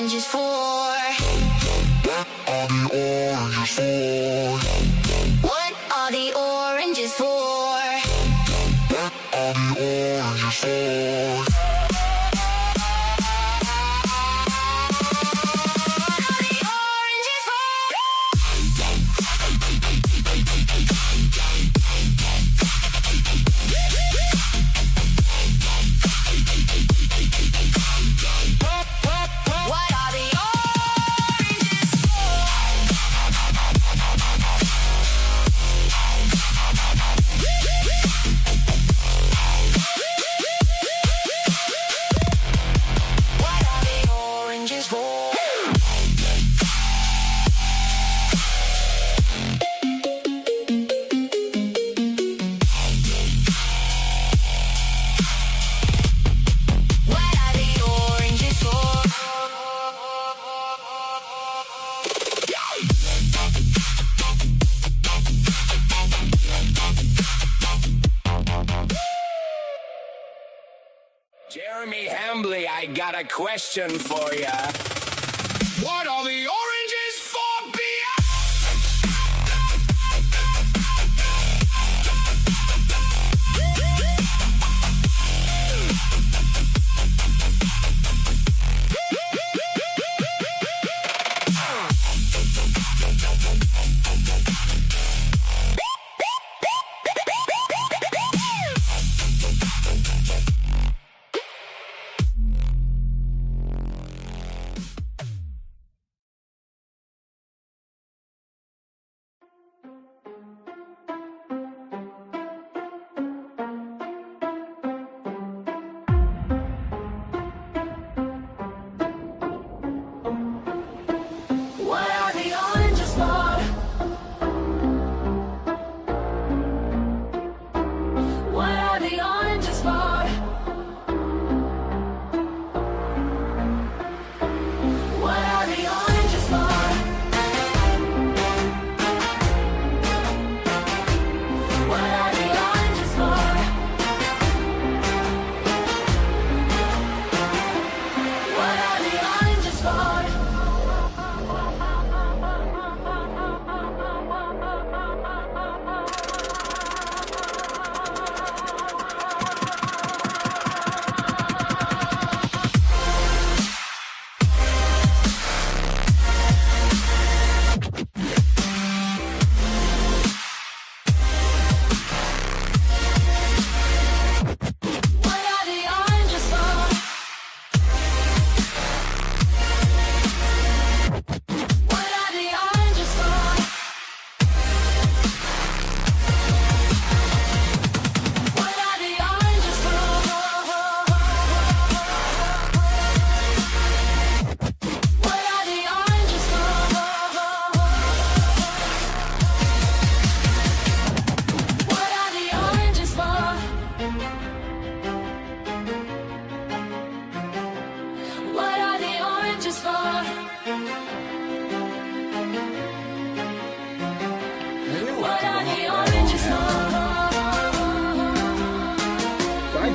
oranges for? What are the oranges for? What are the oranges for? What are the oranges for? I got a question for ya. What are the oranges for, beer?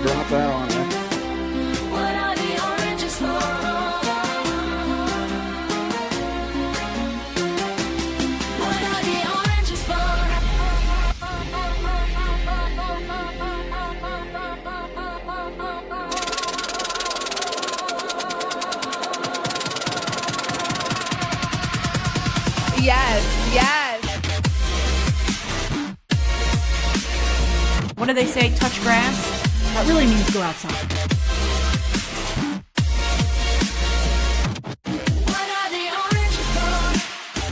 Drop that on there. What are the oranges for? What are the oranges for? Yes, yes. What do they say? Touch grass? That really means go outside. What are the oranges for?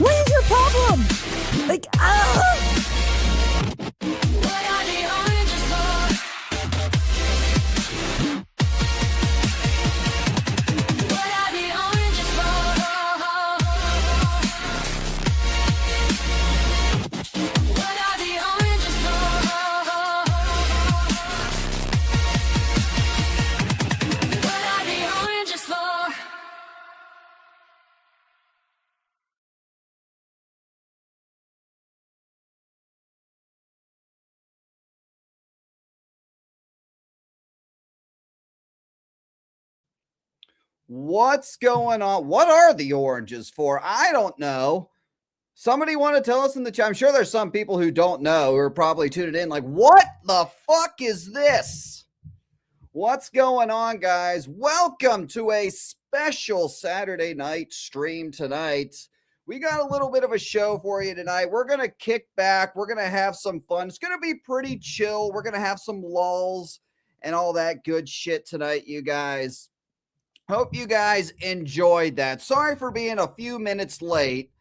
What is your problem? Like, What are the oranges for? What are the oranges for? What are the oranges for? What's going on? What are the oranges for? I don't know. Somebody want to tell us in the chat? I'm sure there's some people who don't know who are probably tuning in like, what the fuck is this? What's going on, guys? Welcome to a special Saturday night stream tonight. We got a little bit of a show for you tonight. We're going to kick back. We're going to have some fun. It's going to be pretty chill. We're going to have some lulls and all that good shit tonight, you guys. Hope you guys enjoyed that. Sorry for being a few minutes late.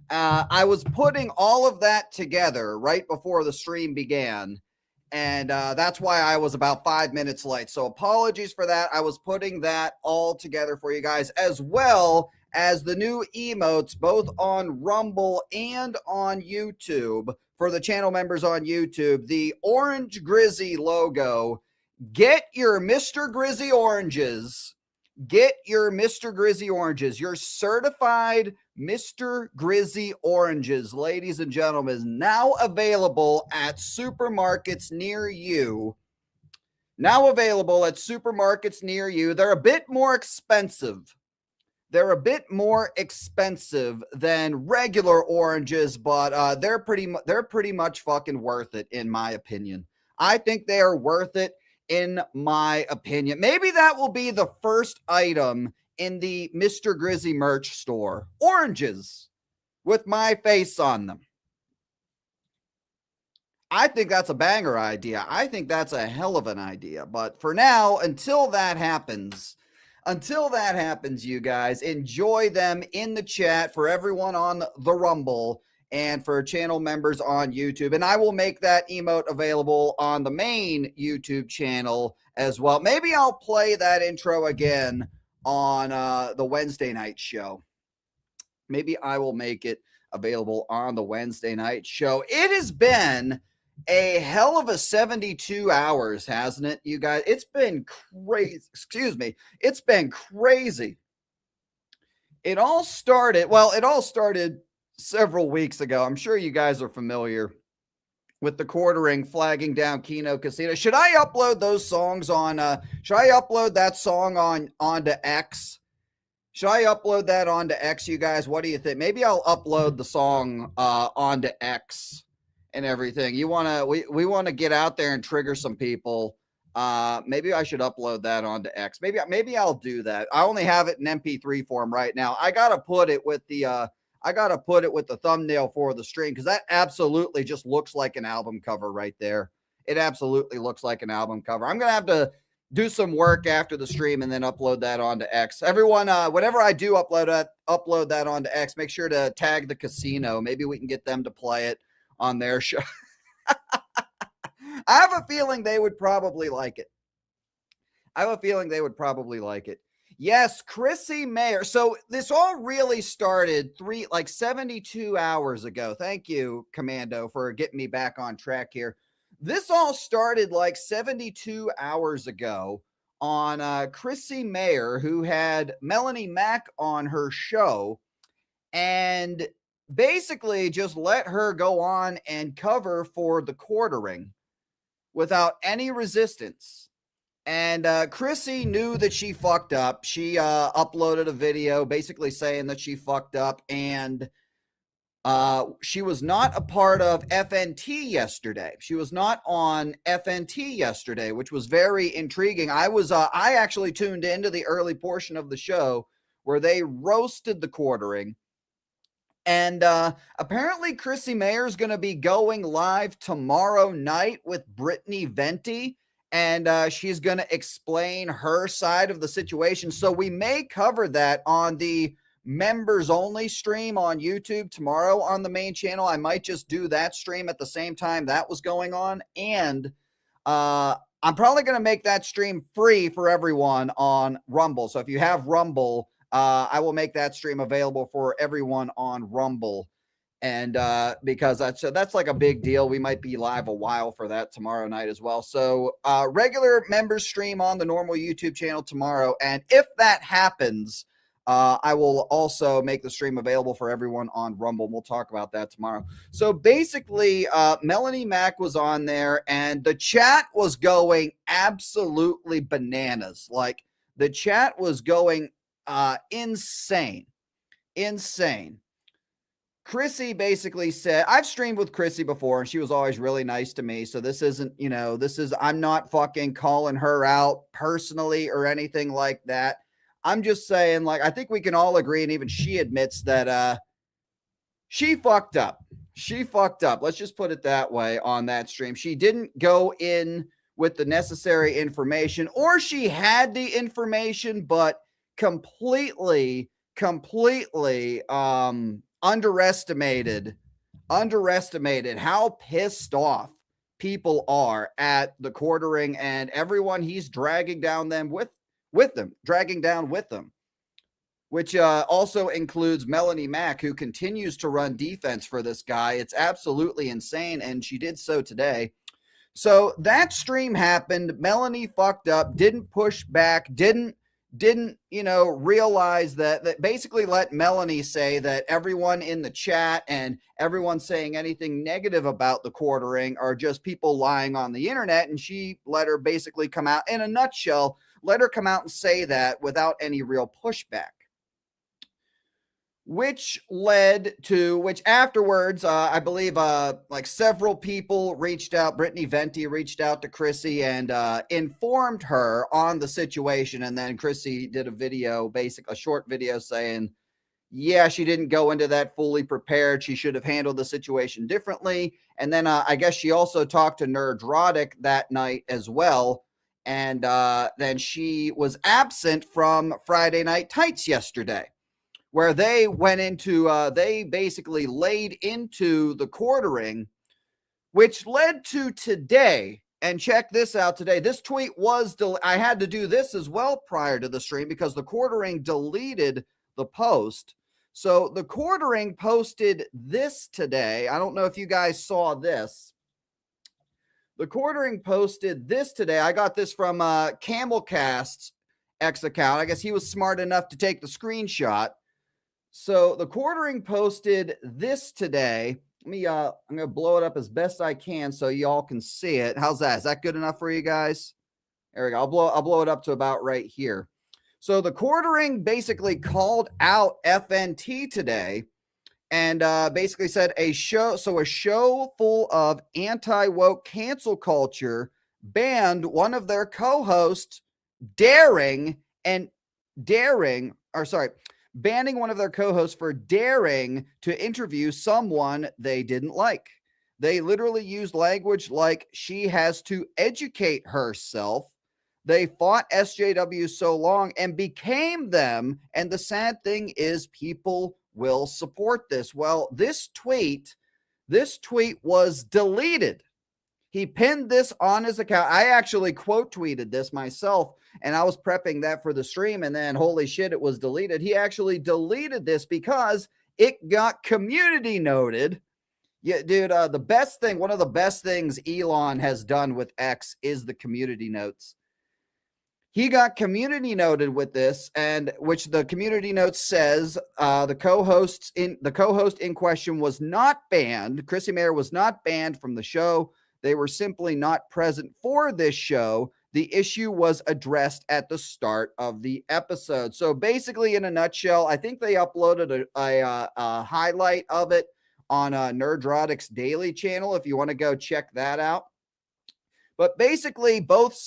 I was putting all of that together right before the stream began, and that's why I was about 5 minutes late. So apologies for that. I was putting that all together for you guys, as well as the new emotes, both on Rumble and on YouTube. For the channel members on YouTube, the Orange Grizzy logo. Get your Mr. Grizzy oranges. Get your Mr. Grizzy oranges, your certified Mr. Grizzy oranges, ladies and gentlemen, now available at supermarkets near you. Now available at supermarkets near you. They're a bit more expensive. They're a bit more expensive than regular oranges, but they're pretty much fucking worth it, in my opinion. I think they are worth it. In my opinion, maybe that will be the first item in the Mr. Grizzy merch store. Oranges with my face on them. I think that's a banger idea. I think that's a hell of an idea. But for now, until that happens, you guys, enjoy them in the chat for everyone on the Rumble and for channel members on YouTube. And I will make that emote available on the main YouTube channel as well. Maybe I'll play that intro again on the Wednesday night show. Maybe I will make it available on the Wednesday night show. It has been a hell of a 72 hours, hasn't it, you guys? It's been crazy. Excuse me. It's been crazy. It all started several weeks ago. I'm sure you guys are familiar with the quartering flagging down Kino Casino. Should I upload those songs on should I upload that song onto X? Should I upload that onto X, you guys? What do you think? Maybe I'll upload the song onto X and everything. We want to get out there and trigger some people. Maybe I should upload that onto X. Maybe I'll do that. I only have it in MP3 form right now. I gotta put it with the thumbnail for the stream, because that absolutely just looks like an album cover right there. It absolutely looks like an album cover. I'm gonna have to do some work after the stream and then upload that onto X. Everyone, whenever I do upload that onto X, make sure to tag the casino. Maybe we can get them to play it on their show. I have a feeling they would probably like it. Yes, Chrissy Mayer. So this all really started 72 hours ago. Thank you, Commando, for getting me back on track here. This all started like 72 hours ago on Chrissy Mayer, who had Melanie Mack on her show, and basically just let her go on and cover for the quartering without any resistance. And Chrissy knew that she fucked up. She uploaded a video basically saying that she fucked up, and she was not a part of FNT yesterday. She was not on FNT yesterday, which was very intriguing. I actually tuned into the early portion of the show where they roasted the quartering. And apparently Chrissy Mayer is going to be going live tomorrow night with Brittany Venti, and she's going to explain her side of the situation. So we may cover that on the members only stream on YouTube tomorrow on the main channel. I might just do that stream at the same time that was going on. And I'm probably going to make that stream free for everyone on Rumble. So if you have Rumble, I will make that stream available for everyone on Rumble. And because that's like a big deal. We might be live a while for that tomorrow night as well. So regular members stream on the normal YouTube channel tomorrow. And if that happens, I will also make the stream available for everyone on Rumble. We'll talk about that tomorrow. So basically, Melanie Mack was on there, and the chat was going absolutely bananas. Like, the chat was going insane. Chrissy basically said, I've streamed with Chrissy before and she was always really nice to me. So this isn't, I'm not fucking calling her out personally or anything like that. I'm just saying, like, I think we can all agree, and even she admits that she fucked up. She fucked up. Let's just put it that way on that stream. She didn't go in with the necessary information, or she had the information, but completely underestimated how pissed off people are at the quartering and everyone he's dragging down with them, which also includes Melanie Mack, who continues to run defense for this guy. It's absolutely insane, and she did so today. So that stream happened. Melanie fucked up, didn't push back, didn't realize that basically let Melanie say that everyone in the chat and everyone saying anything negative about the quartering are just people lying on the internet. And she let her basically come out, in a nutshell, let her come out and say that without any real pushback. Which afterwards, I believe like several people reached out. Brittany Venti reached out to Chrissy and informed her on the situation. And then Chrissy did a short video saying, yeah, she didn't go into that fully prepared. She should have handled the situation differently. And then I guess she also talked to Nerdrotic that night as well. And then she was absent from Friday Night Tights yesterday, where they went into, they basically laid into the quartering, which led to today. And check this out today. This tweet was, I had to do this as well prior to the stream because the quartering deleted the post. So the quartering posted this today. I don't know if you guys saw this. The quartering posted this today. I got this from Camelcast's X account. I guess he was smart enough to take the screenshot. So the quartering posted this today. I'm going to blow it up as best I can so y'all can see it. How's that? Is that good enough for you guys? There we go. I'll blow it up to about right here. So the quartering basically called out FNT today and basically said a show full of anti-woke cancel culture banned one of their co-hosts banning one of their co-hosts for daring to interview someone they didn't like. They literally used language like she has to educate herself. They fought SJW so long and became them. And the sad thing is people will support this. Well, this tweet was deleted. He pinned this on his account. I actually quote tweeted this myself, and I was prepping that for the stream, and then holy shit, it was deleted. He actually deleted this because it got community noted. Yeah, dude, one of the best things Elon has done with X is the community notes. He got community noted with this, and which the community note says the co-host in question was not banned. Chrissy Mayer was not banned from the show. They were simply not present for this show. The issue was addressed at the start of the episode. So basically, in a nutshell, I think they uploaded a highlight of it on Nerdrotic's daily channel if you want to go check that out. But basically, both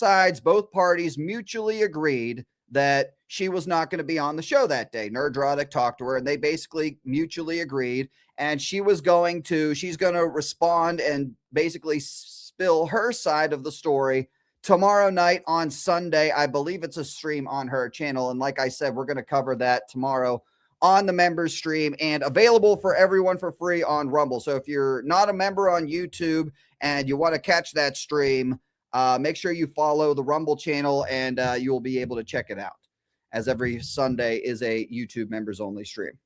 parties mutually agreed that she was not going to be on the show that day. Nerdrotic talked to her, and they basically mutually agreed. And she's going to respond and basically spill her side of the story tomorrow night on Sunday. I believe it's a stream on her channel. And like I said, we're going to cover that tomorrow on the members stream and available for everyone for free on Rumble. So if you're not a member on YouTube and you want to catch that stream, make sure you follow the Rumble channel and you will be able to check it out, as every Sunday is a YouTube members only stream.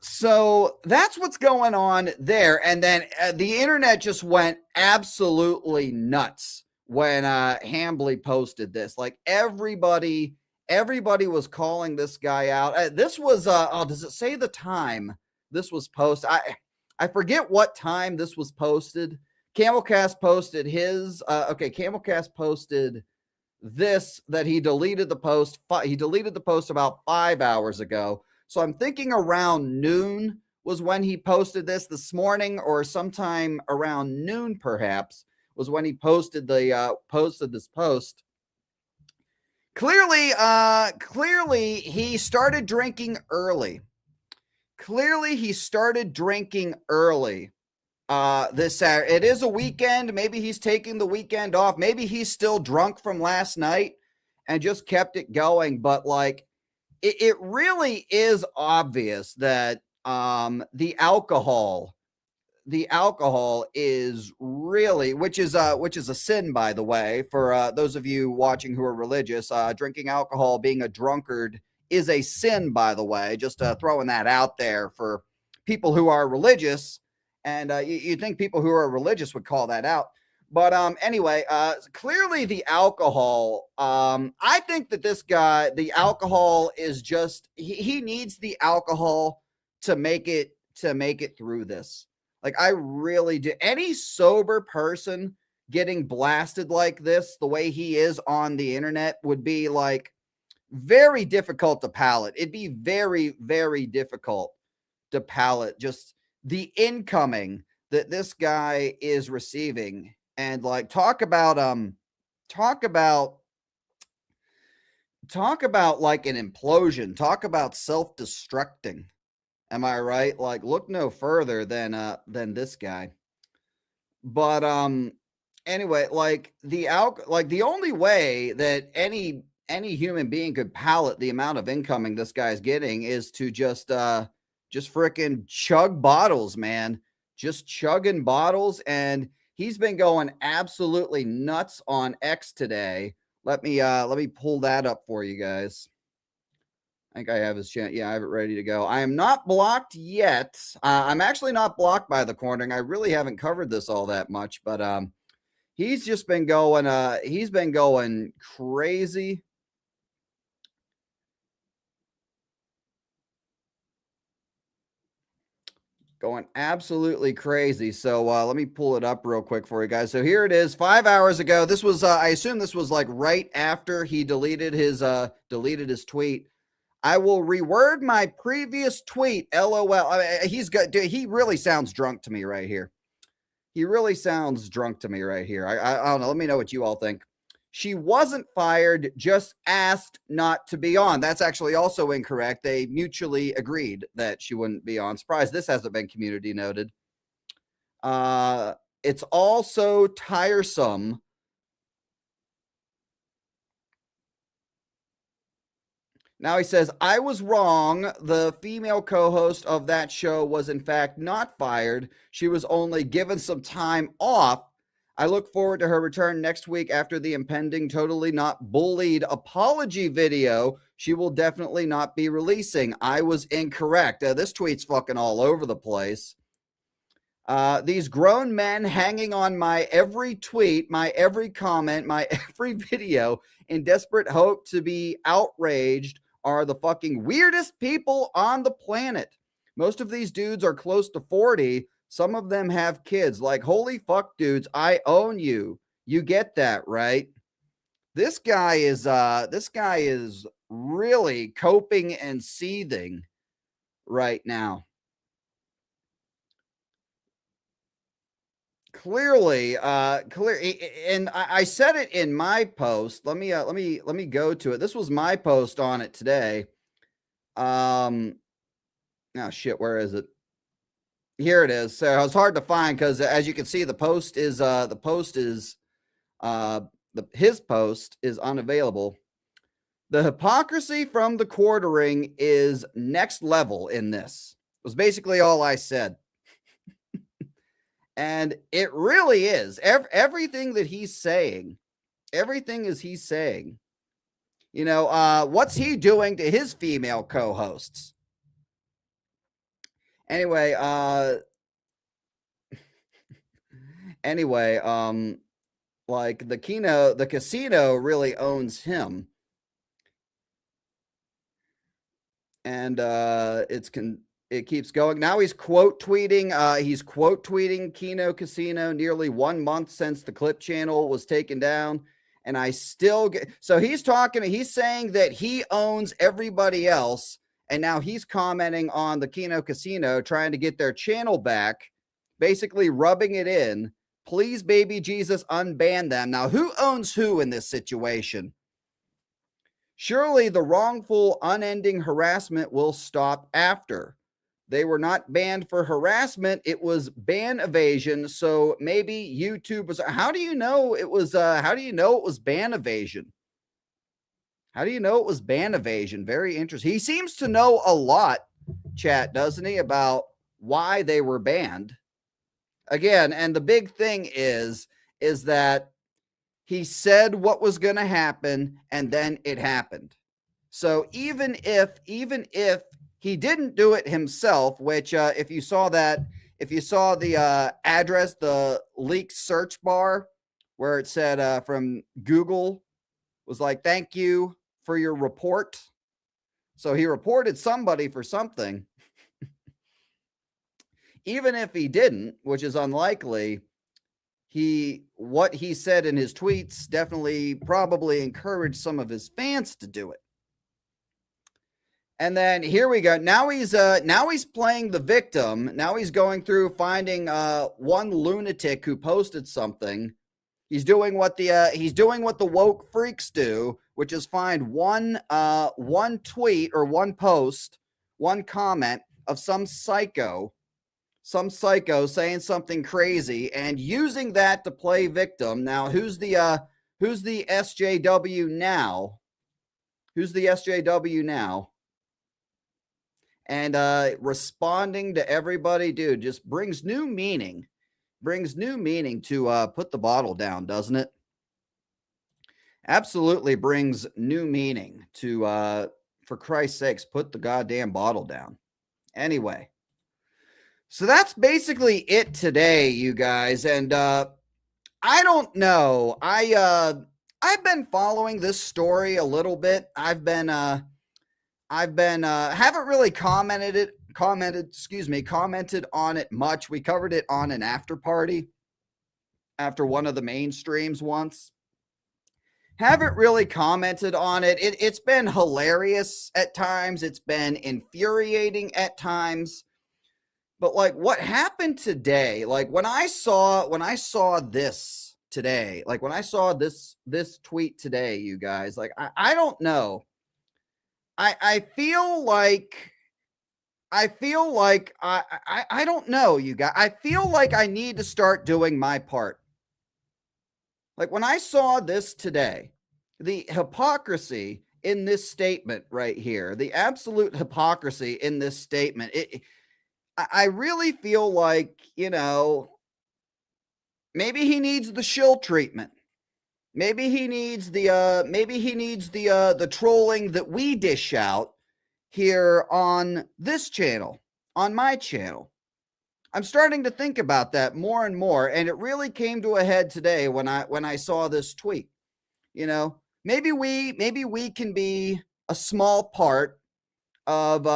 So that's what's going on there. And then the internet just went absolutely nuts when Hambly posted this. Like everybody was calling this guy out. This was, does it say the time this was posted? I forget what time this was posted. Camelcast posted his, Camelcast posted that he deleted the post. He deleted the post about 5 hours ago. So I'm thinking around noon was when he posted this morning, or sometime around noon perhaps was when he posted this post. Clearly he started drinking early. This Saturday. It is a weekend. Maybe he's taking the weekend off. Maybe he's still drunk from last night and just kept it going. But like, it really is obvious that the alcohol is really, which is a sin, by the way, for those of you watching who are religious. Drinking alcohol, being a drunkard, is a sin, by the way. Just throwing that out there for people who are religious. And you'd think people who are religious would call that out. But anyway, clearly the alcohol, I think that this guy, the alcohol is just, he needs the alcohol to make it through this. Like, I really do. Any sober person getting blasted like this, the way he is on the internet, would be like very difficult to palate. It'd be very, very difficult to palate just the incoming that this guy is receiving. And like, talk about like an implosion, talk about self-destructing. Am I right? Like, look no further than this guy. But anyway, like the only way that any human being could palate the amount of incoming this guy's getting is to just freaking chug bottles, man. Just chugging bottles. And he's been going absolutely nuts on X today. Let me pull that up for you guys. I think I have his channel. Yeah, I have it ready to go. I am not blocked yet. I'm actually not blocked by the cornering. I really haven't covered this all that much, but he's just been going. He's been going crazy. Going absolutely crazy. So let me pull it up real quick for you guys. So here it is, 5 hours ago. This was, I assume this was like right after he deleted his tweet. I will reword my previous tweet. LOL. I mean, he's good. Dude, he really sounds drunk to me right here. I don't know. Let me know what you all think. She wasn't fired, just asked not to be on. That's actually also incorrect. They mutually agreed that she wouldn't be on. Surprised this hasn't been community noted. It's also tiresome. Now he says, I was wrong. The female co-host of that show was in fact not fired. She was only given some time off. I look forward to her return next week after the impending Totally Not Bullied apology video she will definitely not be releasing. I was incorrect. This tweet's fucking all over the place. These grown men hanging on my every tweet, my every comment, my every video in desperate hope to be outraged are the fucking weirdest people on the planet. Most of these dudes are close to 40. Some of them have kids. Like, holy fuck, dudes, I own you. You get that, right? This guy is really coping and seething right now. Clearly, and I said it in my post. Let me go to it. This was my post on it today. Oh shit, where is it? Here it is. So it's hard to find because, as you can see, his post is unavailable. The hypocrisy from the quartering is next level in this. Was basically all I said. And it really is. Everything that he's saying, he's saying. You know, what's he doing to his female co-hosts? Anyway, like the casino really owns him. And it keeps going. Now he's quote tweeting. He's quote tweeting Kino Casino nearly 1 month since the clip channel was taken down. and I still get. So he's saying that he owns everybody else, and now he's commenting on the Kino Casino, trying to get their channel back, basically rubbing it in. Please, baby Jesus, unban them. Now, who owns who in this situation? Surely the wrongful, unending harassment will stop after. They were not banned for harassment. It was ban evasion. So maybe YouTube was. How do you know it was? How do you know it was ban evasion? How do you know it was ban evasion? Very interesting. He seems to know a lot, chat, doesn't he, about why they were banned. Again, and the big thing is that he said what was going to happen, and then it happened. So even if he didn't do it himself, which if you saw the address, the leaked search bar where it said from Google was like, thank you for your report. So he reported somebody for something. Even if he didn't, which is unlikely, what he said in his tweets definitely probably encouraged some of his fans to do it. And then here we go. Now he's playing the victim. Now he's going through finding one lunatic who posted something. He's doing what the woke freaks do, which is find one tweet or one post, one comment of some psycho saying something crazy and using that to play victim. Now, who's the SJW now? Who's the SJW now? And responding to everybody, dude, just brings new meaning. Brings new meaning to put the bottle down, doesn't it? Absolutely brings new meaning to, for Christ's sakes, put the goddamn bottle down. Anyway. So that's basically it today, you guys. And I don't know. I've been following this story a little bit. Haven't really commented on it much. We covered it on an after party after one of the main streams once. Haven't really commented on it. It's been hilarious at times. It's been infuriating at times. But like what happened today, like when I saw this today, like when I saw this tweet today, you guys, like I don't know. I feel like I don't know, you guys. I feel like I need to start doing my part. Like when I saw this today, the hypocrisy in this statement right here, the absolute hypocrisy in this statement, I really feel like, you know, maybe he needs the shill treatment. Maybe he needs the trolling that we dish out here on this channel, on my channel. I'm starting to think about that more and more, and it really came to a head today when I saw this tweet. You know, maybe we can be a small part of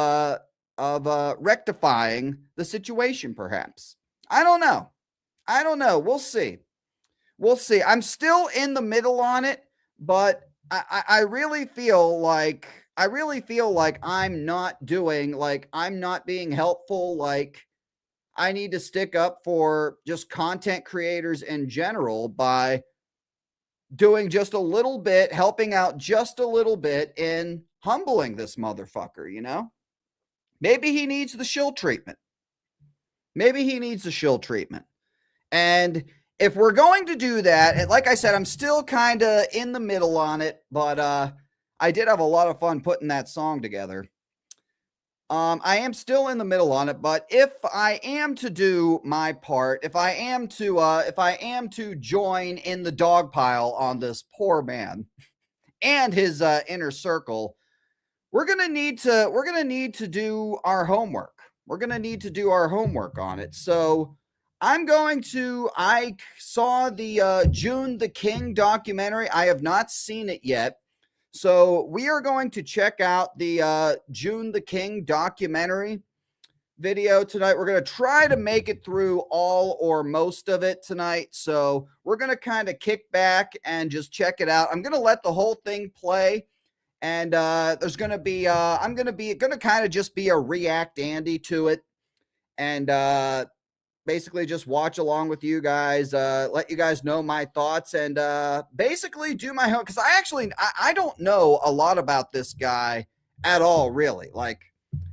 rectifying the situation, perhaps. I don't know. We'll see. I'm still in the middle on it, but I really feel like I'm not being helpful. Like I need to stick up for just content creators in general by doing just a little bit, helping out just a little bit in humbling this motherfucker, you know? Maybe he needs the shill treatment. And if we're going to do that, and like I said, I'm still kind of in the middle on it, but I did have a lot of fun putting that song together. I am still in the middle on it, but if I am to do my part, if I am to join in the dog pile on this poor man and his inner circle, we're gonna need to do our homework. We're gonna need to do our homework on it. So I saw the Joon the King documentary. I have not seen it yet. So we are going to check out the Joon the King documentary. video tonight. We're going to try to make it through all or most of it tonight. So we're going to kind of kick back and just check it out. I'm going to let the whole thing play. And there's going to be, I'm going to kind of just be a react Andy to it. And basically just watch along with you guys, let you guys know my thoughts, and basically do my homework. Because I don't know a lot about this guy at all, really. Like,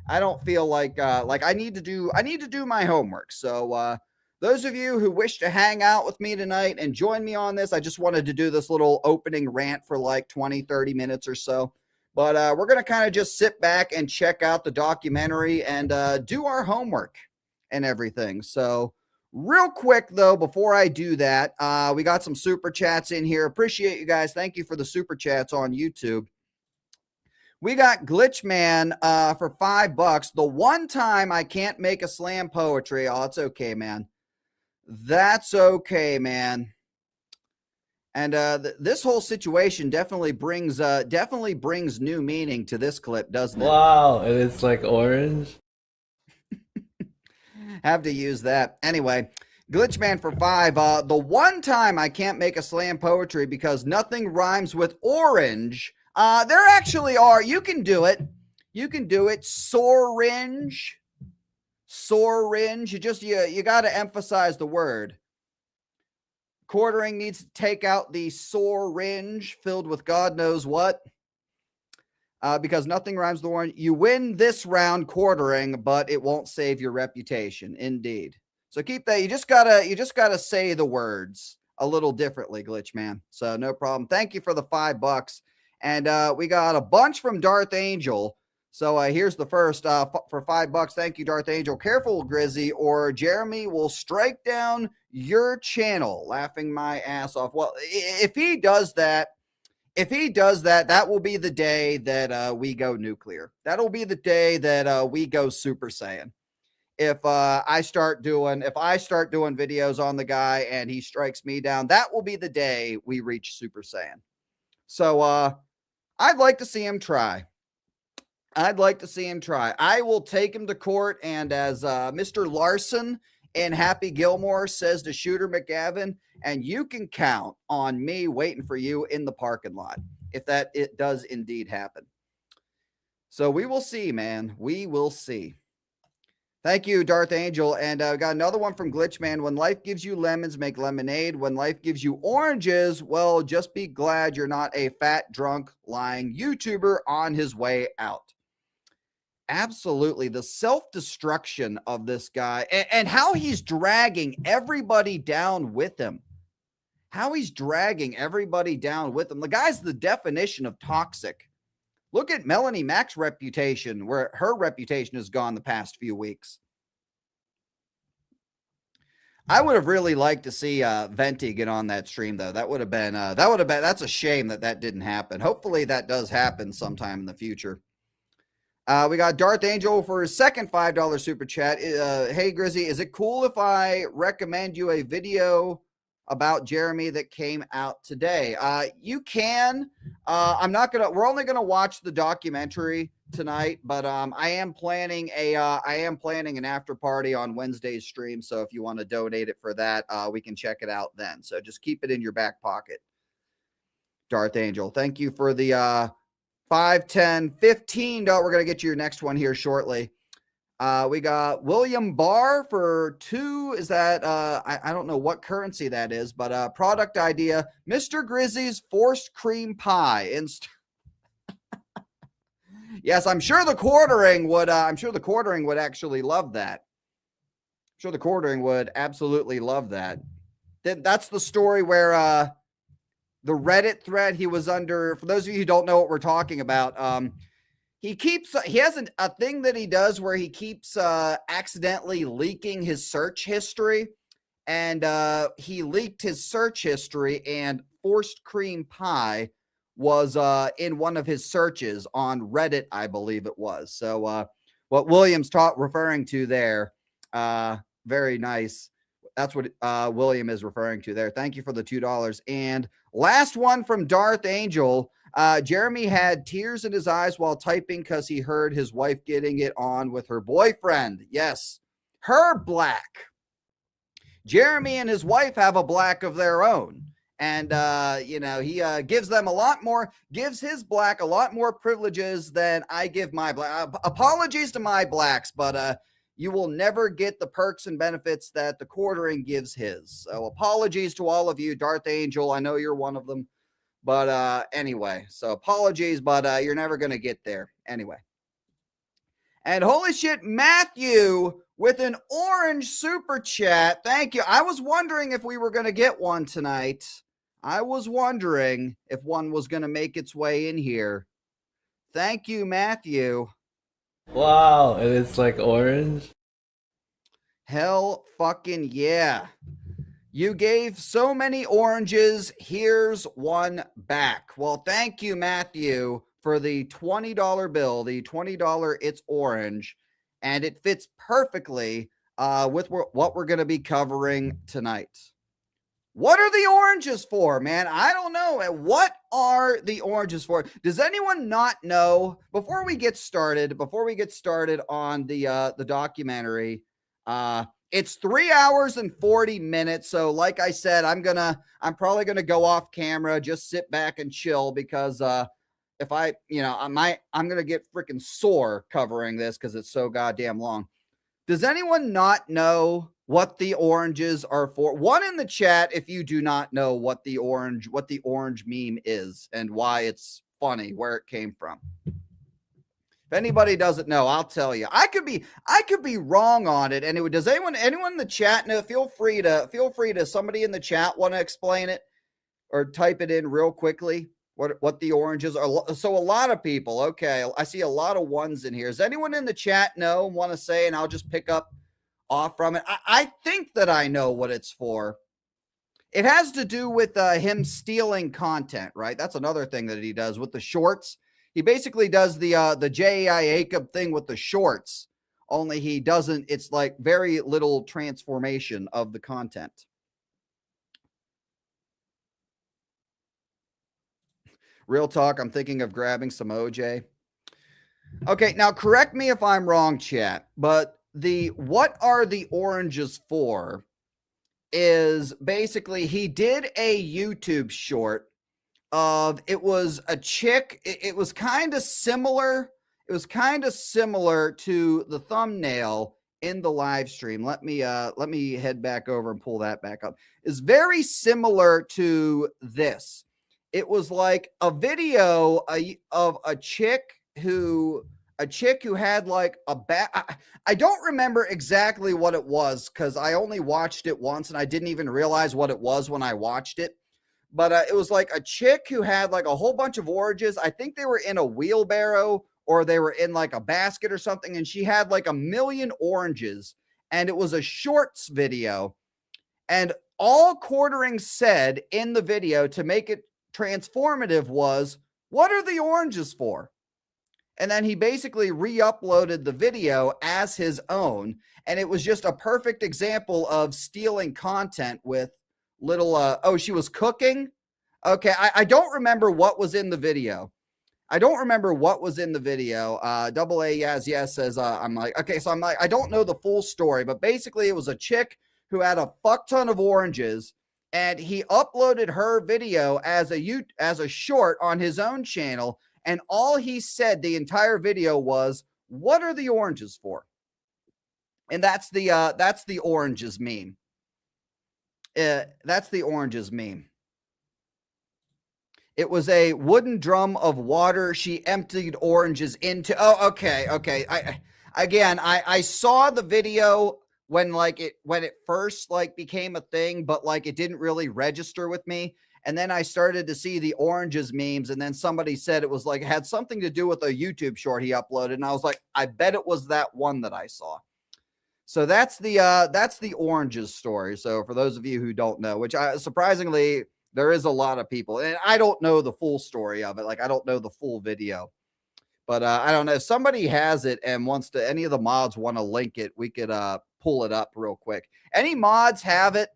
I don't feel like I need to do my homework. So those of you who wish to hang out with me tonight and join me on this, I just wanted to do this little opening rant for like 20-30 minutes or so. But we're going to kind of just sit back and check out the documentary and do our homework and everything. So real quick, though, before I do that, we got some super chats in here. Appreciate you guys. Thank you for the super chats on YouTube. We got Glitchman for $5. The one time I can't make a slam poetry. Oh, it's okay, man. That's okay, man. And this whole situation definitely brings new meaning to this clip, doesn't it? Wow, and it's like orange. Have to use that. Anyway, Glitchman for $5. The one time I can't make a slam poetry because nothing rhymes with orange. There actually are. You can do it. You can do it. Sorange. You got to emphasize the word. Quartering needs to take out the sorange filled with God knows what. Because nothing rhymes with orange. You win this round quartering, but it won't save your reputation. Indeed. So keep that. You just gotta say the words a little differently, Glitchman. So no problem. Thank you for the $5. And we got a bunch from Darth Angel. So here's the first for $5. Thank you, Darth Angel. Careful, Grizzy, or Jeremy will strike down your channel. Laughing my ass off. Well, if he does that, that will be the day that we go nuclear. That'll be the day that we go Super Saiyan. If I start doing videos on the guy and he strikes me down, that will be the day we reach Super Saiyan. So I'd like to see him try. I will take him to court, and as Mr. Larson and Happy Gilmore says to Shooter McGavin, and you can count on me waiting for you in the parking lot if it does indeed happen. So we will see, man. We will see. Thank you, Darth Angel. And I got another one from Glitchman. When life gives you lemons, make lemonade. When life gives you oranges, well, just be glad you're not a fat, drunk, lying YouTuber on his way out. Absolutely. The self-destruction of this guy and how he's dragging everybody down with him. The guy's the definition of toxic. Look at Melanie Mack's reputation, where her reputation has gone the past few weeks. I would have really liked to see Venti get on that stream, though. That's a shame that didn't happen. Hopefully that does happen sometime in the future. We got Darth Angel for his second $5 super chat. Hey, Grizzy, is it cool if I recommend you a video about Jeremy that came out today? You can. We're only gonna watch the documentary tonight, but I am planning an after party on Wednesday's stream. So if you want to donate it for that, we can check it out then. So just keep it in your back pocket. Darth Angel, thank you for the $5, $10, $15. We're gonna get you your next one here shortly. We got William Barr for $2. Is that I don't know what currency that is, but product idea, Mr. Grizzy's forced cream pie. Yes, I'm sure the quartering would actually love that. I'm sure the quartering would absolutely love that. That's the story where the Reddit thread he was under. For those of you who don't know what we're talking about, he has a thing that he does where he keeps accidentally leaking his search history, and he leaked his search history, and forced cream pie was in one of his searches on Reddit, I believe it was. So what William's referring to there, very nice. That's what William is referring to there. Thank you for the $2. And last one from Darth Angel. Jeremy had tears in his eyes while typing because he heard his wife getting it on with her boyfriend. Yes, her black. Jeremy and his wife have a black of their own. And, he gives them gives his black a lot more privileges than I give my black. Apologies to my blacks, but you will never get the perks and benefits that the quartering gives his. So apologies to all of you. Darth Angel, I know you're one of them. But anyway, so apologies, but you're never going to get there. Anyway. And holy shit, Matthew with an orange super chat. Thank you. I was wondering if we were going to get one tonight. I was wondering if one was going to make its way in here. Thank you, Matthew. Wow, and it's like orange. Hell fucking yeah. You gave so many oranges. Here's one back. Well, thank you, Matthew, for the $20 bill, the $20 It's Orange. And it fits perfectly with what we're going to be covering tonight. What are the oranges for, man? I don't know. What are the oranges for? Does anyone not know? Before we get started on the documentary, it's 3 hours and 40 minutes. So like I said, I'm probably gonna go off camera, just sit back and chill because if I'm gonna get freaking sore covering this because it's so goddamn long. Does anyone not know what the oranges are for? One in the chat if you do not know what the orange meme is and why it's funny, where it came from. If anybody doesn't know, I'll tell you. I could be wrong on it. Anyway, does anyone in the chat know? Feel free to somebody in the chat want to explain it or type it in real quickly. What the oranges are. So a lot of people. Okay, I see a lot of ones in here. Does anyone in the chat know and want to say? And I'll just pick up off from it. I think that I know what it's for. It has to do with him stealing content, right? That's another thing that he does with the shorts. He basically does the J.I. Jacob thing with the shorts, only he doesn't. It's like very little transformation of the content. Real talk, I'm thinking of grabbing some OJ. Okay, now correct me if I'm wrong, chat, but what are the oranges for is basically he did a YouTube short of, it was a chick. It was kind of similar. It was kind of similar to the thumbnail in the live stream. Let me head back over and pull that back up. It's very similar to this. It was like a video of a chick who had like a back. I don't remember exactly what it was because I only watched it once and I didn't even realize what it was when I watched it. But it was like a chick who had like a whole bunch of oranges. I think they were in a wheelbarrow or they were in like a basket or something. And she had like 1 million oranges. And it was a shorts video. And all Quartering said in the video to make it transformative was, what are the oranges for? And then he basically re-uploaded the video as his own. And it was just a perfect example of stealing content with little, she was cooking. Okay. I don't remember what was in the video. Double A yes says, I'm like, okay. So I'm like, I don't know the full story, but basically it was a chick who had a fuck ton of oranges and he uploaded her video as a short on his own channel. And all he said the entire video was, what are the oranges for? And that's the oranges meme. That's the oranges meme. It was a wooden drum of water she emptied oranges into. Oh, okay. I saw the video when it first like became a thing, but like it didn't really register with me. And then I started to see the oranges memes, and then somebody said it was like it had something to do with a YouTube short he uploaded, and I was like, I bet it was that one that I saw. So that's the oranges story. So for those of you who don't know, which surprisingly there is a lot of people, and I don't know the full story of it. Like I don't know the full video, but I don't know if somebody has it and wants to. Any of the mods want to link it, we could pull it up real quick. Any mods have it?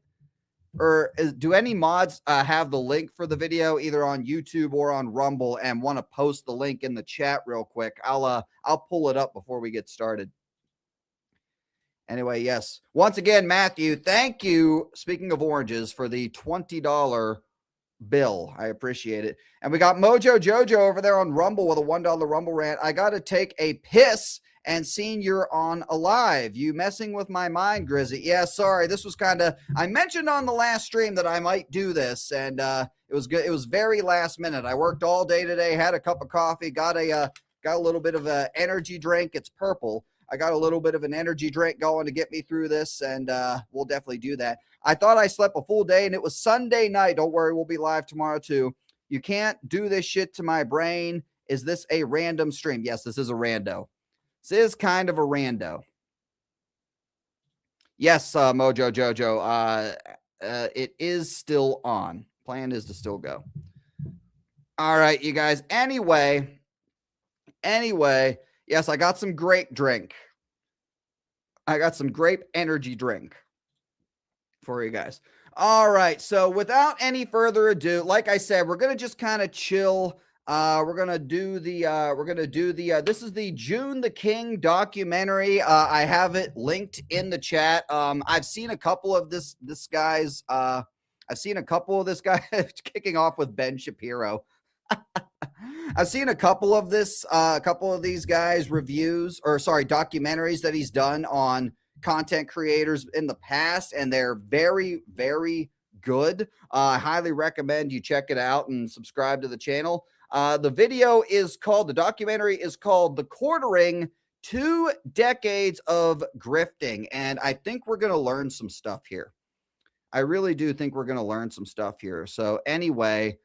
do any mods have the link for the video either on YouTube or on Rumble and want to post the link in the chat real quick? I'll pull it up before we get started. Anyway, yes. Once again, Matthew, thank you, speaking of oranges, for the $20 bill. I appreciate it. And we got Mojo Jojo over there on Rumble with a $1 Rumble rant. I got to take a piss and seen you're on Alive. You messing with my mind, Grizzy. Yeah, sorry. This was kind of, I mentioned on the last stream that I might do this, and it was good. It was very last minute. I worked all day today, had a cup of coffee, got a little bit of an energy drink. It's purple. I got a little bit of an energy drink going to get me through this, and we'll definitely do that. I thought I slept a full day, and it was Sunday night. Don't worry, we'll be live tomorrow, too. You can't do this shit to my brain. Is this a random stream? Yes, this is a rando. This is kind of a rando. Yes, Mojo Jojo. It is still on. Plan is to still go. All right, you guys. Anyway, yes, I got some grape drink. I got some grape energy drink for you guys. All right, so without any further ado, like I said, we're gonna just kind of chill. We're gonna do the this is the Joon the King documentary. I have it linked in the chat. I've seen a couple of this guy's kicking off with Ben Shapiro. I've seen a couple of these guys reviews, or sorry, documentaries that he's done on content creators in the past, and they're very, very good. I highly recommend you check it out and subscribe to the channel. The documentary is called The Quartering: 2 Decades of Grifting. And I think we're going to learn some stuff here. I really do think we're going to learn some stuff here. So anyway,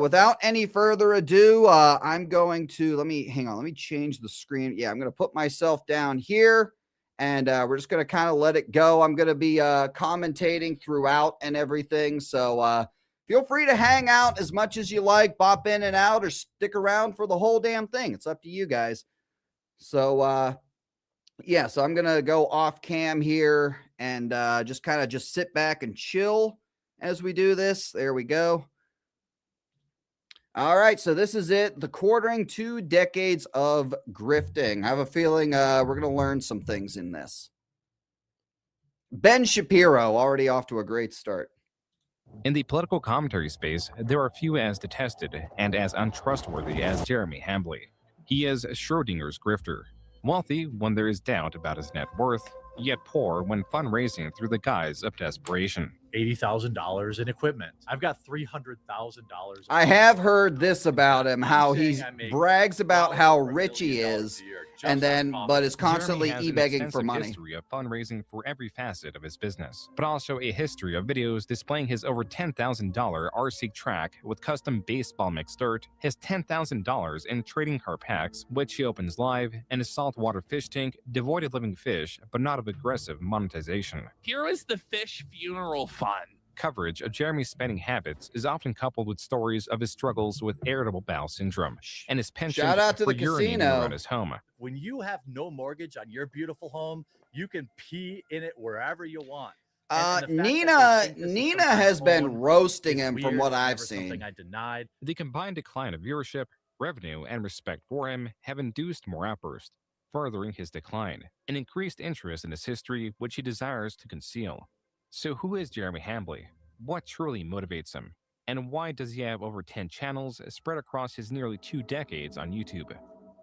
without any further ado, I'm going to, let me change the screen. Yeah, I'm going to put myself down here, and we're just going to kind of let it go. I'm going to be commentating throughout and everything. So feel free to hang out as much as you like, bop in and out, or stick around for the whole damn thing. It's up to you guys. So, yeah, so I'm going to go off cam here and just sit back and chill as we do this. There we go. All right, so this is it. The Quartering: 2 Decades of Grifting. I have a feeling we're going to learn some things in this. Ben Shapiro, already off to a great start. In the political commentary space, there are few as detested and as untrustworthy as Jeremy Hambly. He is Schrodinger's grifter, wealthy when there is doubt about his net worth, yet poor when fundraising through the guise of desperation. $80,000 in equipment. I've got $300,000. I have heard this about him, how he brags about how rich he is, and then but is constantly e-begging for money. History of fundraising for every facet of his business, but also a history of videos displaying his over $10,000 RC track with custom baseball mixed dirt, his $10,000 in trading car packs, which he opens live, and his saltwater fish tank devoid of living fish, but not of aggressive monetization. Here is the fish funeral fund. Coverage of Jeremy's spending habits is often coupled with stories of his struggles with irritable bowel syndrome and his penchant Shout out to for the urinating casino. around his home. When you have no mortgage on your beautiful home, you can pee in it wherever you want. And the fact that they think this is Nina some has kind been of roasting is him from weird, what it's I've never something seen. I denied. The combined decline of viewership, revenue, and respect for him have induced more outbursts, furthering his decline, and increased interest in his history, which he desires to conceal. So who is Jeremy Hambly? What truly motivates him? And why does he have over 10 channels spread across his nearly 2 decades on YouTube?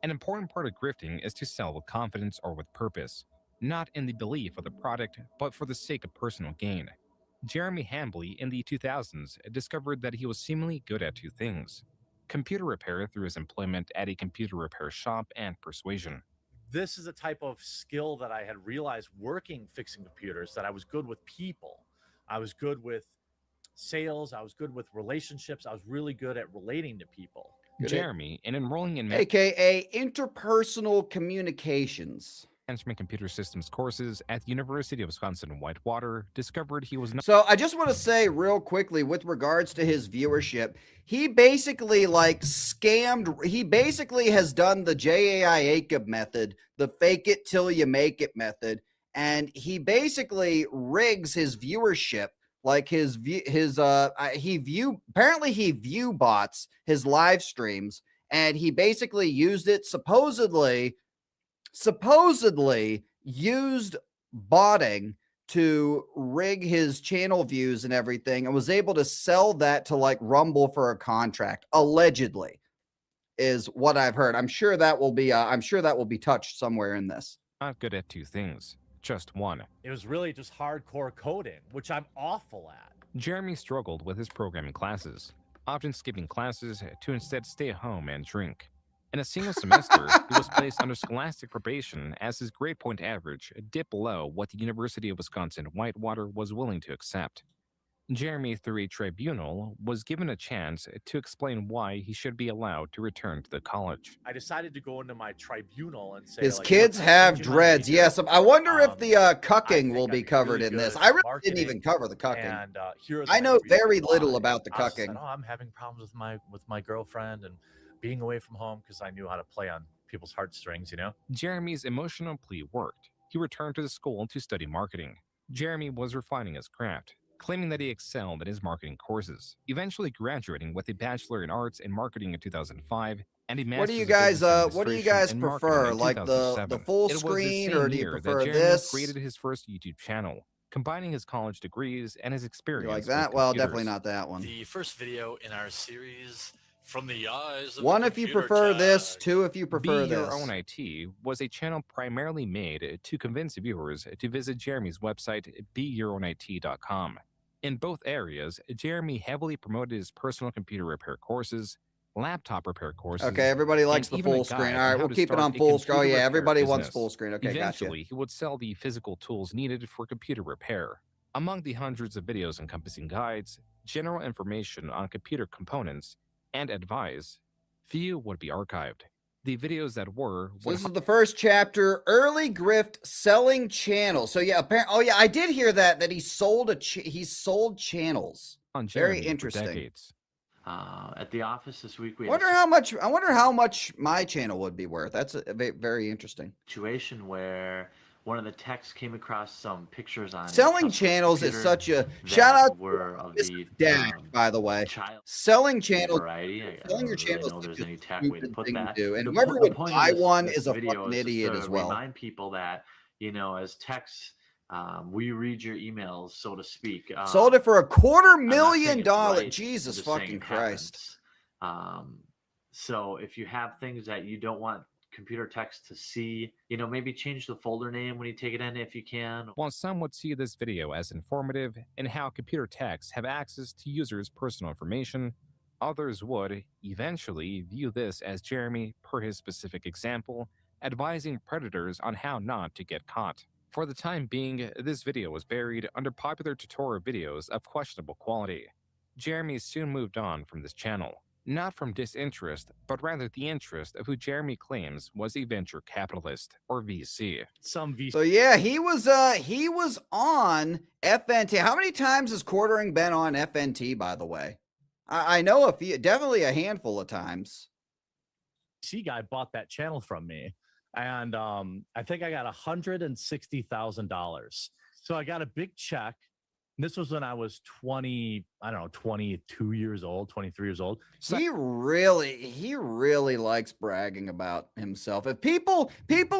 An important part of grifting is to sell with confidence or with purpose, not in the belief of the product, but for the sake of personal gain. Jeremy Hambly in the 2000s discovered that he was seemingly good at 2 things: computer repair through his employment at a computer repair shop and persuasion. This is a type of skill that I had realized working fixing computers, that I was good with people. I was good with sales. I was good with relationships. I was really good at relating to people. Jeremy, in enrolling in AKA interpersonal communications. management computer systems courses at the University of Wisconsin-Whitewater, discovered he was not. So I just want to say real quickly with regards to his viewership, he basically he basically has done the JAI Acob method, the fake it till you make it method, and he basically rigs his viewership like his apparently he view bots his live streams, and he basically used it supposedly used botting to rig his channel views and everything, and was able to sell that to like Rumble for a contract, allegedly, is what I've heard. I'm sure that will be touched somewhere in this. Not good at two things, just one. It was really just hardcore coding, which I'm awful at. Jeremy struggled with his programming classes, often skipping classes to instead stay at home and drink. In a single semester, he was placed under scholastic probation as his grade point average dipped below what the University of Wisconsin-Whitewater was willing to accept. Jeremy, through a tribunal, was given a chance to explain why he should be allowed to return to the college. I decided to go into my tribunal and say, His like, kids "Look, I'm have changing my dreads. major. Yes, I wonder if the I cucking will think be I'd be covered really in this. good I at really didn't marketing, even cover the cucking. And here are the I know many reasons very little why." about the I just said, cucking. "Oh, I'm having problems with my girlfriend and being away from home," because I knew how to play on people's heartstrings, you know? Jeremy's emotional plea worked. He returned to the school to study marketing. Jeremy was refining his craft, claiming that he excelled in his marketing courses, eventually graduating with a Bachelor in Arts in Marketing in 2005 and a What do Master's you of guys Business what do you Administration guys in prefer? Marketing in Like the 2007. full It was the screen, same or do you year that prefer Jeremy this? created his first YouTube channel, combining his college degrees and his You experience like with that? Well, computers. definitely not that one. The first video in our series, From the Eyes of One the if you Computer prefer this, Jack. two if you prefer Be Your this. Own IT was a channel primarily made to convince viewers to visit Jeremy's website, beyourownit.com. In both areas, Jeremy heavily promoted his personal computer repair courses, laptop repair courses. Okay, everybody likes and the even a full screen. guide All on right, how we'll to keep it start on a full screen. Oh computer yeah, repair everybody wants business. full screen. Okay, Eventually, gotcha. he would sell the physical tools needed for computer repair. Among the hundreds of videos encompassing guides, general information on computer components, and advice, few would be archived. The videos that were So this is the first chapter, early grift selling channels. So yeah, apparently, oh yeah, I did hear that he sold he sold channels. on Very Jeremy for interesting. decades. At the office this week, we I had wonder how much my channel would be worth. That's very interesting. situation where one of the techs came across some pictures on a Selling customer's channels is computer such a that shout out were to of Mr. the Dash, by the way. child Selling channels, variety. I selling don't your really channels know is there's just any a tech way to stupid put thing that. to do. And The whoever po- the would point of buy this- one this is a video fucking is just idiot to as well. Remind people that, you know, as techs, we read your emails, so to speak. Sold it for I'm not saying $250,000. it's right, Jesus I'm just saying fucking it Christ. happens. So if you have things that you don't want computer techs to see, you know, maybe change the folder name when you take it in if you can. While some would see this video as informative in how computer techs have access to users' personal information, others would eventually view this as Jeremy, per his specific example, advising predators on how not to get caught. For the time being, this video was buried under popular tutorial videos of questionable quality. Jeremy soon moved on from this channel, not from disinterest, but rather the interest of who Jeremy claims was a venture capitalist, or VC. Some VC. So yeah, he was on FNT. How many times has Quartering been on FNT, by the way? I know a few, definitely a handful of times. guy bought that channel from me, and I think I got $160,000. So I got a big check. This was when I was 22 years old, 23 years old. So He really likes bragging about himself. If people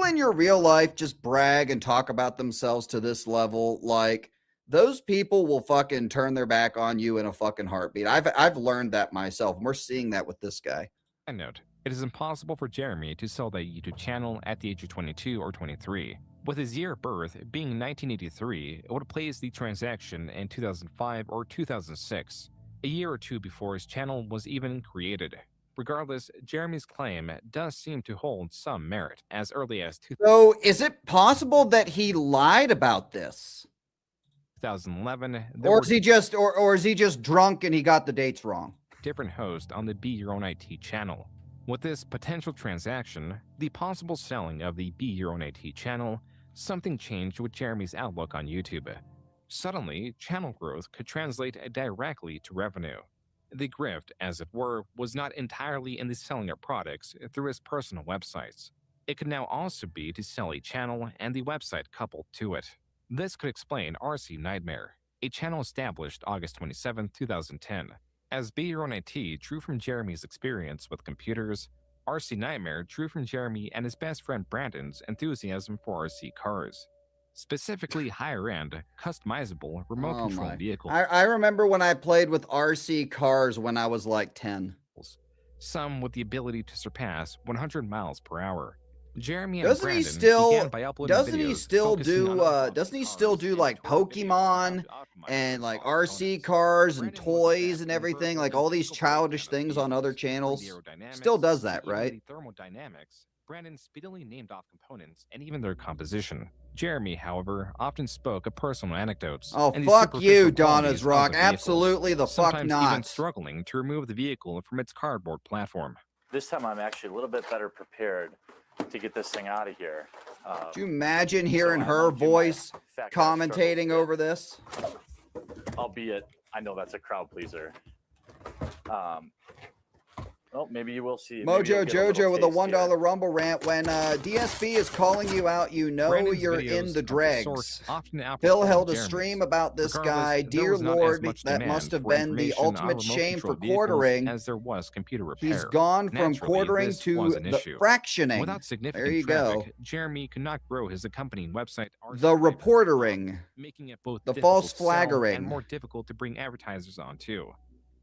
in your real life just brag and talk about themselves to this level, like, those people will fucking turn their back on you in a fucking heartbeat. I've learned that myself, and we're seeing that with this guy. Side note, it is impossible for Jeremy to sell that YouTube channel at the age of 22 or 23. With his year of birth being 1983, it would place the transaction in 2005 or 2006, a year or two before his channel was even created. Regardless, Jeremy's claim does seem to hold some merit, as early as So is it possible that he lied about this? 2011, Or is he just or is he just drunk and he got the dates wrong? different host on the Be Your Own IT channel. With this potential transaction, the possible selling of the Be Your Own IT channel, something changed with Jeremy's outlook on YouTube. Suddenly, channel growth could translate directly to revenue. The grift, as it were, was not entirely in the selling of products through his personal websites. It could now also be to sell a channel and the website coupled to it. This could explain RC Nightmare. a channel established August 27, 2010. As Be Your Own IT drew from Jeremy's experience with computers, RC Nightmare drew from Jeremy and his best friend Brandon's enthusiasm for RC cars, specifically higher-end, customizable, remote control vehicles. I remember when I played with RC cars when I was like 10. Some with the ability to surpass 100 miles per hour. Jeremy and Doesn't Brandon he still began by uploading doesn't he videos still focusing do on doesn't he still do like Pokemon and like RC cars and toys and everything, like all these childish things on other channels? Still does that, right? Thermodynamics, Brandon speedily named off components and even their composition. Jeremy, however, often spoke of personal anecdotes. Oh, and the fuck superficial you, qualities Donna's of Rock. the vehicles, Absolutely the fuck sometimes even not. struggling to remove the vehicle from its cardboard platform. This time I'm actually a little bit better prepared to get this thing out of here. Do you imagine hearing I her won't do my voice fat guy commentating struggles over this? albeit I know that's a crowd pleaser. Well, maybe you will see. Maybe you'll Mojo get a little Jojo with a taste $1 here. Rumble rant. When DSB is calling you out, you know Brandon's you're videos in of the the dregs. sort often Phil outperform held a Jeremy's. stream about this Regardless, guy. there Dear was not as Lord, much that demand must have for been the information on ultimate remote shame for control vehicles quartering. as there was computer repair. He's gone from Naturally, quartering this to was an the issue. fractioning. Without significant There you go. traffic, Jeremy could not grow his accompanying website, The reportering. making it both The difficult false to sell flaggering. and more difficult to bring advertisers on too.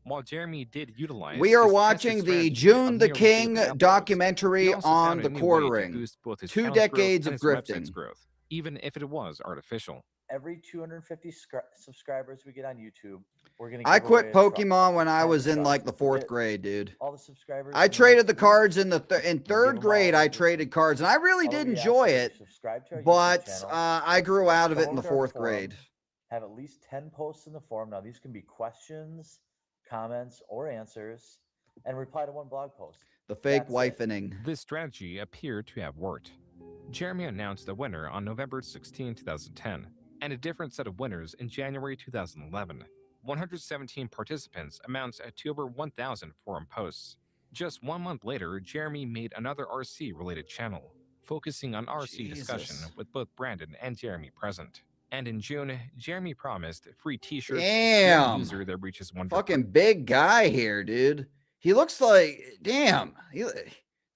While Jeremy did utilize We are his watching tested the strategy June of the nearly King daily uploads, documentary he also on found the a new way to quartering. boost both his 2 channel's growth decades and of his website's grifting. growth, even if it was artificial. Every 250 subscribers we get on YouTube, we're gonna. I give away quit a truck. Pokemon when I 10 was in trucks. like the That's 4th it. grade, dude. All the subscribers. I in the traded the next cards week, in the in give 3rd them grade. all I just- traded cards, and I really all did we ask enjoy is you it. subscribe to our YouTube But channel, I grew out of it come in the over to our 4th forum, grade. Have at least 10 posts in the forum. Now these can be questions, comments, or answers, and reply to one blog post. The fake That's it. wifening. This strategy appeared to have worked. Jeremy announced a winner on November 16, 2010, and a different set of winners in January 2011. 117 participants amounts to over 1,000 forum posts. Just 1 month later, Jeremy made another RC-related channel, focusing on RC discussion Jesus. with both Brandon and Jeremy present. And in June, Jeremy promised free t-shirts to Damn. any user that reaches 100. Fucking big guy here, dude. He looks like, damn. Is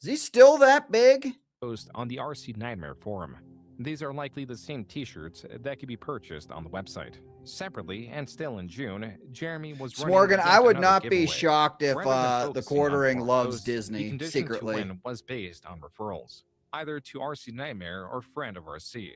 he still that big? Post on the RC Nightmare forum. These are likely the same t-shirts that could be purchased on the website. Separately, and still in June, Jeremy was running Smorgan, yet I would another not be giveaway. shocked if Rather than the focusing on quartering forum loves posts, the Disney condition secretly. to win was based on referrals, either to RC Nightmare or Friend of RC.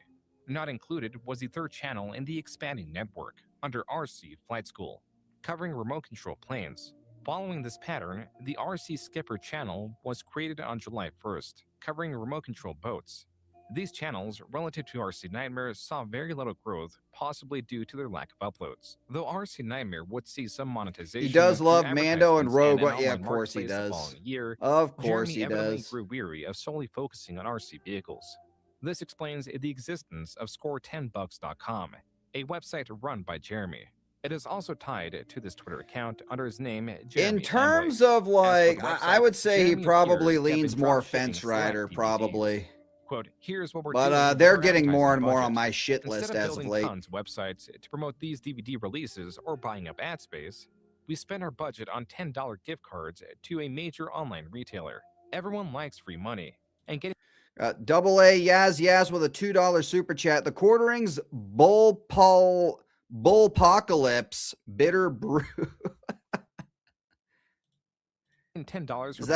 Not included was the third channel in the expanding network, under RC Flight School, covering remote control planes. Following this pattern, the RC Skipper channel was created on July 1st, covering remote control boats. These channels, relative to RC Nightmare, saw very little growth, possibly due to their lack of uploads. Though RC Nightmare would see some monetization. He does through love Mando and advertisements Rogue. an Yeah, online of course he marketplace the does. following year, Of course Jeremy he evidently does. grew weary of solely focusing on RC vehicles. This explains the existence of Score10bucks.com, a website run by Jeremy. It is also tied to this Twitter account under his name, Jeremy In terms Amway. of like, As for the I website, would say he Jeremy probably appears to have leans been more dropshipping Fence select Rider, DVDs. probably. Quote, here's what we're But doing with they're our getting more and advertising more on budget. my shit Instead list of as building of late. tons of websites to promote these DVD releases or buying up ad space, we spend our budget on $10 gift cards to a major online retailer. Everyone likes free money, and getting Double A Yaz with a $2 super chat. The quarterings Bullpocalypse Bitter Brew. $10 Is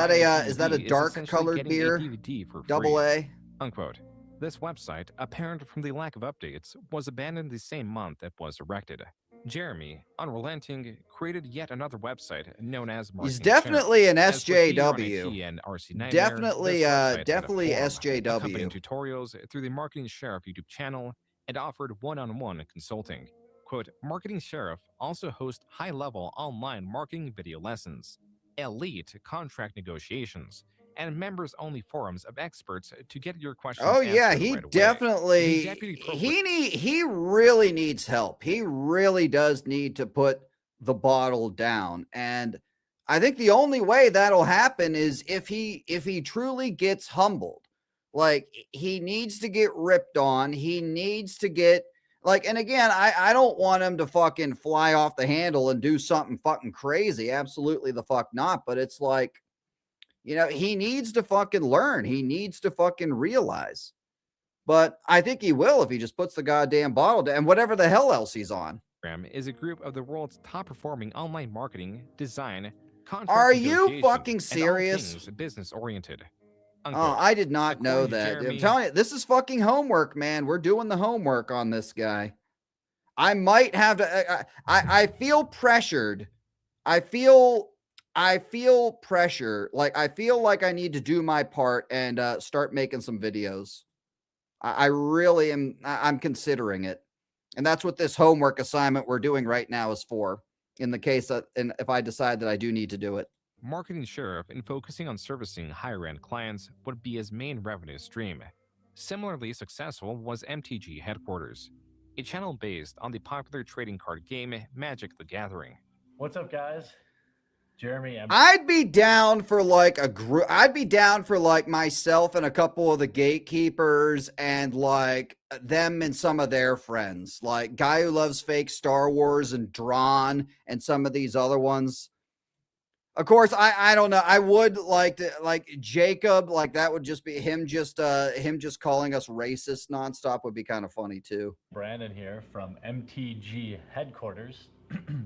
that a dark colored beer? DVD for Double free. A. Unquote. This website, apparent from the lack of updates, was abandoned the same month it was erected. Jeremy, unrelenting, created yet another website known as Marketing He's definitely Sheriff. an As with Be Your Own SJW. IT and RC Nightmare, Definitely, this website had a definitely forum, SJW. accompanying tutorials through the Marketing Sheriff YouTube channel, and offered one-on-one consulting. Quote, Marketing Sheriff also hosts high-level online marketing video lessons, elite contract negotiations, and members-only forums of experts to get your questions Oh yeah, answered he right away. definitely The deputy program- he really needs help. He really does need to put the bottle down. And I think the only way that'll happen is if he truly gets humbled. Like he needs to get ripped on. He needs to get Like, and again, I don't want him to fucking fly off the handle and do something fucking crazy. Absolutely the fuck not. But it's like, you know, he needs to fucking learn. He needs to fucking realize. But I think he will if he just puts the goddamn bottle down and whatever the hell else he's on. Is a group of the world's top performing online marketing, design, contract Are you negotiation, fucking and all serious? things business oriented. Oh, I did not know that. I'm telling you, this is fucking homework, man. We're doing the homework on this guy. I might have to. I feel pressured. I feel pressure. Like I feel like I need to do my part and start making some videos. I really am. I'm considering it, and that's what this homework assignment we're doing right now is for. In the case that, and if I decide that I do need to do it. Marketing sheriff and focusing on servicing higher end clients would be his main revenue stream. Similarly successful was MTG Headquarters, a channel based on the popular trading card game Magic the Gathering. What's up, guys? Jeremy, I'd be down for like a group. I'd be down for like myself and a couple of the gatekeepers and like them and some of their friends, like Guy Who Loves Fake Star Wars and Drawn and some of these other ones. Of course, I don't know. I would like to like Jacob, like that would just be him just calling us racist nonstop would be kind of funny too. Brandon here from MTG Headquarters.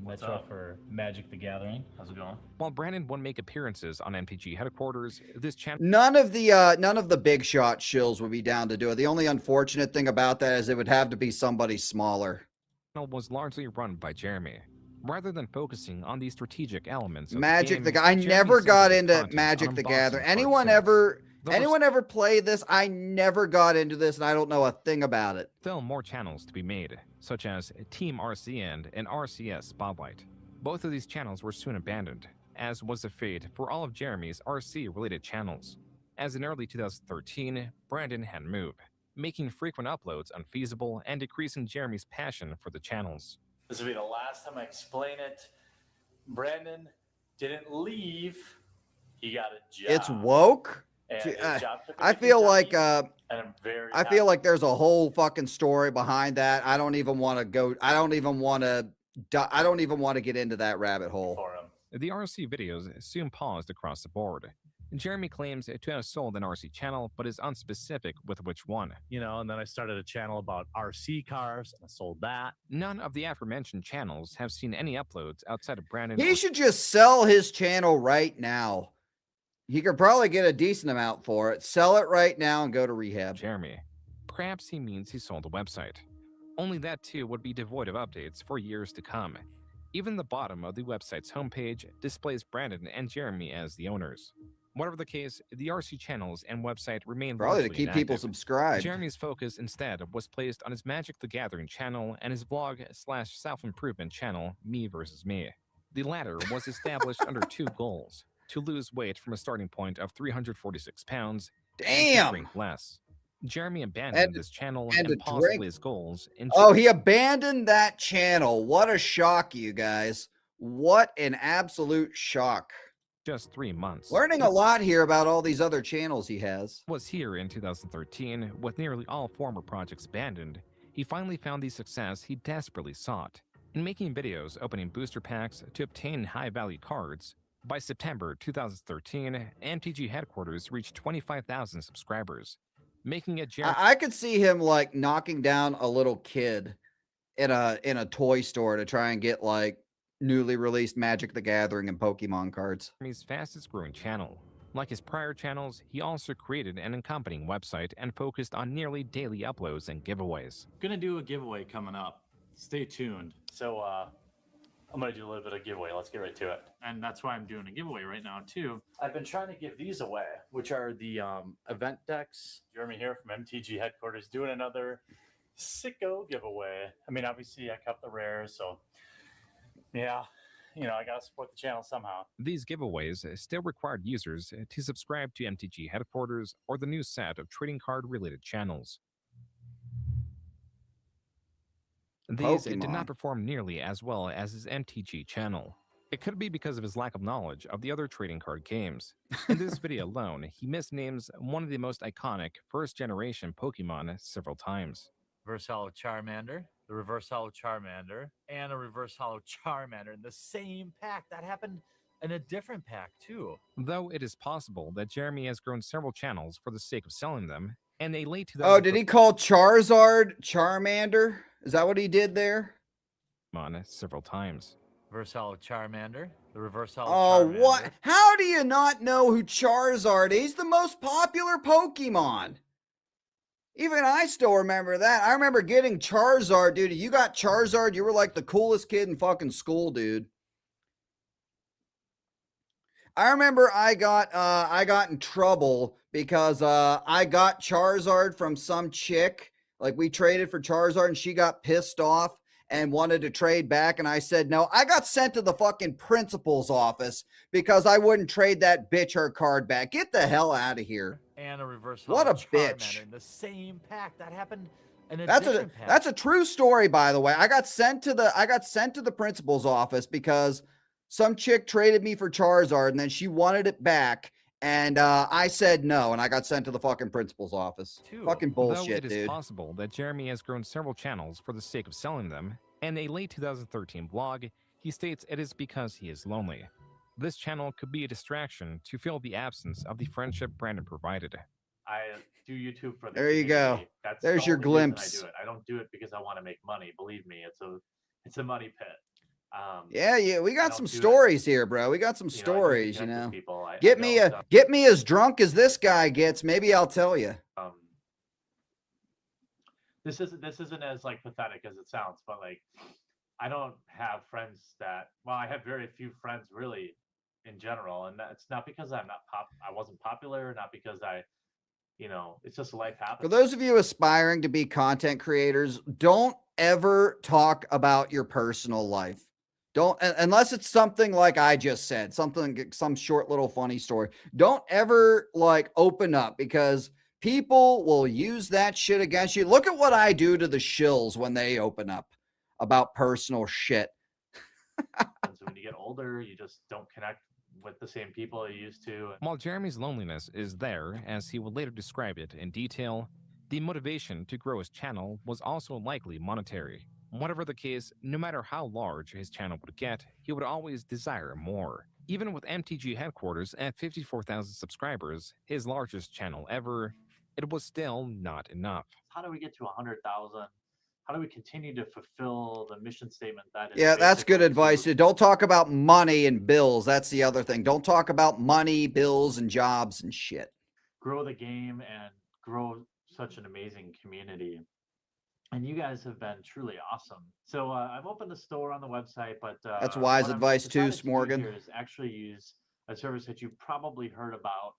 That's up for Magic the Gathering. How's it going? While Brandon won't make appearances on MTG Headquarters, this channel None of the big shot shills would be down to do it. The only unfortunate thing about that is it would have to be somebody smaller. was largely run by Jeremy. Rather than focusing on the strategic elements of Magic the game, I Jeremy never got centered into content Magic on the unboxing Gathering. card Anyone sales. ever play this? I never got into this and I don't know a thing about it. Still more channels to be made, such as Team RCN and RCS Spotlight. Both of these channels were soon abandoned, as was the fate for all of Jeremy's RC-related channels. As in early 2013, Brandon had moved, making frequent uploads unfeasible and decreasing Jeremy's passion for the channels. This will be the last time I explain it. Brandon didn't leave. He got a job. It's woke. And his job took him I to feel Kentucky, like and I'm very I feel like there's a whole fucking story behind that. I don't even want to go. I don't even want to get into that rabbit hole. for him. The RC videos soon paused across the board. Jeremy claims to have sold an RC channel, but is unspecific with which one. You know, and then I started a channel about RC cars, and I sold that. None of the aforementioned channels have seen any uploads outside of Brandon. He should just sell his channel right now. He could probably get a decent amount for it. Sell it right now and go to rehab. Jeremy. Perhaps he means he sold the website. Only that too would be devoid of updates for years to come. Even the bottom of the website's homepage displays Brandon and Jeremy as the owners. Whatever the case, the RC channels and website remain Probably to largely keep people inactive. subscribed. Jeremy's focus instead was placed on his Magic the Gathering channel and his vlog/self-improvement channel, Me vs. Me. The latter was established under two goals: to lose weight from a starting point of 346 pounds and to Damn. drink less. Jeremy abandoned this channel and to paused drink. his goals. Oh, he abandoned that channel. What a shock, you guys. What an absolute shock. Just 3 months. Learning a lot here about all these other channels he has. Was here in 2013, with nearly all former projects abandoned, he finally found the success he desperately sought. In making videos opening booster packs to obtain high-value cards, by September 2013, MTG Headquarters reached 25,000 subscribers, making it Jeremy. I could see him like knocking down a little kid in a toy store to try and get like newly released Magic the Gathering and Pokemon cards. Jeremy's fastest growing channel. Like his prior channels, he also created an accompanying website and focused on nearly daily uploads and giveaways. Gonna do a giveaway coming up. Stay tuned. So I'm gonna do a little bit of giveaway. Let's get right to it. And that's why I'm doing a giveaway right now too. I've been trying to give these away, which are the event decks. Jeremy here from MTG Headquarters doing another sicko giveaway. I mean, obviously I kept the rares, so yeah, you know, I gotta support the channel somehow. These giveaways still required users to subscribe to MTG Headquarters or the new set of trading card related channels. These did Pokemon. not perform nearly as well as his MTG channel. It could be because of his lack of knowledge of the other trading card games. In this video alone, he misnames one of the most iconic first-generation Pokemon several times. Versal Charmander, the reverse hollow Charmander, and a reverse hollow Charmander in the same pack. That happened in a different pack too. Though it is possible that Jeremy has grown several channels for the sake of selling them, and a late Oh, did he call Charizard Charmander? Is that what he did there? on several times. Reverse hollow Charmander, the reverse hollow Oh, Charmander. what? How do you not know who Charizard is? He's the most popular Pokemon. Even I still remember that. I remember getting Charizard, dude. You got Charizard, you were like the coolest kid in fucking school, dude. I remember I got in trouble because I got Charizard from some chick. Like we traded for Charizard and she got pissed off and wanted to trade back, and I said no. I got sent to the fucking principal's office because I wouldn't trade that bitch her card back. Get the hell out of here. And a reverse What a hollow Charmander bitch. in the same pack. That happened in a That's different pack. that's a true story, by the way. I got sent to the principal's office because some chick traded me for Charizard and then she wanted it back. And I said no, and I got sent to the fucking principal's office. Fucking bullshit, Though it dude. is possible that Jeremy has grown several channels for the sake of selling them, and a late 2013 blog, he states it is because he is lonely. This channel could be a distraction to fill the absence of the friendship Brandon provided. I do YouTube for the There you go. community. That's There's the your only reason glimpse. I do it. I don't do it because I want to make money. Believe me, it's a money pit. Yeah, we I got don't some do it. stories here, bro. We got some I do stories, you connect with know. people. I Get me don't, get me as drunk as this guy gets. Maybe I'll tell you. This isn't as like pathetic as it sounds, but like I don't have friends that I have very few friends really in general, and that's not because I wasn't popular, not because it's just life happens. For those of you aspiring to be content creators, don't ever talk about your personal life. Don't, unless it's something like I just said, some short little funny story. Don't ever like open up because people will use that shit against you. Look at what I do to the shills when they open up about personal shit. And so when you get older, you just don't connect with the same people you used to. While Jeremy's loneliness is there, as he would later describe it in detail, the motivation to grow his channel was also likely monetary. Whatever the case, no matter how large his channel would get, he would always desire more. Even with MTG headquarters at 54,000 subscribers, his largest channel ever, it was still not enough. How do we get to 100,000? How do we continue to fulfill the mission statement that is? Yeah, that's good advice. Don't talk about money and bills. That's the other thing. Don't talk about money, bills, and jobs and shit. Grow the game and grow such an amazing community. And you guys have been truly awesome. So I've opened a store on the website, but that's wise advice too, Smorgan. Here is actually use a service that you've probably heard about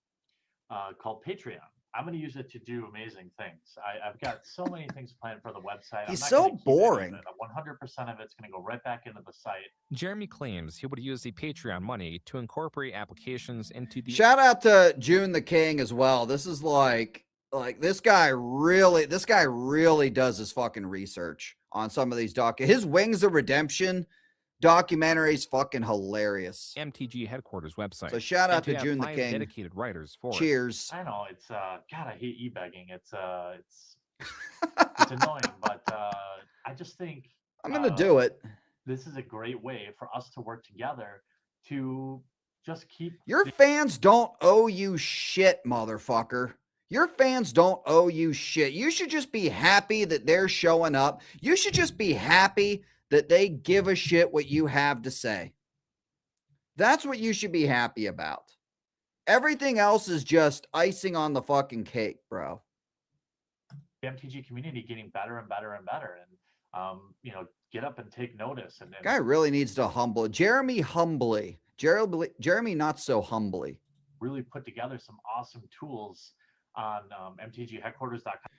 called Patreon. I'm going to use it to do amazing things. I've got so many things planned for the website. He's I'm not so gonna keep boring. 100% of it's going to go right back into the site. Jeremy claims he would use the Patreon money to incorporate applications into the... Shout out to Joon the King as well. This is like this guy really does his fucking research on some of these his Wings of Redemption documentary is fucking hilarious. MTG headquarters website. So shout out And to have Joon the 5 King. dedicated writers for it. Cheers. I know it's God, I hate e-begging. It's annoying, but I just think I'm gonna do it. This is a great way for us to work together to just keep Your fans don't owe you shit, motherfucker. Your fans don't owe you shit. You should just be happy that they're showing up. You should just be happy that they give a shit what you have to say. That's what you should be happy about. Everything else is just icing on the fucking cake, bro. the MTG community getting better and better and better, and get up and take notice. And Guy really needs to humble Jeremy humbly. Jeremy not so humbly. Really put together some awesome tools on mtgheadquarters.com.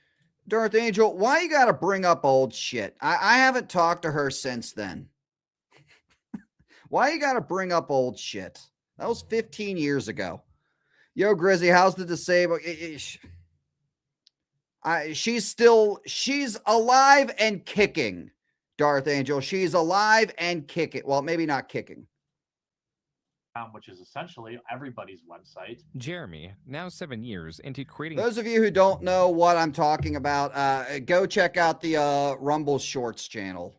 Darth Angel, why you got to bring up old shit? I haven't talked to her since then. Why you got to bring up old shit? That was 15 years ago. Yo, Grizzy, how's the disabled? She's alive and kicking, Darth Angel. She's alive and kicking. Well, maybe not kicking. which is essentially everybody's website. Jeremy, now 7 years into creating Those of you who don't know what I'm talking about, go check out the Rumble Shorts channel.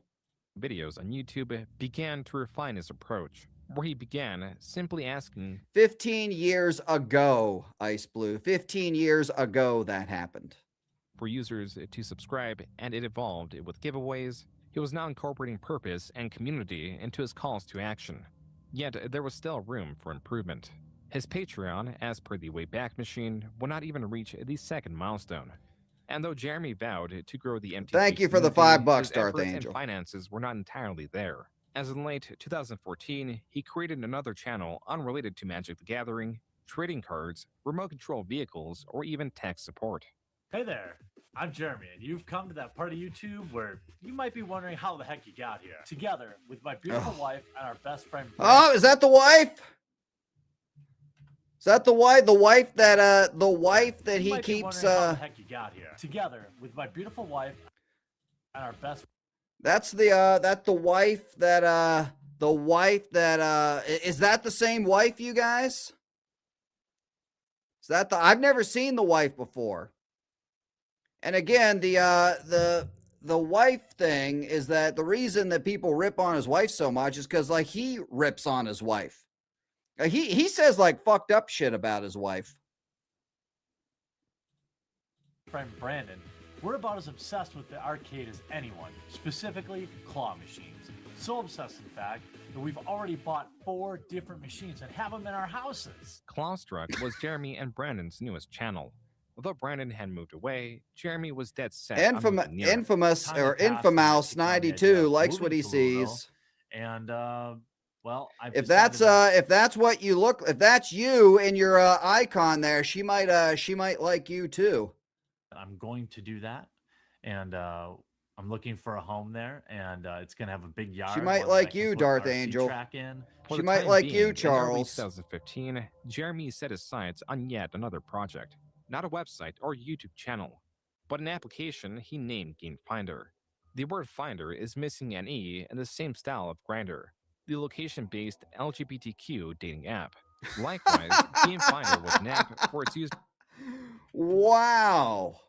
videos on YouTube, began to refine his approach, where he began simply asking 15 years ago, Ice Blue. 15 years ago that happened. for users to subscribe, and it evolved with giveaways. He was now incorporating purpose and community into his calls to action. Yet there was still room for improvement. His Patreon, as per the Wayback Machine, would not even reach the second milestone. And though Jeremy vowed to grow the MTG Thank you for the community, $5, his Darth efforts Angel. and finances were not entirely there. As in late 2014, he created another channel unrelated to Magic the Gathering, trading cards, remote control vehicles, or even tech support. Hey there, I'm Jeremy, and you've come to that part of YouTube where you might be wondering how the heck you got here. Together with my beautiful wife and our best friend. Oh, is that the wife? Is that the wife? The wife that You he might be keeps. wondering how the heck you got here. Together with my beautiful wife and our best. That's the wife that is that the same wife, you guys? Is that I've never seen the wife before. And again, the wife thing is that the reason that people rip on his wife so much is because like he rips on his wife. He says like fucked up shit about his wife. Friend Brandon, we're about as obsessed with the arcade as anyone, specifically claw machines. So obsessed, in fact, that we've already bought 4 different machines and have them in our houses. Clawstruck was Jeremy and Brandon's newest channel. Although Brandon had moved away, Jeremy was dead set. Infamous or Infamouse 92 likes what he sees. And well, if that's what you look, if that's you and your icon there, she might like you too. I'm going to do that, and I'm looking for a home there, and it's gonna have a big yard. She might like you, Darth Angel. She might like you, Charles. In early 2015, Jeremy set his sights on yet another project, not a website or YouTube channel, but an application he named Game Finder. The word Finder is missing an E in the same style of Grindr, the location-based LGBTQ dating app. Likewise, Game Finder was an app for its use. Wow.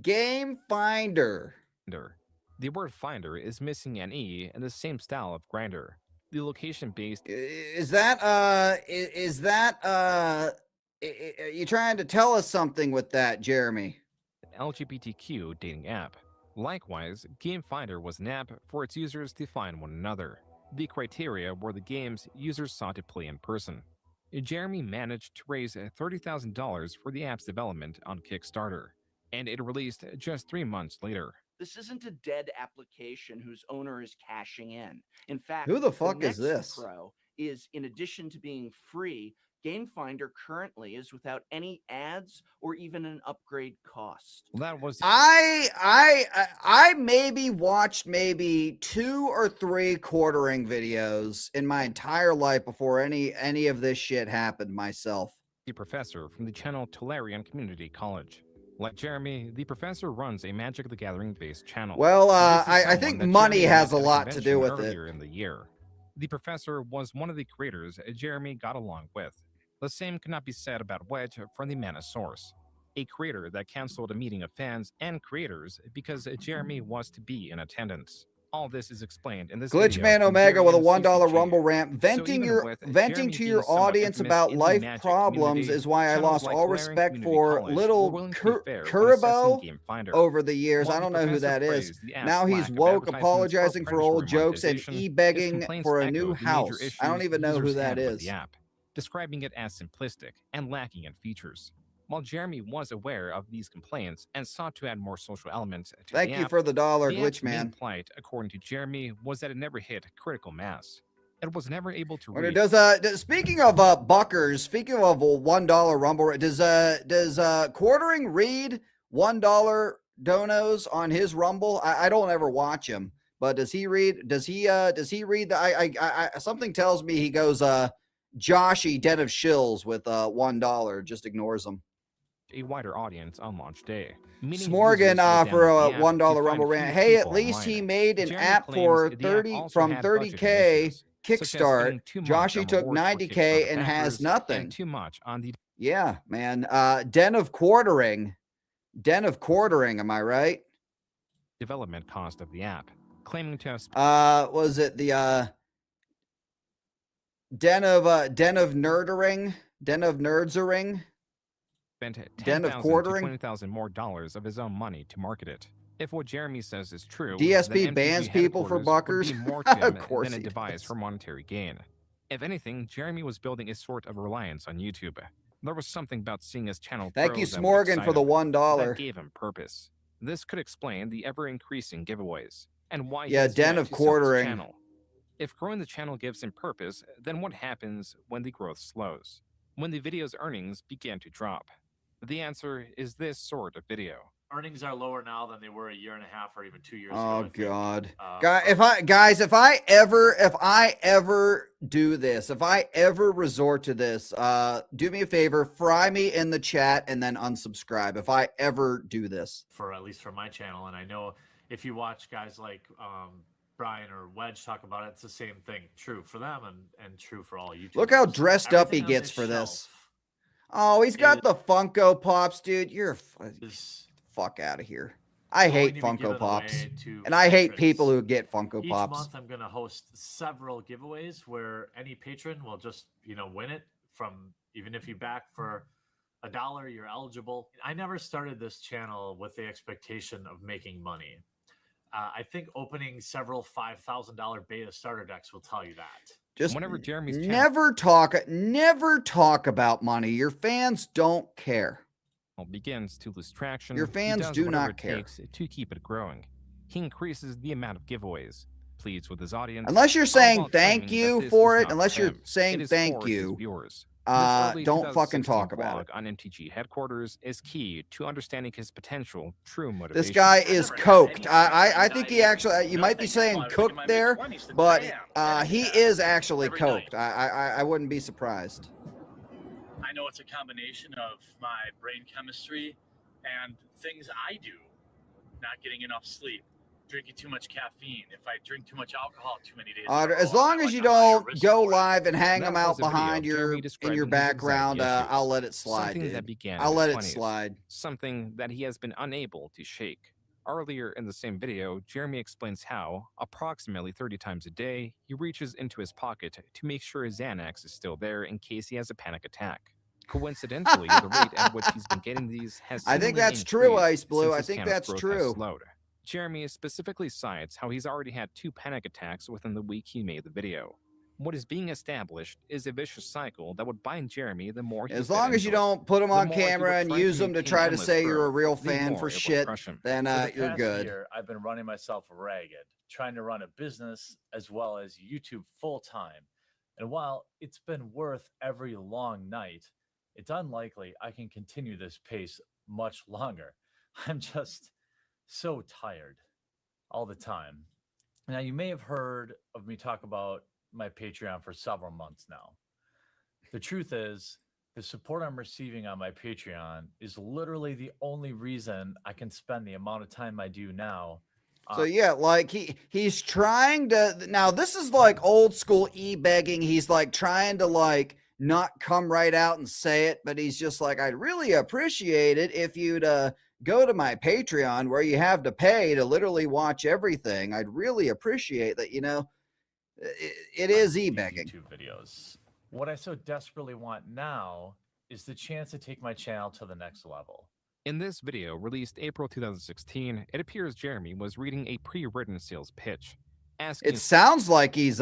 Game Finder. The word Finder is missing an E in the same style of Grindr, the location-based. Is that you trying to tell us something with that, Jeremy? LGBTQ dating app. Likewise, Game Finder was an app for its users to find one another. The criteria were the games users sought to play in person. Jeremy managed to raise $30,000 for the app's development on Kickstarter, and it released just 3 months later. This isn't a dead application whose owner is cashing in. In fact, who the fuck is Next this? Pro is, in addition to being free, Game Finder currently is without any ads or even an upgrade cost. That was I maybe watched maybe 2 or 3 quartering videos in my entire life before any of this shit happened myself. The professor from the channel Tolarian Community College. Like Jeremy, the professor runs a Magic the Gathering based channel. Well, I think money has a lot to do with it. Earlier in the year, the professor was one of the creators Jeremy got along with. The same could not be said about Wedge from the Mana Source, a creator that canceled a meeting of fans and creators because Jeremy was to be in attendance. All this is explained in this Glitch video Man from Omega with a Jeremy and $1 CCG. Rumble rant, venting Jeremy to your being somewhat audience infamous about in the life Magic problems community, is why I channels lost like all Tolarian respect Community for College little were willing to be fair when Kuribo assessing Game Finder. over the years. While I don't the know who professor that is. praised the app's Now he's lack of woke, advertisements or apologizing for old predatory jokes and monetization, his e-begging complaints for a echoed new the major house. I don't issues even know who users that had with is. the app, describing it as simplistic and lacking in features. While Jeremy was aware of these complaints and sought to add more social elements to Thank the you app, for the dollar, the Glitch app's main Man. plight, according to Jeremy, was that it never hit critical mass. It was never able to When it reach. does speaking of Buckers, speaking of a $1 Rumble, does quartering read $1 donos on his Rumble? I don't ever watch him, but does he read? Does he read the? I something tells me he goes Joshy Den of Shills with $1. Just ignores him. A wider audience on launch day. Smorgan for a $1 Rumble rant. Hey, at least he made an app for 30 from 30K such as kickstart. spending too much Joshy on took rewards for 90K Kickstarter and has backers nothing. and too much on the Yeah, man. Den of quartering. Den of quartering, am I right? development cost of the app, claiming to have Was it the Den of nerdering? Den of nerdsering? spent Den of $10,000 to quartering? $20,000 more dollars of his own money to market it. If what Jeremy says is true, DSP then bans MTG people for headquarters buckers? would be more to him Of course than a he device does. for monetary gain. If anything, Jeremy was building a sort of reliance on YouTube. There was something about seeing his channel Thank grow you, that would Smorgan, excite for the him, $1. that gave him purpose. This could explain the ever-increasing giveaways and why Yeah, he has Den yet of to sell his quartering. channel. If growing the channel gives him purpose, then what happens when the growth slows? When the video's earnings begin to drop? The answer is this sort of video. Earnings are lower now than they were a year and a half or even 2 years ago. Oh I think. God, From- if I ever do this, if I ever resort to this, do me a favor, fry me in the chat and then unsubscribe. If I ever do this, for at least for my channel, and I know if you watch guys like Brian or Wedge talk about it, it's the same thing. True for them and true for all YouTubers. look how dressed up he Everything on gets this for shelf this. Oh, he's got is- the Funko Pops, dude. You're fuck out of here. I hate going to be Funko given Pops, away to and I hate patrons. people who get Funko Each Pops. month, I'm going to host several giveaways where any patron will just, win it from, even if you back for $1, you're eligible. I never started this channel with the expectation of making money. I think opening several $5,000 beta starter decks will tell you that. Just whenever Jeremy's channel never talk about money. Your fans don't care. begins to lose traction, Your he fans does do whatever not it care. takes to keep it growing. He increases the amount of giveaways, pleads with his audience. Unless you're all saying while thank claiming that you this for is it, not unless for you're him. saying It is thank for his you, viewers. This early don't fucking 2016 talk about vlog it. on MTG headquarters is key to understanding his potential true motivation. This guy is coked. I think he actually, you might be saying cooked there, but he is actually coked. I wouldn't be surprised. I know it's a combination of my brain chemistry and things I do. Not getting enough sleep, drinking too much caffeine. If I drink too much alcohol too many days, As long as you don't go live and hang That them out was a video behind Jeremy in describing your his background, anxiety issues. I'll let it slide, Something dude. that began I'll in let his it 20s. slide. Something that he has been unable to shake. Earlier in the same video, Jeremy explains how, approximately 30 times a day, he reaches into his pocket to make sure his Xanax is still there in case he has a panic attack. Coincidentally, the rate at which he's been getting these has I think seemingly that's true, increased Ice Blue. since I his think channel's that's growth true. has slowed. Jeremy specifically cites how he's already had 2 panic attacks within the week he made the video. What is being established is a vicious cycle that would bind Jeremy the more he As fed long as you into it. don't put them The on more he would camera and try use them to maintain try to endless say you're a growth, real the fan more for it would shit, crush him. then For the you're past good. year, I've been running myself ragged, trying to run a business as well as YouTube full time. And while it's been worth every long night, it's unlikely I can continue this pace much longer. I'm just so tired all the time. Now, you may have heard of me talk about my Patreon for several months now. The truth is, the support I'm receiving on my Patreon is literally the only reason I can spend the amount of time I do now. So yeah, like he's trying to, now this is like old school e-begging. He's like trying to like not come right out and say it, but he's just like, I'd really appreciate it if you'd go to my Patreon where you have to pay to literally watch everything. I'd really appreciate that, it is e-begging. YouTube videos. What I so desperately want now is the chance to take my channel to the next level. In this video, released April 2016, it appears Jeremy was reading a pre-written sales pitch, asking It sounds like he's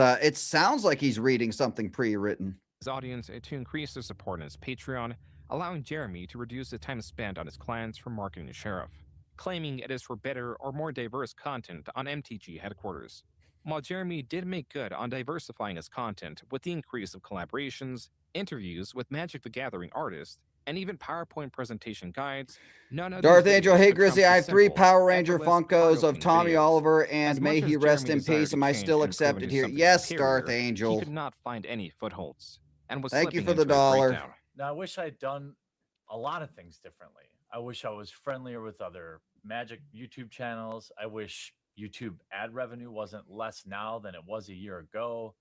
reading something pre-written. his audience to increase their support on his Patreon, allowing Jeremy to reduce the time spent on his clients for marketing the sheriff, claiming it is for better or more diverse content on MTG headquarters. While Jeremy did make good on diversifying his content with the increase of collaborations, interviews with Magic the Gathering artists, and even PowerPoint presentation guides, none of Darth these Angel, videos hey could trump Grizzly, the I have 3 simple, Power Ranger effortless, Funkos of heart-opening Tommy videos. Oliver, As and much may as he rest Jeremy in desired peace. to Am I change still and prove accepted into here? something Yes, superior, Darth Angel. he could not find any footholds, and was Thank you slipping for the into a dollar. breakdown. Now, I wish I'd done a lot of things differently. I wish I was friendlier with other Magic YouTube channels. I wish YouTube ad revenue wasn't less now than it was a year ago.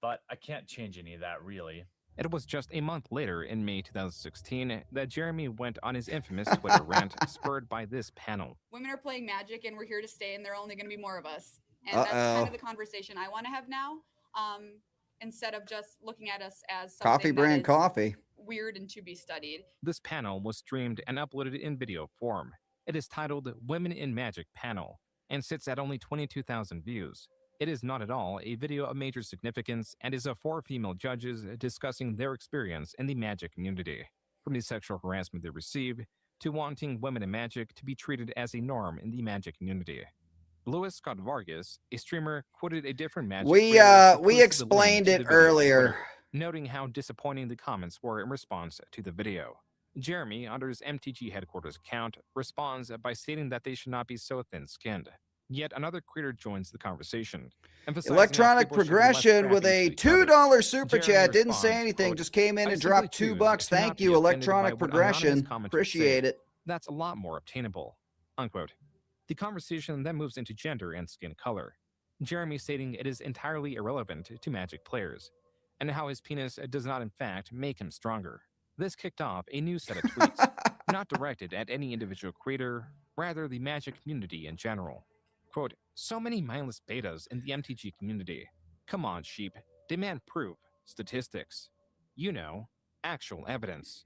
but I can't change any of that really. It was just a month later, in May 2016, that Jeremy went on his infamous Twitter rant, spurred by this panel. Women are playing Magic, and we're here to stay, and there are only going to be more of us. And that's kind of the conversation I want to have now, instead of just looking at us as something Coffee brand coffee. weird and to be studied. This panel was streamed and uploaded in video form. It is titled Women in Magic Panel and sits at only 22,000 views. It is not at all a video of major significance and is of 4 female judges discussing their experience in the Magic community, from the sexual harassment they received to wanting women in Magic to be treated as a norm in the Magic community. Louis Scott Vargas, a streamer, quoted a different Magic. We explained it earlier, Twitter, noting how disappointing the comments were in response to the video. Jeremy, under his MTG headquarters account, responds by stating that they should not be so thin-skinned. Yet another creator joins the conversation. Electronic Progression with a $2 super chat. Didn't say anything, quote, just came in "I and dropped simply $2. choose to not Thank be you, offended by Electronic what anonymous Progression. commenters Appreciate say. it. That's a lot more obtainable." Unquote. The conversation then moves into gender and skin color. Jeremy stating it is entirely irrelevant to Magic players, and how his penis does not in fact make him stronger. This kicked off a new set of tweets, not directed at any individual creator, rather the Magic community in general. Quote, "So many mindless betas in the MTG community. Come on, sheep. Demand proof, statistics. You know, actual evidence.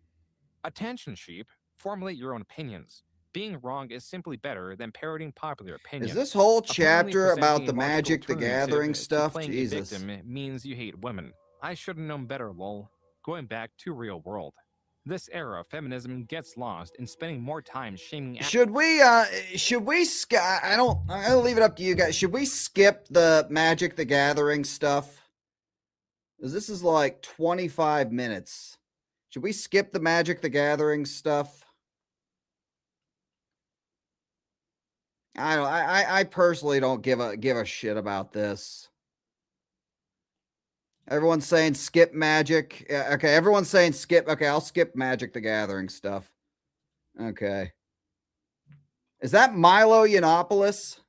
Attention, sheep. Formulate your own opinions. Being wrong is simply better than parroting popular opinions. Is this whole Apparently chapter about presenting the a logical Magic the alternative Gathering to stuff? playing a Jesus. victim means you hate women. I should have known better, lol. Going back to real world. This era of feminism gets lost in spending more time shaming. Should we I'll leave it up to you guys. Should we skip the Magic the Gathering stuff? Because this is like 25 minutes. Should we skip the Magic the Gathering stuff? I personally don't give a shit about this. Everyone's saying skip Magic. Okay, everyone's saying skip. Okay, I'll skip Magic the Gathering stuff. Okay. Is that Milo Yiannopoulos?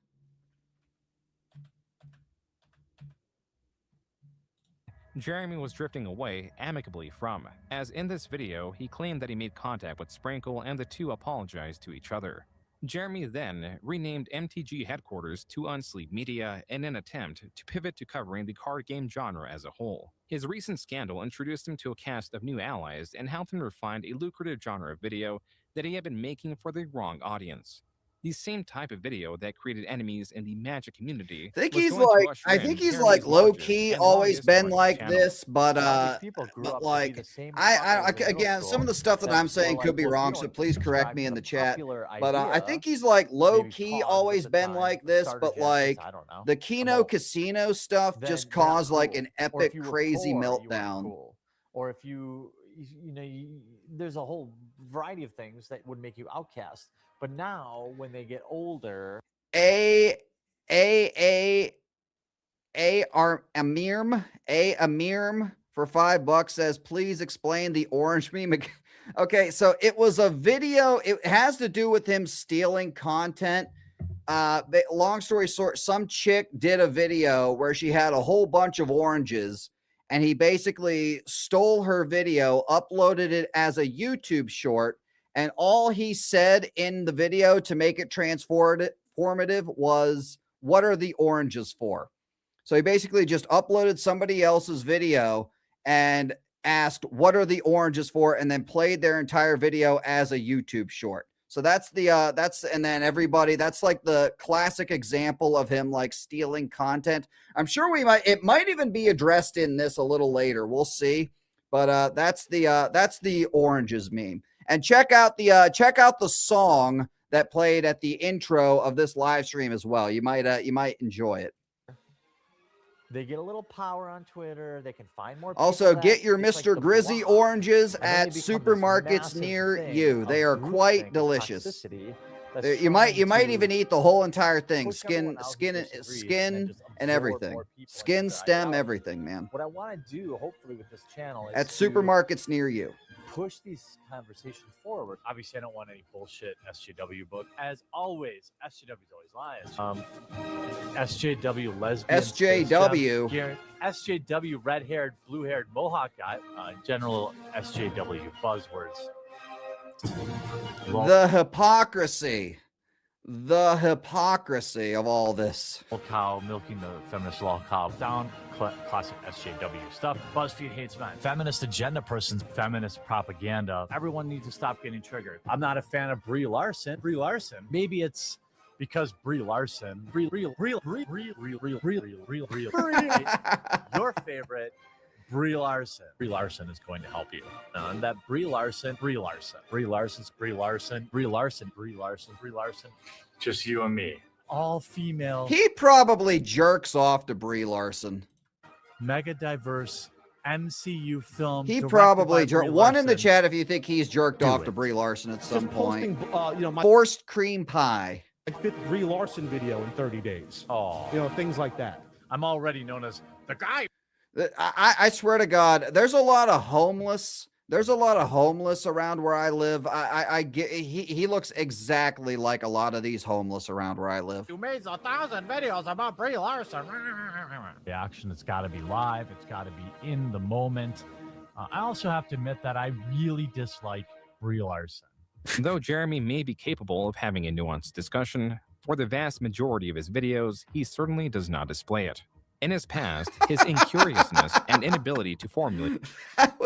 Jeremy was drifting away amicably from, as in this video, he claimed that he made contact with Sprinkle and the two apologized to each other. Jeremy then renamed MTG headquarters to Unsleep Media in an attempt to pivot to covering the card game genre as a whole. His recent scandal introduced him to a cast of new allies and helped him refine a lucrative genre of video that he had been making for the wrong audience. The same type of video that created enemies in the Magic community. I think he's like low key always been like this, but like again, some of the stuff that I'm saying could be wrong, so please correct me in the chat. But I think he's like low key always been like this, but like the Kino Casino stuff just caused like an epic crazy meltdown. Or if you there's a whole variety of things that would make you outcast. But now, when they get older, Amirm for $5 says, please explain the orange meme. Okay, so it was a video. It has to do with him stealing content. Long story short, some chick did a video where she had a whole bunch of oranges, and he basically stole her video, uploaded it as a YouTube short. And all he said in the video to make it transformative was, what are the oranges for? So he basically just uploaded somebody else's video and asked, what are the oranges for? And then played their entire video as a YouTube short. So that's and then everybody, that's like the classic example of him like stealing content. I'm sure it might even be addressed in this a little later. We'll see. But that's the oranges meme. And check out the song that played at the intro of this live stream as well. You might enjoy it. they get a little power on Twitter. They can find more. Also, get your Mr. Grizzy oranges at supermarkets near you. They are quite delicious. You might even eat the whole entire thing, skin and everything, skin, stem, everything, man. What I want to do, hopefully, with this channel is at supermarkets near you. push these conversations forward. Obviously, I don't want any bullshit SJW book. As always, SJW is always lies. SJW lesbian. SJW. SJW red-haired, blue-haired Mohawk guy. General SJW buzzwords. The hypocrisy. The hypocrisy of all this. Cow milking the feminist law cow down. Classic SJW stuff. BuzzFeed hates men. Feminist agenda person's feminist propaganda. Everyone needs to stop getting triggered. I'm not a fan of Brie Larson. Maybe it's because Brie Larson. Your favorite. Brie Larson. Brie Larson is going to help you. And that Brie Larson. Just you and me. All female. He probably jerks off to Brie Larson. Mega diverse MCU film. He probably one in the chat if you think he's jerked off to Brie Larson at some point. Forced cream pie. Like fifth Brie Larson video in 30 days. Oh, things like that. I'm already known as the guy. I swear to God, there's a lot of homeless. There's a lot of homeless around where I live. I get he looks exactly like a lot of these homeless around where I live. You made 1,000 videos about Brie Larson. The action has got to be live. It's got to be in the moment. I also have to admit that I really dislike Brie Larson. Though Jeremy may be capable of having a nuanced discussion, for the vast majority of his videos, he certainly does not display it. In his past, his incuriousness and inability to formulate that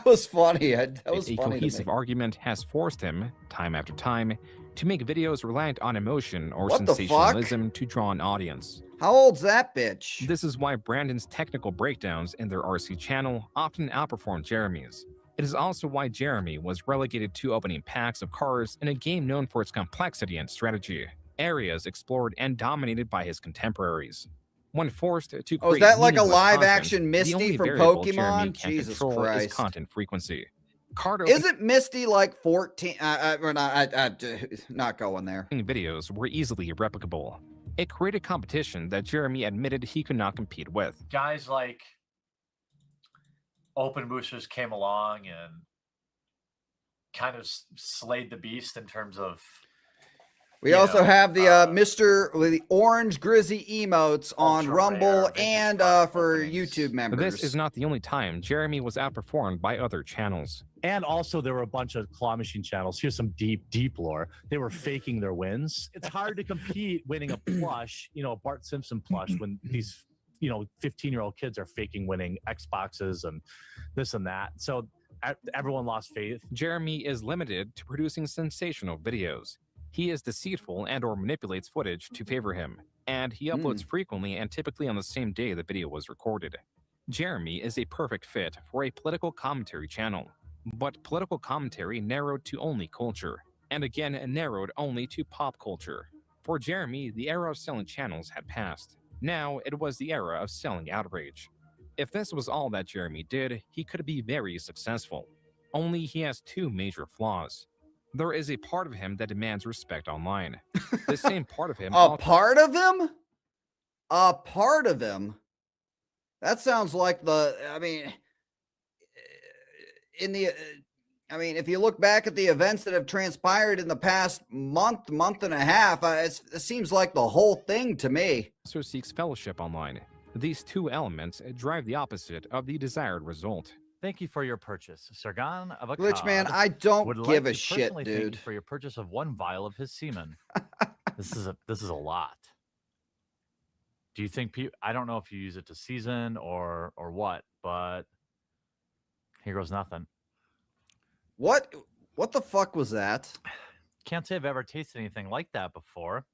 was funny. That was a funny cohesive argument has forced him, time after time, to make videos reliant on emotion or What the sensationalism to draw an audience. How old's that bitch? This is why Brandon's technical breakdowns in their RC channel often outperform Jeremy's. It is also why Jeremy was relegated to opening packs of cars in a game known for its complexity and strategy, areas explored and dominated by his contemporaries. When forced to create is that like a meaningless live content, action the Misty only from variable Jeremy Pokemon? can Jesus control Christ. is content frequency. Carter Isn't Misty like 14? We're not going there. Videos were easily replicable. It created competition that Jeremy admitted he could not compete with. Guys like Open Boosters came along and kind of slayed the beast in terms of. We also have the the orange Grizzy emotes on Rumble and for YouTube members. This is not the only time Jeremy was outperformed by other channels. And also there were a bunch of claw machine channels. Here's some deep lore. They were faking their wins. It's hard to compete winning a plush, a Bart Simpson plush when these, 15-year-old kids are faking winning Xboxes and this and that. So everyone lost faith. Jeremy is limited to producing sensational videos. He is deceitful and or manipulates footage to favor him, and he uploads frequently and typically on the same day the video was recorded. Jeremy is a perfect fit for a political commentary channel, but political commentary narrowed to only culture, and again narrowed only to pop culture. For Jeremy, the era of selling channels had passed. Now it was the era of selling outrage. If this was all that Jeremy did, he could be very successful. Only he has two major flaws. There is a part of him that demands respect online. The same part of him. A part of him? A part of him? That sounds like if you look back at the events that have transpired in the past month and a half, it seems like the whole thing to me. Also seeks fellowship online. These two elements drive the opposite of the desired result. Thank you for your purchase, Sargon of a Glitch man, I don't give a shit, dude. Thank you for your purchase of 1 vial of his semen. This is a lot. Do you think I don't know if you use it to season or what, but here goes nothing. What the fuck was that? Can't say I've ever tasted anything like that before.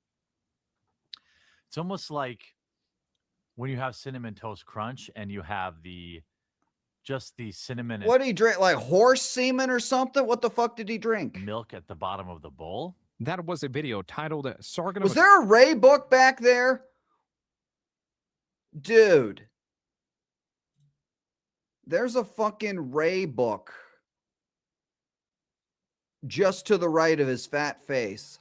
It's almost like when you have Cinnamon Toast Crunch and you have just the cinnamon. What did he drink? Like horse semen or something? What the fuck did he drink? Milk at the bottom of the bowl. That was a video titled Sargon. Was there a Ray book back there? Dude. There's a fucking Ray book. Just to the right of his fat face.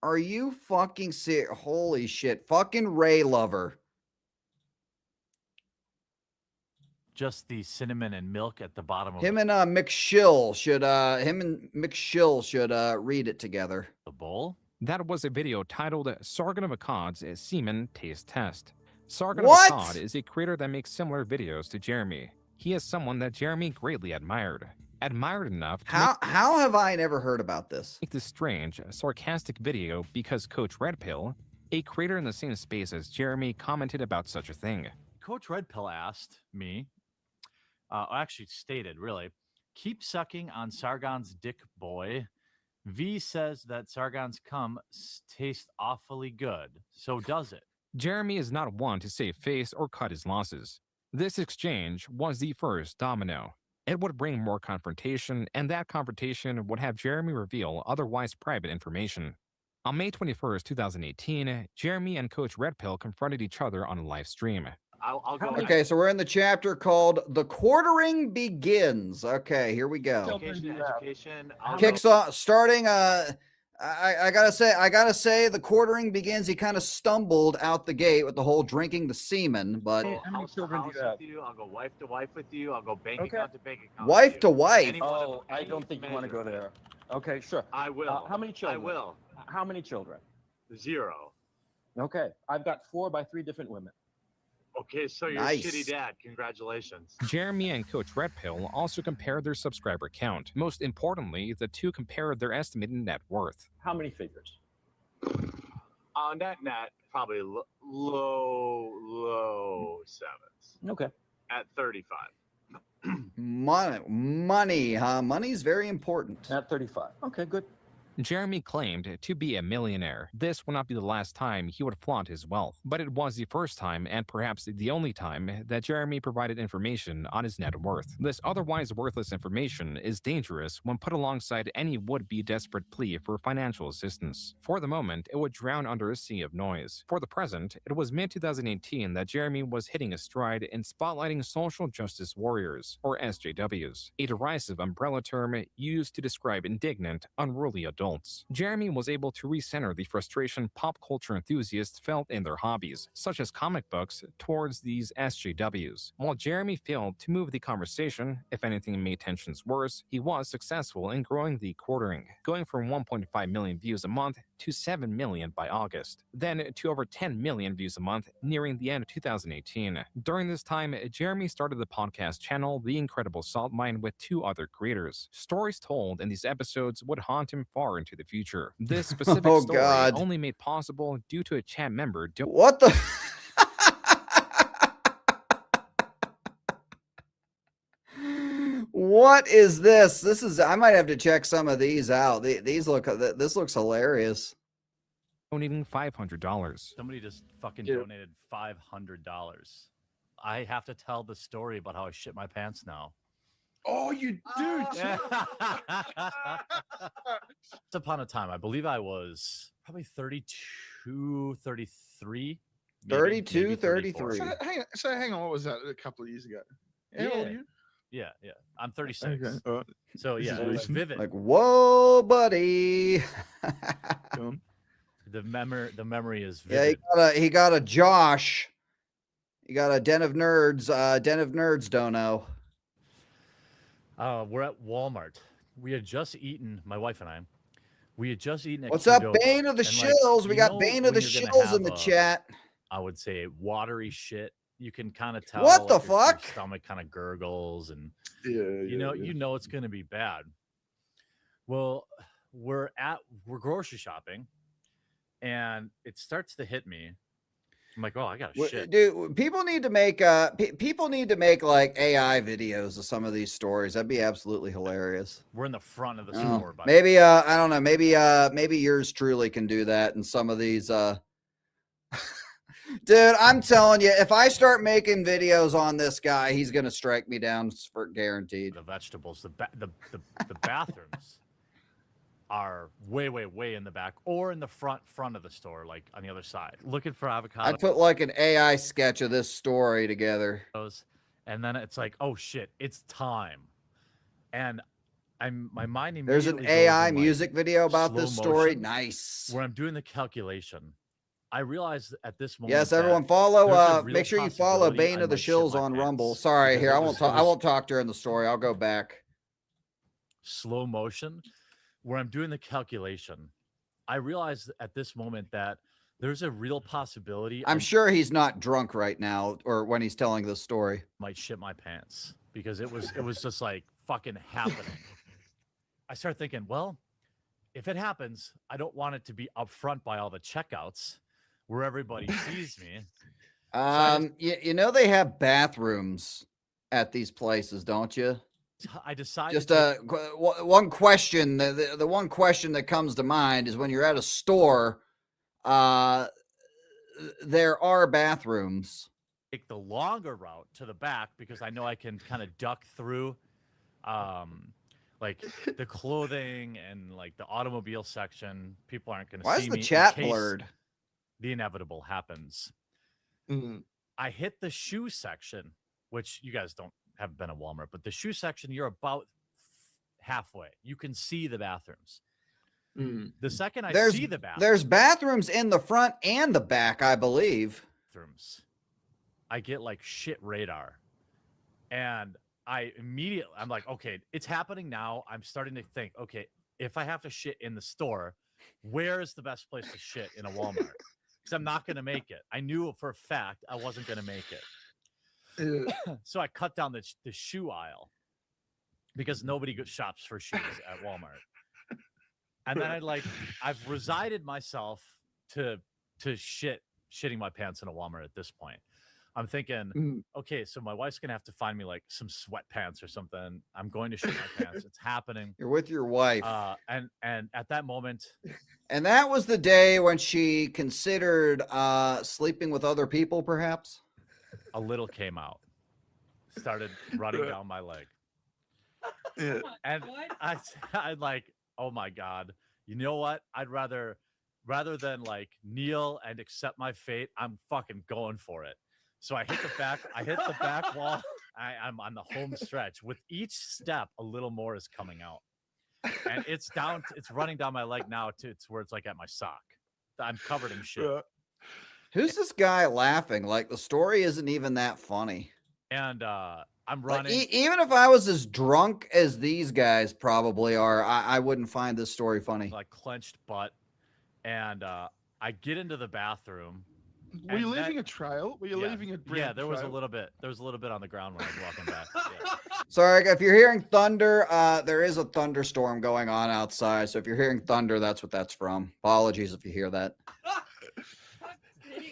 Are you fucking serious? Holy shit. Fucking Ray lover. just the cinnamon and milk at the bottom of Him and McShill should read it together. the bowl. That was a video titled Sargon of Akkad's Semen Taste Test. Sargon What? of Akkad is a creator that makes similar videos to Jeremy. He is someone that Jeremy greatly admired. Admired enough to How have I never heard about this? make this strange, sarcastic video because Coach Red Pill, a creator in the same space as Jeremy, commented about such a thing. Coach Red Pill asked me, actually stated, really, keep sucking on Sargon's dick, boy. V says that Sargon's cum tastes awfully good. So does it? Jeremy is not one to save face or cut his losses. This exchange was the first domino. It would bring more confrontation, and that confrontation would have Jeremy reveal otherwise private information. On May 21st, 2018, Jeremy and Coach Red Pill confronted each other on a live stream. I'll go. Okay, so we're in the chapter called "The Quartering Begins." Okay, here we go. Education. Kicks off, starting. I gotta say, the quartering begins. He kind of stumbled out the gate with the whole drinking the semen, but How many children do you have? I'll go wife to wife with you. I'll go bank account to bank account. wife to wife. Oh, I don't think you want to go there. Okay, sure. I will. How many children? I will. How many children? 0. Okay, I've got 4 by 3 different women. Okay, so you're Nice. a shitty dad. Congratulations. Jeremy and Coach Red Pill also compared their subscriber count. Most importantly, the two compared their estimated net worth. How many figures? Net, probably low sevens. Okay. At 35. Money, huh? Money's very important. At 35. Okay, good. Jeremy claimed to be a millionaire. This would not be the last time he would flaunt his wealth, but it was the first time and perhaps the only time that Jeremy provided information on his net worth. This otherwise worthless information is dangerous when put alongside any would-be desperate plea for financial assistance. For the moment, it would drown under a sea of noise. For the present, it was mid-2018 that Jeremy was hitting a stride in spotlighting social justice warriors, or SJWs, a derisive umbrella term used to describe indignant, unruly adults. Jeremy was able to recenter the frustration pop culture enthusiasts felt in their hobbies, such as comic books, towards these SJWs. While Jeremy failed to move the conversation, if anything made tensions worse, he was successful in growing the quartering, going from 1.5 million views a month to 7 million by August, then to over 10 million views a month nearing the end of 2018. During this time, Jeremy started the podcast channel The Incredible Salt Mine with 2 other creators. Stories told in these episodes would haunt him far into the future. This specific Oh, story God. only made possible due to a chat member What the? What is this? This is. I might have to check some of these out. These look. This looks hilarious. donating $500. Somebody just fucking Dude. donated $500. I have to tell the story about how I shit my pants now. Oh, you do. Once upon a time, I believe I was probably 32, 33. maybe 32, 34. 33. Hang on. What was that? A couple of years ago. How old are you? Yeah. I'm 36. Okay. So This yeah, is it was recent. vivid. Like, whoa, buddy. The memory is Yeah, vivid. he got a Josh. He got a Den of Nerds. Den of Nerds dono. We're at Walmart. We had just eaten, my wife and I. We had just eaten. At What's up, Qdoba, Bane of the and, like, Shills? We you got know Bane of when the you're gonna Shills in the have a, chat. I would say watery shit. You can kind of tell. What the like, your fuck? stomach kind of gurgles, and Yeah, you know it's going to be bad. Well, we're grocery shopping, and it starts to hit me. I'm like, oh, I got shit. Dude, people need to make like AI videos of some of these stories. That'd be absolutely hilarious. We're in the front of the Oh, store. By maybe I don't know. Maybe yours truly can do that in some of these. Dude, I'm telling you, if I start making videos on this guy, he's gonna strike me down for guaranteed. The vegetables, the bathrooms are way in the back or in the front of the store, like on the other side. Looking for avocado. I'd put like an AI sketch of this story together. And then it's like, oh shit, it's time. And my mind There's an immediately goes AI in, like, music video about this slow story. motion, Nice. where I'm doing the calculation. I realized at this moment. Yes, that everyone follow. there's a real Make sure you follow possibility Bane I of the might shit Shills my on Rumble. pants, Sorry, because here it I was- won't it talk. I was won't talk during the story. I'll go back. slow motion where I'm doing the calculation. I realized at this moment that there's a real possibility I'm I sure he's not drunk right now, or when he's telling this story. might shit my pants because it was just like fucking happening. I start thinking, well, if it happens, I don't want it to be up front by all the checkouts where everybody sees me. You know they have bathrooms at these places, don't you? I decided Just one question. The one question that comes to mind is when you're at a store, there are bathrooms. take the longer route to the back because I know I can kind of duck through like the clothing and like the automobile section. People aren't going to see Why me. is the in chat case blurred? The inevitable happens. I hit the shoe section, which you guys haven't been at Walmart, but the shoe section, you're about halfway. You can see the bathrooms. The second I see the there's bathrooms in the front and the back, I believe. I get like shit radar. And I'm like, okay, it's happening now. I'm starting to think, okay, if I have to shit in the store, where is the best place to shit in a Walmart? Because I'm not going to make it. I knew for a fact I wasn't going to make it. So I cut down the shoe aisle because nobody shops for shoes at Walmart. And then I've resided myself to shitting my pants in a Walmart at this point. I'm thinking, okay, so my wife's gonna have to find me like some sweatpants or something. I'm going to shit my pants. It's happening. You're with your wife. And at that moment, and that was the day when she considered sleeping with other people, perhaps. A little came out, started running down my leg, and I'm like, oh my god, you know what? I'd rather than like kneel and accept my fate, I'm fucking going for it. So I hit the back wall. I'm on the home stretch. With each step, a little more is coming out. And it's running down my leg now to where it's like at my sock. I'm covered in shit. Who's this guy laughing? Like the story isn't even that funny. And I'm running. Like, even if I was as drunk as these guys probably are, I wouldn't find this story funny. Like clenched butt. And I get into the bathroom. Were you leaving a trail? Were you leaving a Yeah, there was a trail? little bit. There was a little bit on the ground when I was walking back. Yeah. Sorry, if you're hearing thunder, there is a thunderstorm going on outside. So if you're hearing thunder, that's what that's from. Apologies if you hear that.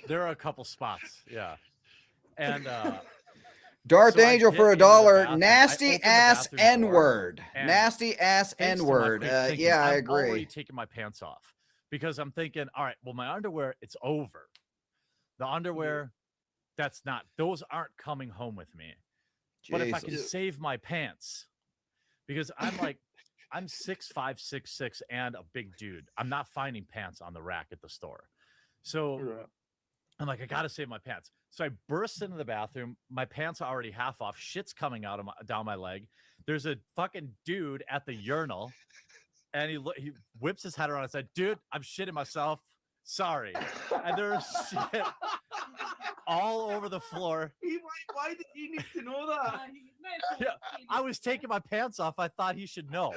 There are a couple spots, yeah. And Darth so I Angel get for into the $1. bathroom. I Nasty open the ass bathroom door, N-word. and Nasty ass thanks to my N-word. quick thinking, Yeah, I I'm already agree. taking my pants off because I'm thinking, all right, well, my underwear, it's over. The underwear, those aren't coming home with me. But if I can Jesus. save my pants, because I'm 6'5", 6'6", and a big dude. I'm not finding pants on the rack at the store. So I'm like, I got to save my pants. So I burst into the bathroom. My pants are already half off. Shit's coming out of down my leg. There's a fucking dude at the urinal. And he whips his head around and said, dude, I'm shitting myself. Sorry. And there's shit all over the floor. Why did he need to know that? Yeah, I was taking my pants off. I thought he should know.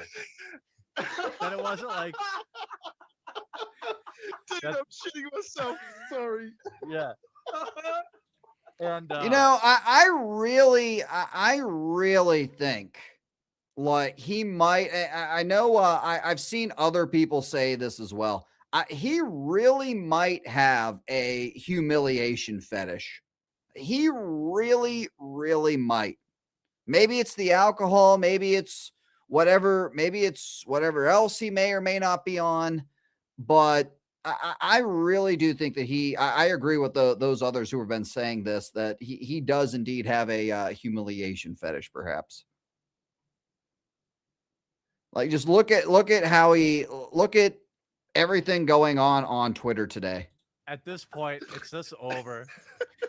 That it wasn't like... Dude, I'm shitting myself. Sorry. Yeah. And You know, I really think like he might. I know. I've seen other people say this as well. He really might have a humiliation fetish. He really, really might. Maybe it's the alcohol. Maybe it's whatever. Maybe it's whatever else he may or may not be on. But I really do think that I agree with those others who have been saying this, that he does indeed have a humiliation fetish, perhaps. Like, just look at everything going on Twitter today. at this point, it's just over.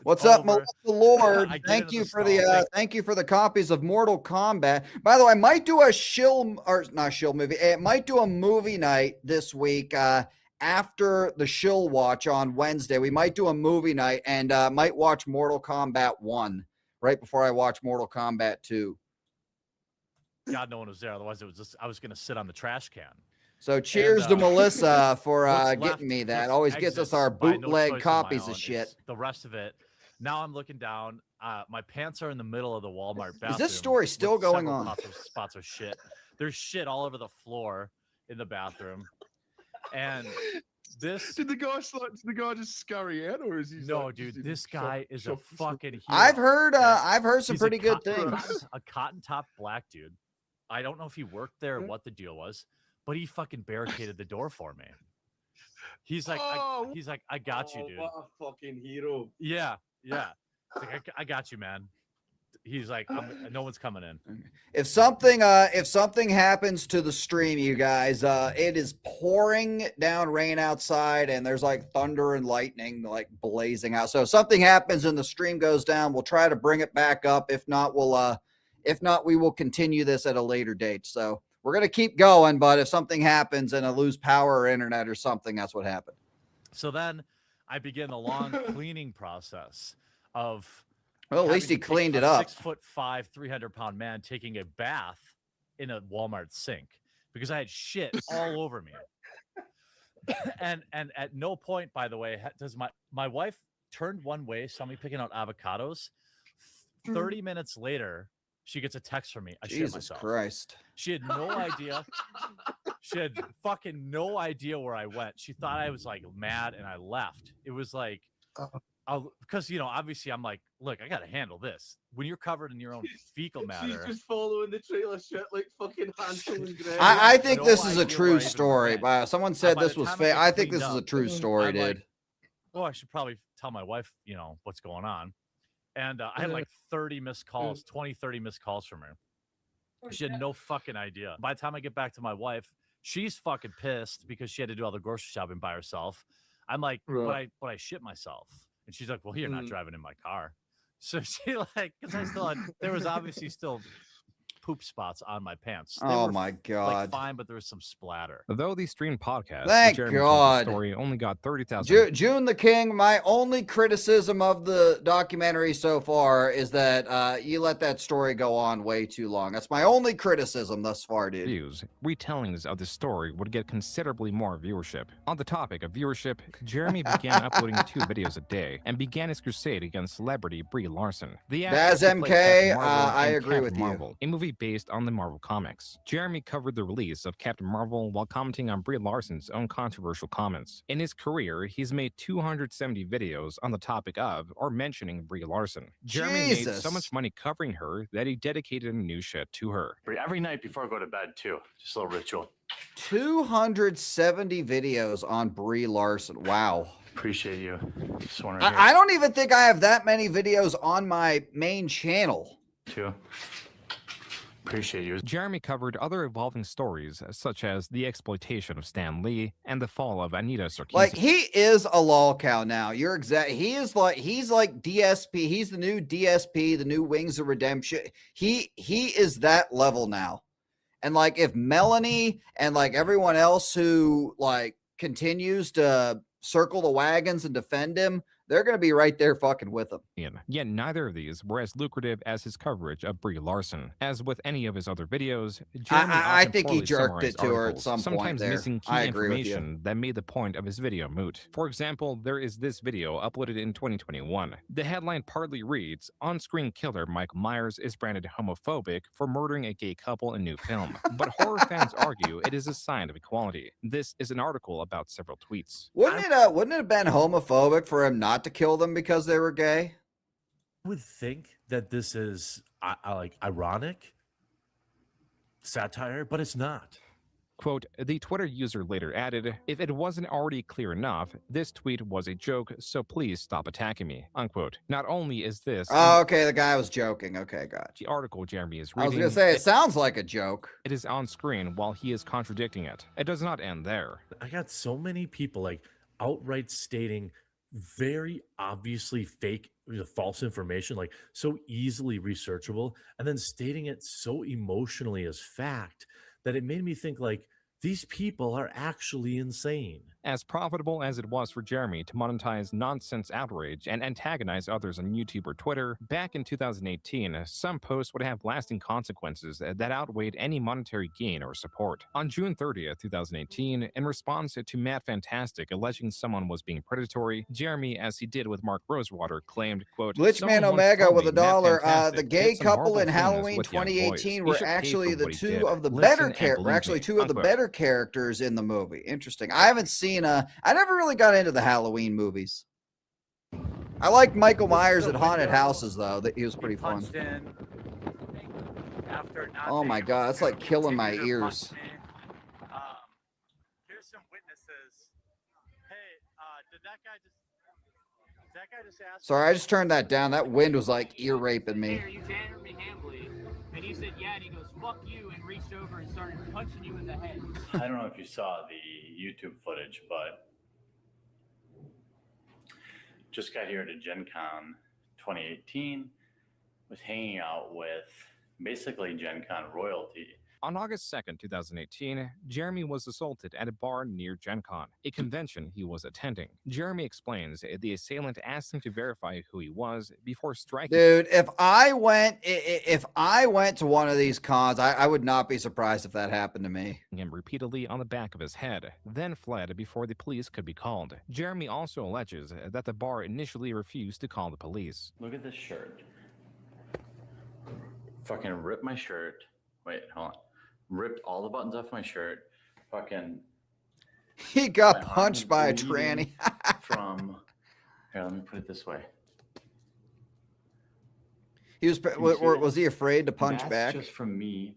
What's up, Over. Melissa Lord? I get Thank into you the for stall. the thank you for the copies of Mortal Kombat. By the way, I might do a shill or not shill movie. It might do a movie night this week after the shill watch on Wednesday. We might do a movie night and might watch Mortal Kombat 1 right before I watch Mortal Kombat 2. God, no one was there. Otherwise, it was just I was going to sit on the trash can. So cheers to Melissa for what's left getting me that. just Always gets us exits our by no bootleg choice of copies my of own. shit. It's the rest of it. Now I'm looking down. My pants are in the middle of the Walmart bathroom. Is this story still with going several on? Spots of shit. There's shit all over the floor in the bathroom. And this Did the guy just scurry out, or is he? no, like, dude, just in this guy is a shop- fucking hero. I've heard some He's pretty good things. A cotton top black dude. I don't know if he worked there or what the deal was, but he fucking barricaded the door for me. He's like, I got you, dude. What a fucking hero. Yeah. He's like, I got you, man. He's like, no one's coming in. If something happens to the stream, you guys, it is pouring down rain outside, and there's like thunder and lightning like blazing out. So if something happens and the stream goes down, we'll try to bring it back up. If not, we will continue this at a later date. So we're gonna keep going, but if something happens and I lose power or internet or something, that's what happened. So then I begin the long cleaning process of. Well, at least he cleaned it up. 6'5", 300-pound man taking a bath in a Walmart sink because I had shit all over me. and at no point, by the way, does my wife turned one way, saw me picking out avocados. 30 minutes later, she gets a text from me. I shit Jesus myself. Christ. She had no idea. She had fucking no idea where I went. She thought I was like mad and I left. It was like, because obviously I'm like, look, I gotta handle this. When you're covered in your own fecal matter. She's just following the trailer shit like fucking Hansel and Gretel. I think this is a true story. Someone said this was fake. I think this is a true story, dude. Like, well, I should probably tell my wife, what's going on. And I had like 30 missed calls, 20, 30 missed calls from her. She had no fucking idea. By the time I get back to my wife, she's fucking pissed because she had to do all the grocery shopping by herself. I'm like, but I shit myself. And she's like, well, you're not driving in my car. So she because there was obviously still poop spots on my pants. Oh my God. Like, fine, but there was some splatter. Though the streamed podcast, Thank Jeremy God. story only got 30,000. June the King, my only criticism of the documentary so far is that you let that story go on way too long. That's my only criticism thus far, dude. Views, retellings of the story would get considerably more viewership. On the topic of viewership, Jeremy began uploading 2 videos a day and began his crusade against celebrity Brie Larson. The Baz actress who played MK, Captain Marvel I in agree with Captain you. Marvel, a movie based on the Marvel comics. Jeremy covered the release of Captain Marvel while commenting on Brie Larson's own controversial comments. In his career, he's made 270 videos on the topic of or mentioning Brie Larson. Jeremy made so much money covering her that he dedicated a new shit to her. Every night before I go to bed, too. Just a little ritual. 270 videos on Brie Larson. Wow. Appreciate you. Just want I don't even think I have that many videos on my main channel. to appreciate you. Jeremy covered other evolving stories, such as the exploitation of Stan Lee and the fall of Anita Sarkeesian. Like, he is a lol cow now. You're exact. He's like DSP. He's the new DSP, the new Wings of Redemption. He is that level now. And like, if Melanie and like everyone else who like continues to circle the wagons and defend him, they're going to be right there fucking with him. Yet neither of these were as lucrative as his coverage of Brie Larson. As with any of his other videos, Jeremy I often think he poorly jerked it summarized to her at articles, some point sometimes there. missing key I agree with you. information that made the point of his video moot. For example, there is this video uploaded in 2021. The headline partly reads, "On-screen killer Michael Myers is branded homophobic for murdering a gay couple in new film." But horror fans argue it is a sign of equality. This is an article about several tweets. Wouldn't it have been homophobic for him not to kill them because they were gay? I would think that this is like ironic satire, but it's not. Quote, the Twitter user later added, "If it wasn't already clear enough, this tweet was a joke, so please stop attacking me." Unquote. Not only is this... Oh, okay, the guy was joking. Okay, gotcha. The article Jeremy is I was reading... going to say, it sounds like a joke. It is on screen while he is contradicting it. It does not end there. I got so many people like outright stating very obviously fake, false information, like so easily researchable, and then stating it so emotionally as fact that it made me think like these people are actually insane. As profitable as it was for Jeremy to monetize nonsense outrage and antagonize others on YouTube or Twitter, back in 2018, some posts would have lasting consequences that outweighed any monetary gain or support. On June 30th, 2018, in response to Matt Fantastic alleging someone was being predatory, Jeremy, as he did with Mark Rosewater, claimed, quote, Glitchman "Someone once Omega told with me a Matt dollar. The Fantastic gay did some couple horrible in things Halloween with young boys. 2018 He were should pay actually for the what he two did. of the Listen better and characters. believe Actually, me," two of the unquote. better characters in the movie. Interesting. I haven't seen. I never really got into the Halloween movies. I liked Michael Myers at haunted houses though. That he was pretty fun. Punched in after not Oh my being god, able that's to like killing my continue to punch ears. me. Here's some witnesses. Hey, did that guy just ask? Sorry, I just turned that down. That wind was like ear raping me. Hey, are you Jeremy Hambly? And you said, yeah, and he goes, fuck you, and reached over and started punching you in the head. I don't know if you saw the YouTube footage, but just got here to Gen Con 2018, was hanging out with basically Gen Con royalty. On August 2nd, 2018, Jeremy was assaulted at a bar near Gen Con, a convention he was attending. Jeremy explains the assailant asked him to verify who he was before striking. Dude, if I went to one of these cons, I would not be surprised if that happened to me. Him repeatedly on the back of his head, then fled before the police could be called. Jeremy also alleges that the bar initially refused to call the police. Look at this shirt. Fucking ripped my shirt. Wait, hold on. Ripped all the buttons off my shirt. Fucking. He got punched by a tranny. From. Here, let me put it this way. He was he afraid to punch That's back? Just from me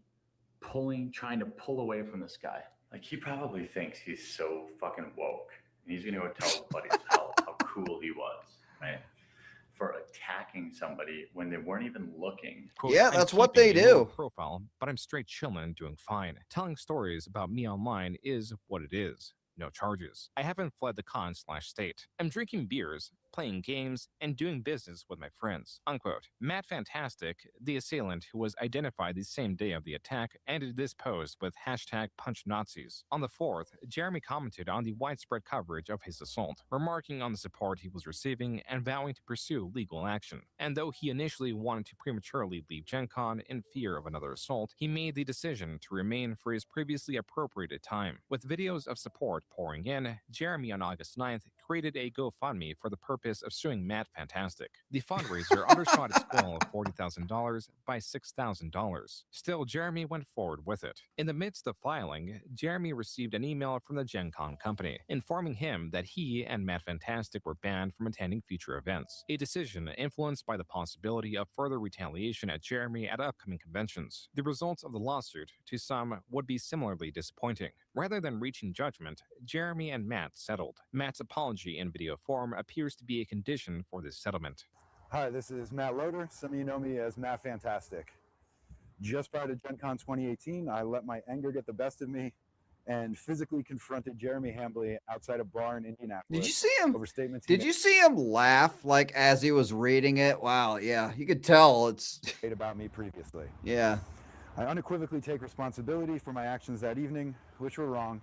trying to pull away from this guy. Like, he probably thinks he's so fucking woke. And he's gonna go tell his buddies how cool he was, right? For attacking somebody when they weren't even looking. Quote, yeah, "I'm that's what keeping they a low do. Profile, but I'm straight chilling and doing fine. Telling stories about me online is what it is. No charges. I haven't fled the con/state. I'm drinking beers, playing games, and doing business with my friends." Unquote. Matt Fantastic, the assailant who was identified the same day of the attack, ended this post with #PunchNazis. On the 4th, Jeremy commented on the widespread coverage of his assault, remarking on the support he was receiving and vowing to pursue legal action. And though he initially wanted to prematurely leave Gen Con in fear of another assault, he made the decision to remain for his previously appropriated time. With videos of support pouring in, Jeremy on August 9th created a GoFundMe for the purpose of suing Matt Fantastic. The fundraiser undershot its goal of $40,000 by $6,000. Still, Jeremy went forward with it. In the midst of filing, Jeremy received an email from the Gen Con company, informing him that he and Matt Fantastic were banned from attending future events, a decision influenced by the possibility of further retaliation at Jeremy at upcoming conventions. The results of the lawsuit, to some, would be similarly disappointing. Rather than reaching judgment, Jeremy and Matt settled. Matt's apology in video form appears to be a condition for this settlement. Hi, this is Matt Loader. Some of you know me as Matt Fantastic. Just prior to Gen Con 2018, I let my anger get the best of me and physically confronted Jeremy Hambly outside a bar in Indianapolis. Did you see him? Over statements Did you see him laugh like as he was reading it? Wow, yeah, you could tell it's made about me previously. Yeah. I unequivocally take responsibility for my actions that evening, which were wrong,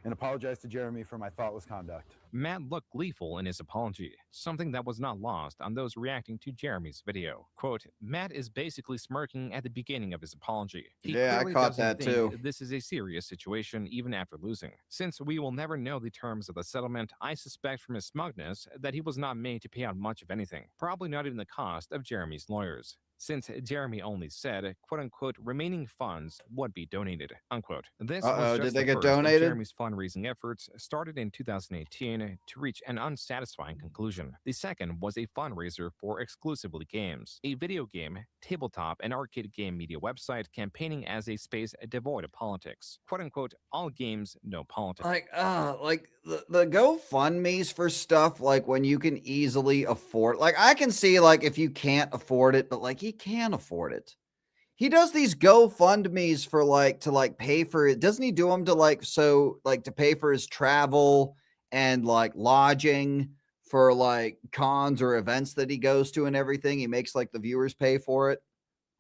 and apologize to Jeremy for my thoughtless conduct. Matt looked gleeful in his apology, something that was not lost on those reacting to Jeremy's video. Quote, Matt is basically smirking at the beginning of his apology. He Yeah, I clearly caught doesn't that think too. This is a serious situation even after losing. Since we will never know the terms of the settlement, I suspect from his smugness that he was not made to pay out much of anything, probably not even the cost of Jeremy's lawyers, since Jeremy only said, quote-unquote, remaining funds would be donated, unquote. This was just did they the get first of donated? Jeremy's fundraising efforts started in 2018 to reach an unsatisfying conclusion. The second was a fundraiser for Exclusively Games, a video game, tabletop, and arcade game media website campaigning as a space devoid of politics. Quote-unquote, all games, no politics. like the GoFundMe's for stuff like when you can easily afford. Like I can see like if you can't afford it, but like he can afford it. He does these GoFundMe's for like to like pay for it. Doesn't he do them to like to pay for his travel and like lodging for like cons or events that he goes to and everything? He makes like the viewers pay for it.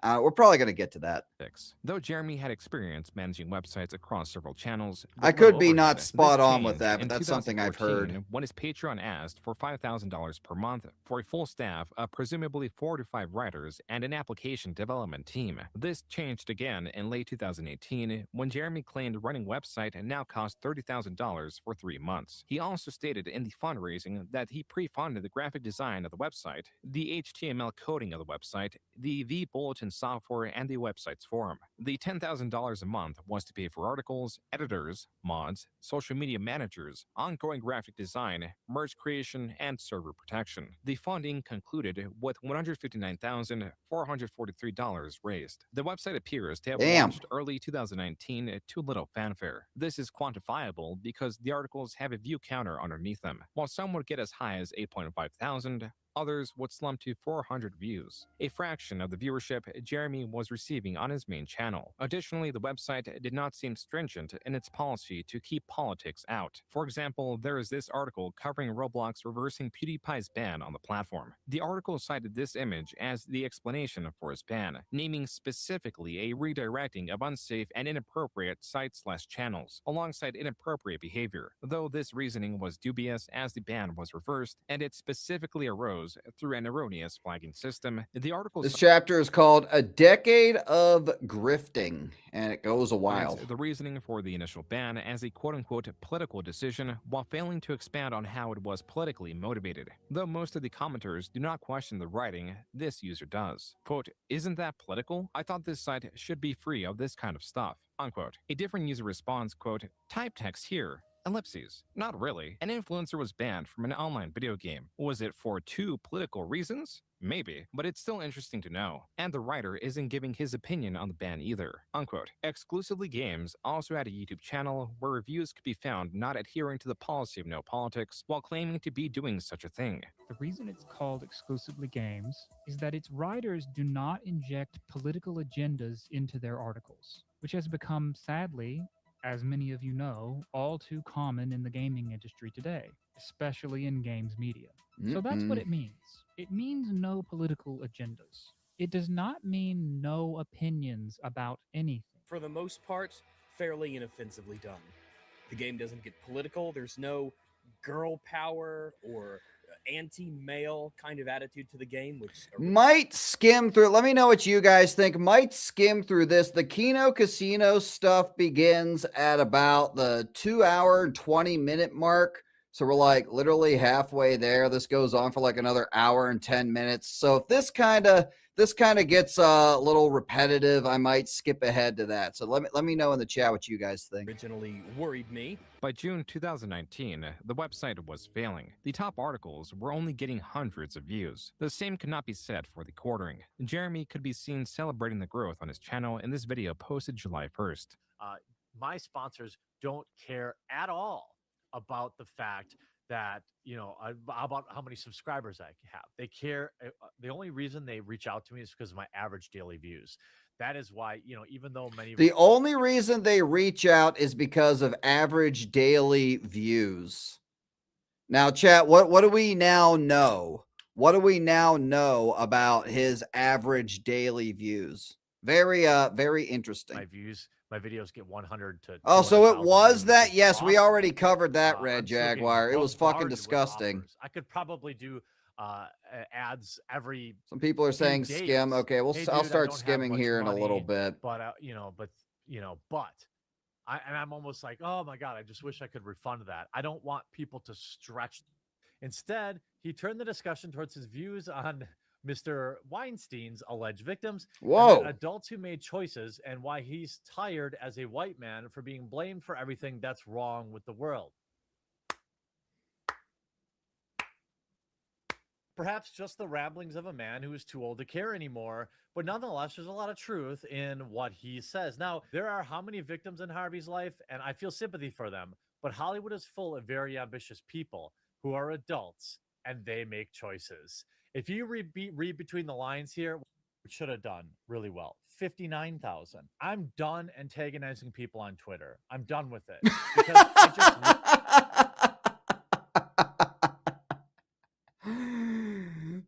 We're probably going to get to that. politics. Though Jeremy had experience managing websites across several channels, I the could low be not overhead. spot This on with changed that, but in that's something I've heard. 2014 when his Patreon asked for $5,000 per month for a full staff of presumably 4 to 5 writers and an application development team. This changed again in late 2018 when Jeremy claimed running website now cost $30,000 for 3 months. He also stated in the fundraising that he pre-funded the graphic design of the website, the HTML coding of the website, the bulletin software, and the website's forum. The $10,000 a month was to pay for articles, editors, mods, social media managers, ongoing graphic design, merge creation, and server protection. The funding concluded with $159,443 raised. The website appears to have Damn. launched early 2019 to little fanfare. This is quantifiable because the articles have a view counter underneath them. While some would get as high as 8.5 thousand, others would slump to 400 views, a fraction of the viewership Jeremy was receiving on his main channel. Additionally, the website did not seem stringent in its policy to keep politics out. For example, there is this article covering Roblox reversing PewDiePie's ban on the platform. The article cited this image as the explanation for his ban, naming specifically a redirecting of unsafe and inappropriate sites/channels, alongside inappropriate behavior, though this reasoning was dubious as the ban was reversed, and it specifically arose through an erroneous flagging system. The article This chapter is called A Decade of Grifting, and it goes a while. the reasoning for the initial ban as a quote-unquote political decision, while failing to expand on how it was politically motivated. Though most of the commenters do not question the writing, this user does. Quote, "Isn't that political? I thought this site should be free of this kind of stuff." Unquote. A different user responds, quote, "Type text here. Ellipses. Not really. An influencer was banned from an online video game. Was it for 2 political reasons? Maybe, but it's still interesting to know. And the writer isn't giving his opinion on the ban either." Unquote. Exclusively Games also had a YouTube channel where reviews could be found not adhering to the policy of no politics while claiming to be doing such a thing. The reason it's called Exclusively Games is that its writers do not inject political agendas into their articles, which has become, sadly, as many of you know, all too common in the gaming industry today, especially in games media. So that's what it means. It means no political agendas. It does not mean no opinions about anything. For the most part, fairly inoffensively done. The game doesn't get political. There's no girl power or anti-male kind of attitude to the game, which Might skim through. Let me know what you guys think. Might skim through this. The Kino Casino stuff begins at about the 2-hour and 20-minute mark. So we're like literally halfway there. This goes on for like another hour and 10 minutes. So if this kind of gets a little repetitive, I might skip ahead to that. So let me know in the chat what you guys think. originally worried me. By June 2019, the website was failing. The top articles were only getting hundreds of views. The same could not be said for the quartering. Jeremy could be seen celebrating the growth on his channel in this video posted July 1st. My sponsors don't care at all about the fact that, about how many subscribers I have. They care. The only reason they reach out to me is because of my average daily views. That is why, even though many... The only reason they reach out is because of average daily views. Now, chat, what do we now know? What do we now know about his average daily views? Very interesting. My videos get 100 to... Oh, so it was that? It's Yes, we awesome. already covered that, Red I'm still getting Jaguar. It was fucking bombarded with disgusting. offers. I could probably do ads every... Some people are few saying days. skim. Okay, Hey, I'll dude, I start don't have skimming much here in a little money, bit. But I'm almost like, oh my God, I just wish I could refund that. I don't want people to stretch. Instead, he turned the discussion towards his views on Mr. Weinstein's alleged victims, Whoa. and then adults who made choices, and why he's tired as a white man for being blamed for everything that's wrong with the world. Perhaps just the ramblings of a man who is too old to care anymore, but nonetheless, there's a lot of truth in what he says. Now, there are how many victims in Harvey's life, and I feel sympathy for them, but Hollywood is full of very ambitious people who are adults, and they make choices. If you read between the lines here, we should have done really well. 59,000. I'm done antagonizing people on Twitter. I'm done with it.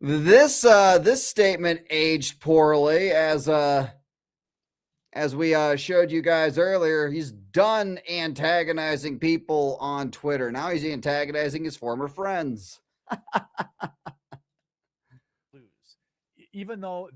Because this statement aged poorly, as as we showed you guys earlier, he's done antagonizing people on Twitter. Now he's antagonizing his former friends. Even though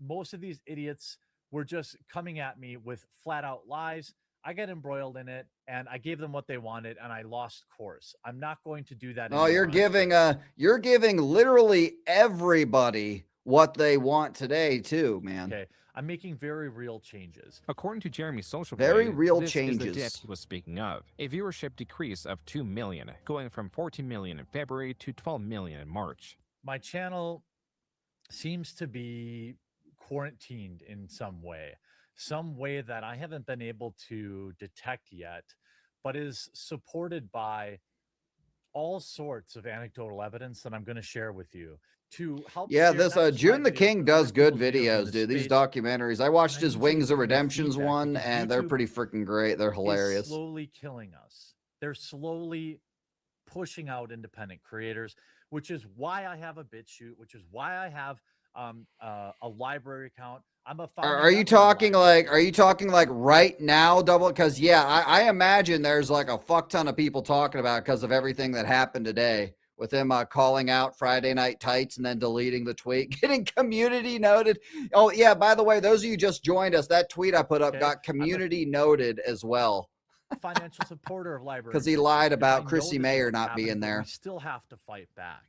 most of these idiots were just coming at me with flat out lies, I got embroiled in it and I gave them what they wanted and I lost course. I'm not going to do that. Oh, you're giving literally everybody what they want today too, man. Okay, I'm making very real changes. According to Jeremy's social Very blade, real this changes. is the dip he was speaking of. A viewership decrease of 2 million, going from 14 million in February to 12 million in March. My channel seems to be quarantined in some way that I haven't been able to detect yet, but is supported by all sorts of anecdotal evidence that I'm going to share with you to help. Yeah, steer this not just June my the videos, King but does other good people's videos in videos, this dude. These space. documentaries. I watched his need you Wings to of give me Redemptions feedback one, because and they're YouTube pretty freaking great. They're hilarious. Is slowly killing us. They're slowly pushing out independent creators, which is why I have a BitChute, which is why I have a library account. I'm a Are you talking like? Are you talking like right now? Double? Because yeah, I imagine there's like a fuck ton of people talking about because of everything that happened today with him calling out Friday Night Tights and then deleting the tweet, getting community noted. Oh yeah, by the way, those of you just joined us, that tweet I put up got community noted as well. Financial supporter of library Because he BitChute, lied because about I know Chrissy this is Mayer what's not happening, being but there. we still have to fight back.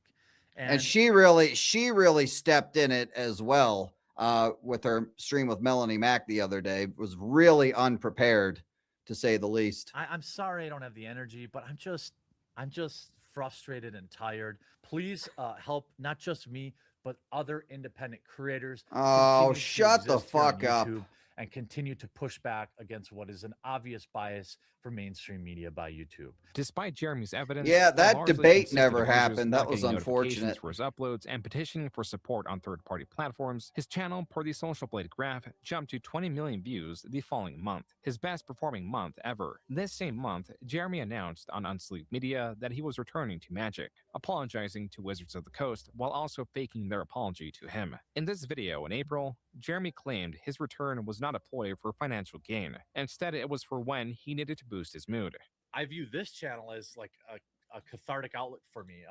And she really stepped in it as well with her stream with Melanie Mack the other day. Was really unprepared, to say the least. I'm sorry I don't have the energy, but I'm just frustrated and tired. Please help not just me, but other independent creators. Oh, continue to shut the exist here on fuck up. YouTube and continue to push back against what is an obvious bias for mainstream media by YouTube. Despite Jeremy's evidence, Yeah, and that largely debate consistent never of users happened. not That was getting notifications unfortunate. for his uploads and petitioning for support on third-party platforms, his channel, per the Social Blade graph, jumped to 20 million views the following month, his best performing month ever. This same month, Jeremy announced on Unsleep Media that he was returning to Magic, apologizing to Wizards of the Coast while also faking their apology to him. In this video in April, Jeremy claimed his return was not a ploy for financial gain. Instead, it was for when he needed to boost his mood. I view this channel as like a cathartic outlet for me,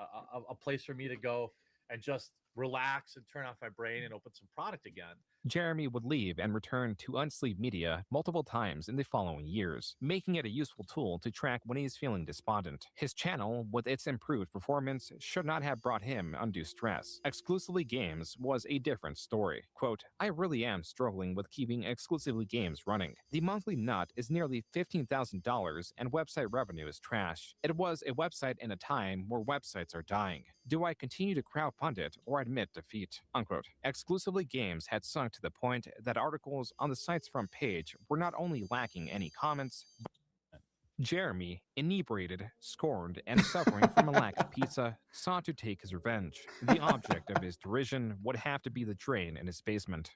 a place for me to go and just relax and turn off my brain and open some product again. Jeremy would leave and return to Unsleep Media multiple times in the following years, making it a useful tool to track when he's feeling despondent. His channel, with its improved performance, should not have brought him undue stress. Exclusively Games was a different story. Quote, I really am struggling with keeping Exclusively Games running. The monthly nut is nearly $15,000 and website revenue is trash. It was a website in a time where websites are dying. Do I continue to crowdfund it or admit defeat? Unquote. Exclusively Games had sunk to the point that articles on the site's front page were not only lacking any comments, but Jeremy, inebriated, scorned, and suffering from a lack of pizza, sought to take his revenge. The object of his derision would have to be the drain in his basement.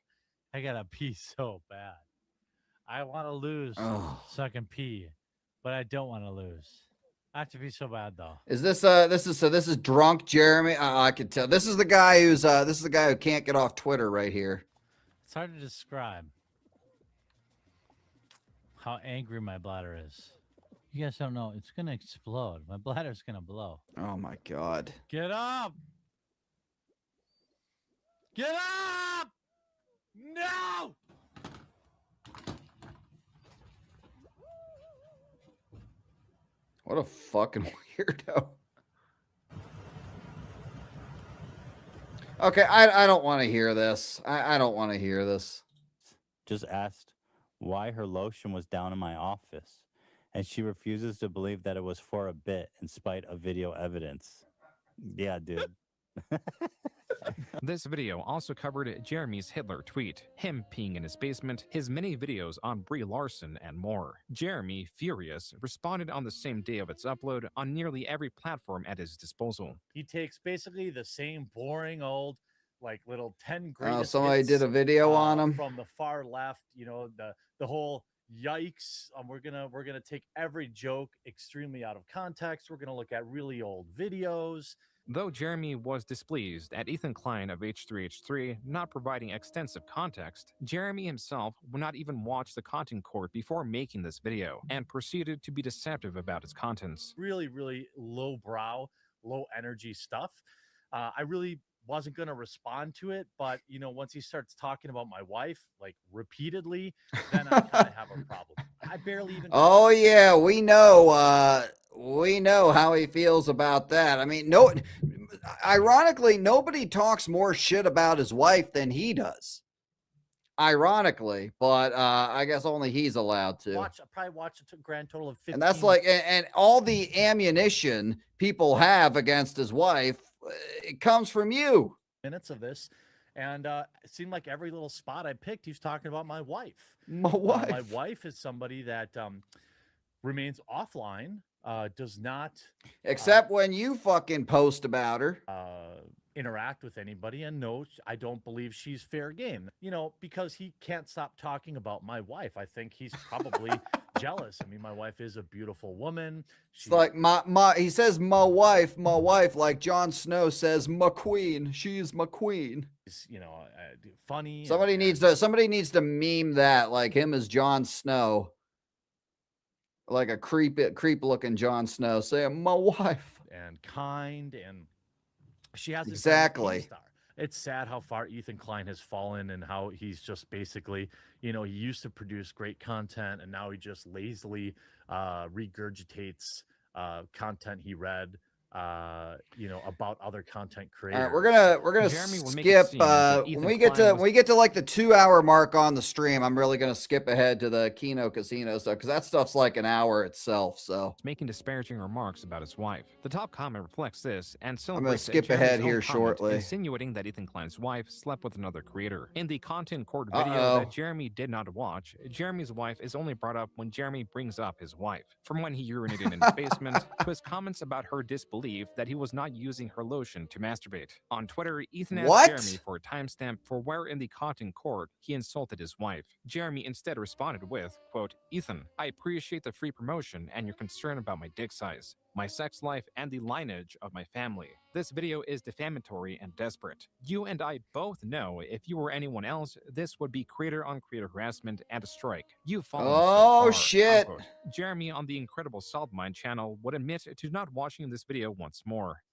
I gotta pee so bad. I want to lose Oh. so I can pee, but I don't want to lose. I have to pee so bad though. Is this this is drunk Jeremy? I can tell. This is the guy who's this is the guy who can't get off Twitter right here. It's hard to describe how angry my bladder is. You guys don't know. It's gonna explode. My bladder's gonna blow. Oh my god. Get up! Get up! No! What a fucking weirdo. Okay, I don't want to hear this. I don't want to hear this. Just asked why her lotion was down in my office, and she refuses to believe that it was for a bit in spite of video evidence. Yeah, dude. This video also covered Jeremy's Hitler tweet, him peeing in his basement, his many videos on Brie Larson, and more. Jeremy, furious, responded on the same day of its upload on nearly every platform at his disposal. He takes basically the same boring old, like little 10 greatest Somebody hits, did a video on him. from the far left. You know, the whole yikes. We're gonna take every joke extremely out of context. We're gonna look at really old videos. Though Jeremy was displeased at Ethan Klein of H3H3 not providing extensive context, Jeremy himself would not even watch the content court before making this video and proceeded to be deceptive about its contents. Really, really low brow, low energy stuff. I really wasn't going to respond to it, but once he starts talking about my wife like repeatedly, then I kind of have a problem. I barely even. Oh yeah, we know how he feels about that. I mean, ironically, nobody talks more shit about his wife than he does. Ironically, but I guess only he's allowed to. Probably watch a grand total of 15. And that's like, and all the ammunition people have against his wife, it comes from you. Minutes of this, and it seemed like every little spot I picked, he was talking about my wife. My wife. My wife is somebody that remains offline, does not except when you fucking post about her. Interact with anybody, and no, I don't believe she's fair game. Because he can't stop talking about my wife. I think he's probably jealous. I mean, my wife is a beautiful woman. It's like he says my wife, like Jon Snow says my queen. She's my queen. Funny. Somebody needs to meme that, like him as Jon Snow, like a creep looking Jon Snow saying my wife. And kind, and she has exactly. It's sad how far Ethan Klein has fallen, and how he's just basically, he used to produce great content, and now he just lazily regurgitates content he read, about other content creators. All right, we're gonna skip when we get to like the 2-hour mark on the stream. I'm really gonna skip ahead to the Kino Casino stuff, because that stuff's like an hour itself. So making disparaging remarks about his wife. The top comment reflects this and I'm gonna celebrates skip ahead here shortly, insinuating that Ethan Klein's wife slept with another creator. In the content court video that Jeremy did not watch, Jeremy's wife is only brought up when Jeremy brings up his wife. From when he urinated in his basement to his comments about her disbelief that he was not using her lotion to masturbate. On Twitter, Ethan asked Jeremy for a timestamp for where in the content court he insulted his wife. Jeremy instead responded with, quote, "Ethan, I appreciate the free promotion and your concern about my dick size, my sex life, and the lineage of my family. This video is defamatory and desperate. You and I both know if you were anyone else, this would be creator-on-creator harassment and a strike. You've fallen so far." Shit. Unquote. Jeremy on the Incredible Saltmine channel would admit to not watching this video once more.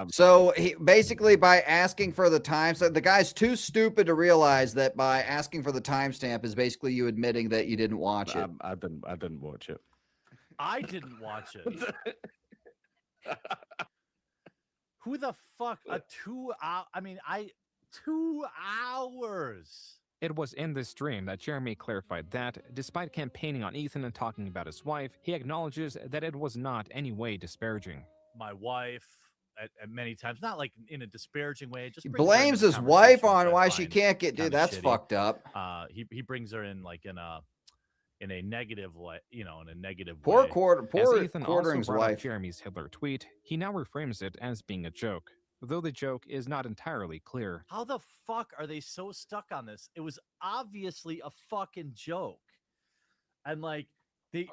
So he basically, by asking for the timestamp, the guy's too stupid to realize that by asking for the timestamp is basically you admitting that you didn't watch it. I didn't watch it. I didn't watch it. Who the fuck? 2 hour? I mean, 2 hours. It was in this stream that Jeremy clarified that, despite campaigning on Ethan and talking about his wife, he acknowledges that it was not any way disparaging. My wife, at many times, not like in a disparaging way, just He brings her blames into his wife conversations on I why she find can't get. Dude, kinda that's shitty. fucked up. He brings her in like in a negative way, in a negative Poor way. poor As Ethan Quartering's also brought up wife. Jeremy's Hitler tweet, he now reframes it as being a joke, though the joke is not entirely clear. How the fuck are they so stuck on this? It was obviously a fucking joke, and like they.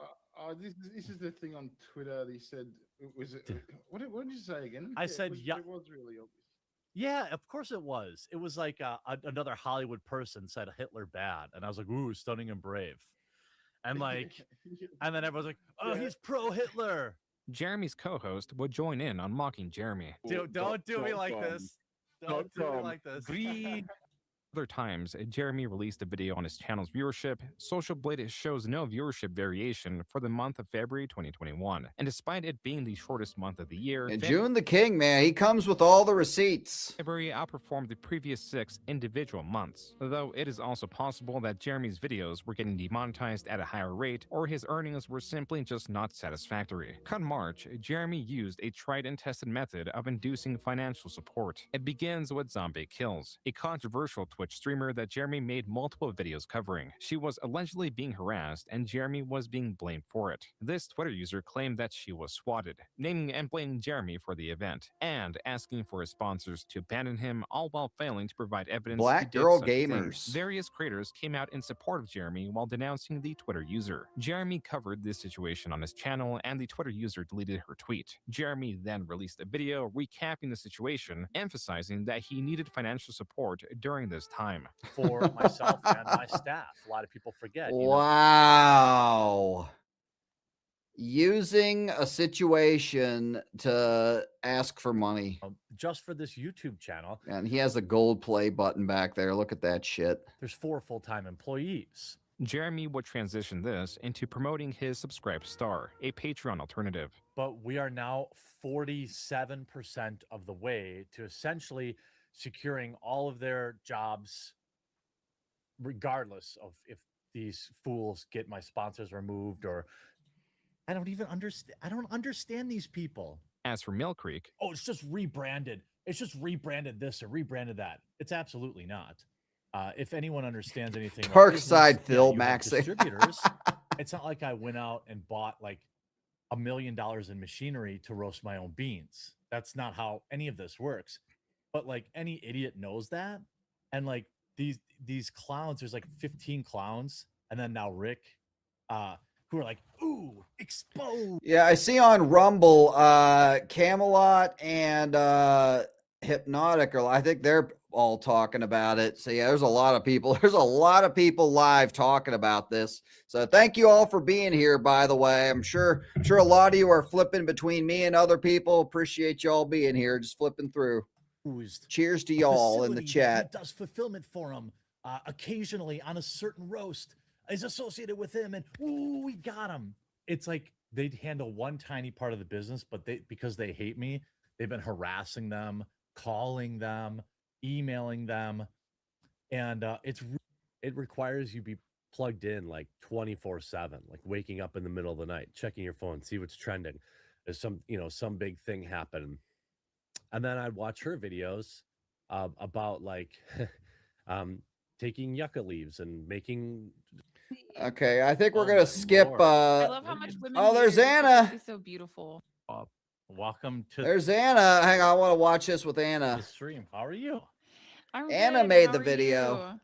This is the thing on Twitter. They said, "Was it? What did you say again?" I said, "Yeah, it was really obvious." Yeah, of course it was. It was like another Hollywood person said Hitler bad, and I was like, "Ooh, stunning and brave," and like, and then everyone's like, "Oh, he's pro Hitler." Jeremy's co-host would join in on mocking Jeremy. Don't do me like this. Don't do me like this. Other times, Jeremy released a video on his channel's viewership. Social Blade shows no viewership variation for the month of February 2021. And despite it being the shortest month of the year, And Joon the King, man, he comes with all the receipts. February outperformed the previous 6 individual months, though it is also possible that Jeremy's videos were getting demonetized at a higher rate, or his earnings were simply just not satisfactory. Come March, Jeremy used a tried and tested method of inducing financial support. It begins with zombie kills, a controversial twist Twitch streamer that Jeremy made multiple videos covering. She was allegedly being harassed, and Jeremy was being blamed for it. This Twitter user claimed that she was swatted, naming and blaming Jeremy for the event, and asking for his sponsors to abandon him, all while failing to provide evidence he Black did Girl such a thing. Gamers. Various creators came out in support of Jeremy while denouncing the Twitter user. Jeremy covered this situation on his channel, and the Twitter user deleted her tweet. Jeremy then released a video recapping the situation, emphasizing that he needed financial support during this time. For myself and my staff. A lot of people forget. Wow. Using a situation to ask for money. Just for this YouTube channel. And he has a gold play button back there. Look at that shit. There's 4 full-time employees. Jeremy would transition this into promoting his Subscribe Star, a Patreon alternative. But we are now 47% of the way to essentially securing all of their jobs, regardless of if these fools get my sponsors removed or I don't even understand. I don't understand these people. As for Mill Creek, oh, it's just rebranded. It's just rebranded this or rebranded that. It's absolutely not. If anyone understands anything, about Parkside business, Phil you have Maxey. distributors. It's not like I went out and bought like $1 million in machinery to roast my own beans. That's not how any of this works. But like any idiot knows that. And like these clowns, there's like 15 clowns, and then now Rick, who are like, ooh, exposed. Yeah, I see on Rumble, Camelot and Hypnotic, or I think they're all talking about it. So yeah, there's a lot of people. There's a lot of people live talking about this. So thank you all for being here. By the way, I'm sure a lot of you are flipping between me and other people. Appreciate y'all being here, just flipping through. Cheers to y'all in the chat. Does fulfillment for him occasionally on a certain roast is associated with him, and ooh, we got him. It's like they handle one tiny part of the business, but because they hate me, they've been harassing them, calling them, emailing them, and it requires you be plugged in like 24/7, like waking up in the middle of the night, checking your phone, see what's trending. There's some big thing happening, and then I'd watch her videos about like taking yucca leaves and making. Okay, I think we're gonna skip. I love how much women. Oh, there's here. Anna. She's so beautiful. Welcome to. There's Anna. Hang on, I want to watch this with Anna. The stream. How are you? I'm Anna good. made How the are video. you?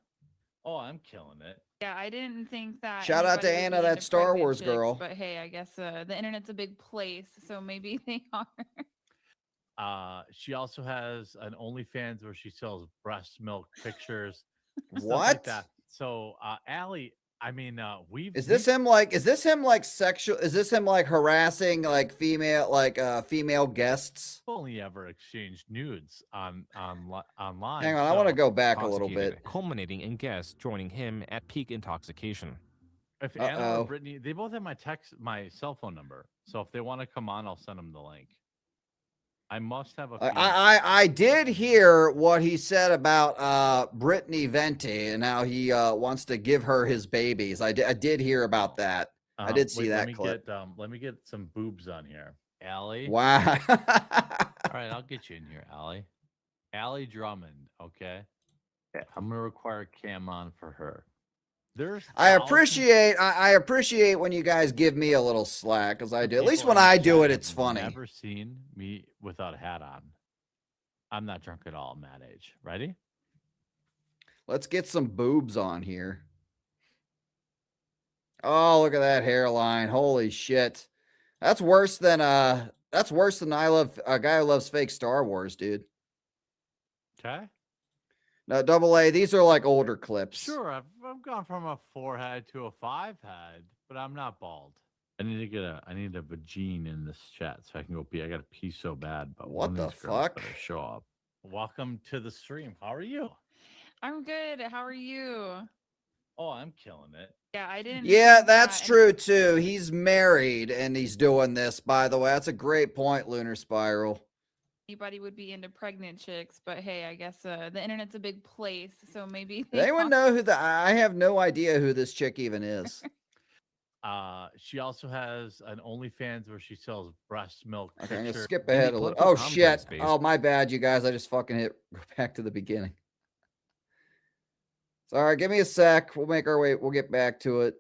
Oh, I'm killing it. Yeah, I didn't think that. Shout out to anybody would Anna, be that into Star pregnant Wars chicks, girl. But hey, I guess the internet's a big place, so maybe they are. She also has an OnlyFans where she sells breast milk pictures. stuff What? Like that. So, Allie, I mean, Is this him like sexual? Is this him like harassing like female guests? only ever exchanged nudes online. Hang on, I want to go back a little intoxicated, bit. culminating in guests joining him at peak intoxication. If Anna or Brittany, they both have my cell phone number. So if they want to come on, I'll send them the link. I must have a. I did hear what he said about Brittany Venti and how he wants to give her his babies. I did hear about that. I did see that clip. Let me get some boobs on here, Allie. Wow. All right, I'll get you in here, Allie. Allie Drummond. Okay. I'm gonna require cam on for her. I appreciate when you guys give me a little slack, because I do. At least when I do it, it's funny. Never seen me without a hat on. I'm not drunk at all. I'm that age. Ready? Let's get some boobs on here. Oh, look at that hairline. Holy shit. That's worse than I love a guy who loves fake Star Wars, dude. Okay. No, AA, these are like older clips. Sure, I've gone from a 4-head to a 5-head, but I'm not bald. I need a vagine in this chat so I can go pee. I got to pee so bad, but What one of the these girls fuck? better show up. Welcome to the stream. How are you? I'm good. How are you? Oh, I'm killing it. Yeah, I didn't. Yeah, think that's that true too. He's married and he's doing this, by the way. That's a great point, Lunar Spiral. Anybody would be into pregnant chicks, but hey, I guess the internet's a big place, so maybe. Does anyone know who I have no idea who this chick even is. She also has an OnlyFans where she sells breast milk. Okay, I'm gonna picture- skip ahead a little. Oh shit. Oh, my bad, you guys. I just fucking go back to the beginning. Sorry, give me a sec. We'll make our way. We'll get back to it.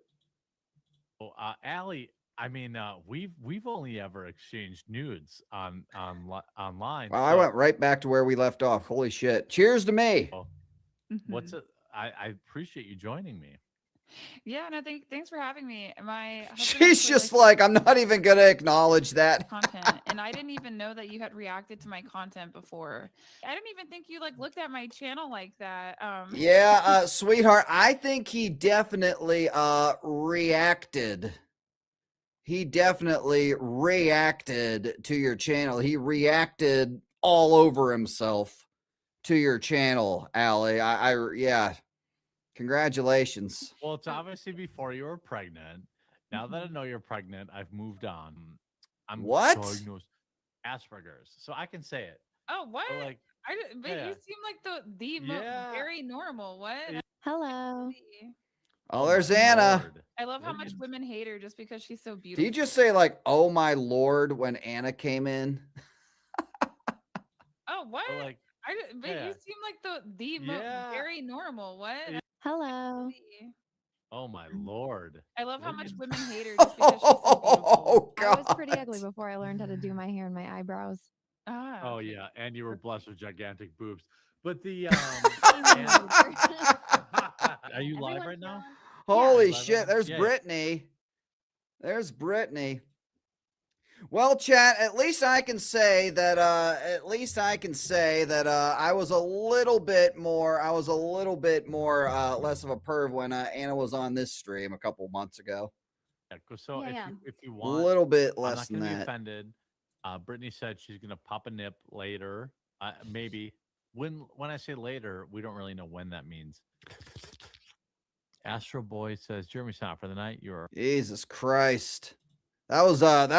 Oh, Allie, I mean, we've only ever exchanged nudes online. Wow, I went right back to where we left off. Holy shit. Cheers to me. What's it? I appreciate you joining me. Yeah, no, thanks for having me. My husband She's actually just likes like, I'm not even going to acknowledge that. content, and I didn't even know that you had reacted to my content before. I didn't even think you like looked at my channel like that. Yeah, sweetheart, I think he definitely reacted. He definitely reacted to your channel. He reacted all over himself to your channel, Allie. Yeah. Congratulations. Well, it's obviously before you were pregnant. Now that I know you're pregnant, I've moved on. I'm What? diagnosed Asperger's, so I can say it. Oh, what? But, like, But yeah. you seem like very normal. What? Hello. Oh, there's Anna. I love how much women hate her just because she's so Did beautiful. you just say like, oh my lord, when Anna came in? Oh, what? Like, but you seem like very normal. What? Hello. Oh my lord! I love how much women hate her just because she's so beautiful. I was pretty ugly before I learned how to do my hair and my eyebrows. Ah. Oh yeah, and you were blessed with gigantic boobs. But the are you live right now? Holy Live shit, right now? there's Yeah. Brittany. There's Brittany. Well, chat, at least I can say that I was a little bit more less of a perv when Anna was on this stream a couple months ago. Yeah, so Yeah. if you A want, little bit I'm less not than gonna be that. offended. Brittany said she's gonna pop a nip later. Maybe when I say later, we don't really know when that means. Astro Boy says Jeremy's not for the night. You're Jesus Christ. That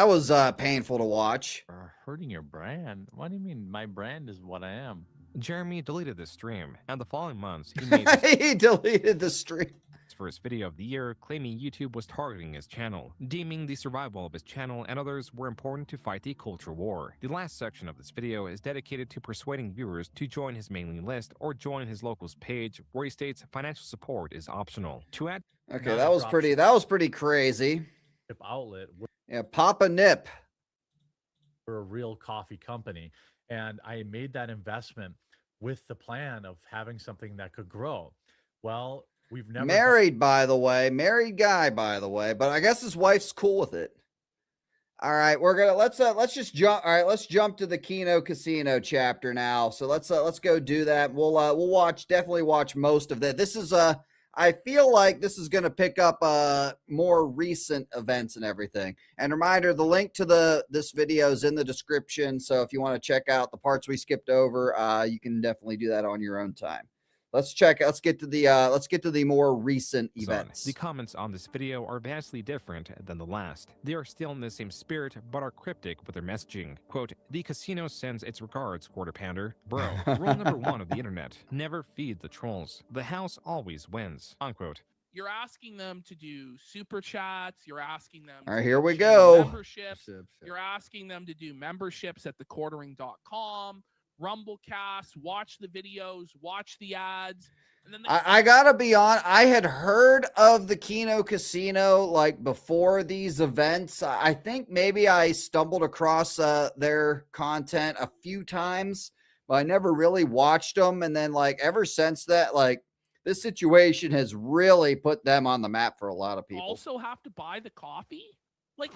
was painful to watch. hurting your brand. What do you mean? My brand is what I am. Jeremy deleted the stream, and the following months he made He deleted the stream. first video of the year, claiming YouTube was targeting his channel, deeming the survival of his channel and others were important to fight the culture war. The last section of this video is dedicated to persuading viewers to join his mailing list or join his locals page, where he states financial support is optional. To add, Okay, that was pretty crazy. Outlet. Yeah, Papa Nip. We're a real coffee company, and I made that investment with the plan of having something that could grow. Well, we've never Married guy, by the way, but I guess his wife's cool with it. All right, let's just jump. All right, let's jump to the Kino Casino chapter now. So let's go do that. We'll definitely watch most of that. This is I feel like this is going to pick up more recent events and everything. And reminder, the link to this video is in the description. So if you want to check out the parts we skipped over, you can definitely do that on your own time. Let's get to the more recent events. The comments on this video are vastly different than the last. They are still in the same spirit, but are cryptic with their messaging. Quote, the casino sends its regards, Quarter Pounder. Bro, rule number 1 of the internet, never feed the trolls. The house always wins. Unquote. You're asking them to do super chats. You're asking them All right, to here we do go. memberships. You're asking them to do memberships at thequartering.com. Rumblecast, watch the videos, watch the ads. And then I gotta be on. I had heard of the Kino Casino like before these events. I think maybe I stumbled across their content a few times, but I never really watched them. And then like ever since that, like this situation has really put them on the map for a lot of people. also have to buy the coffee. Like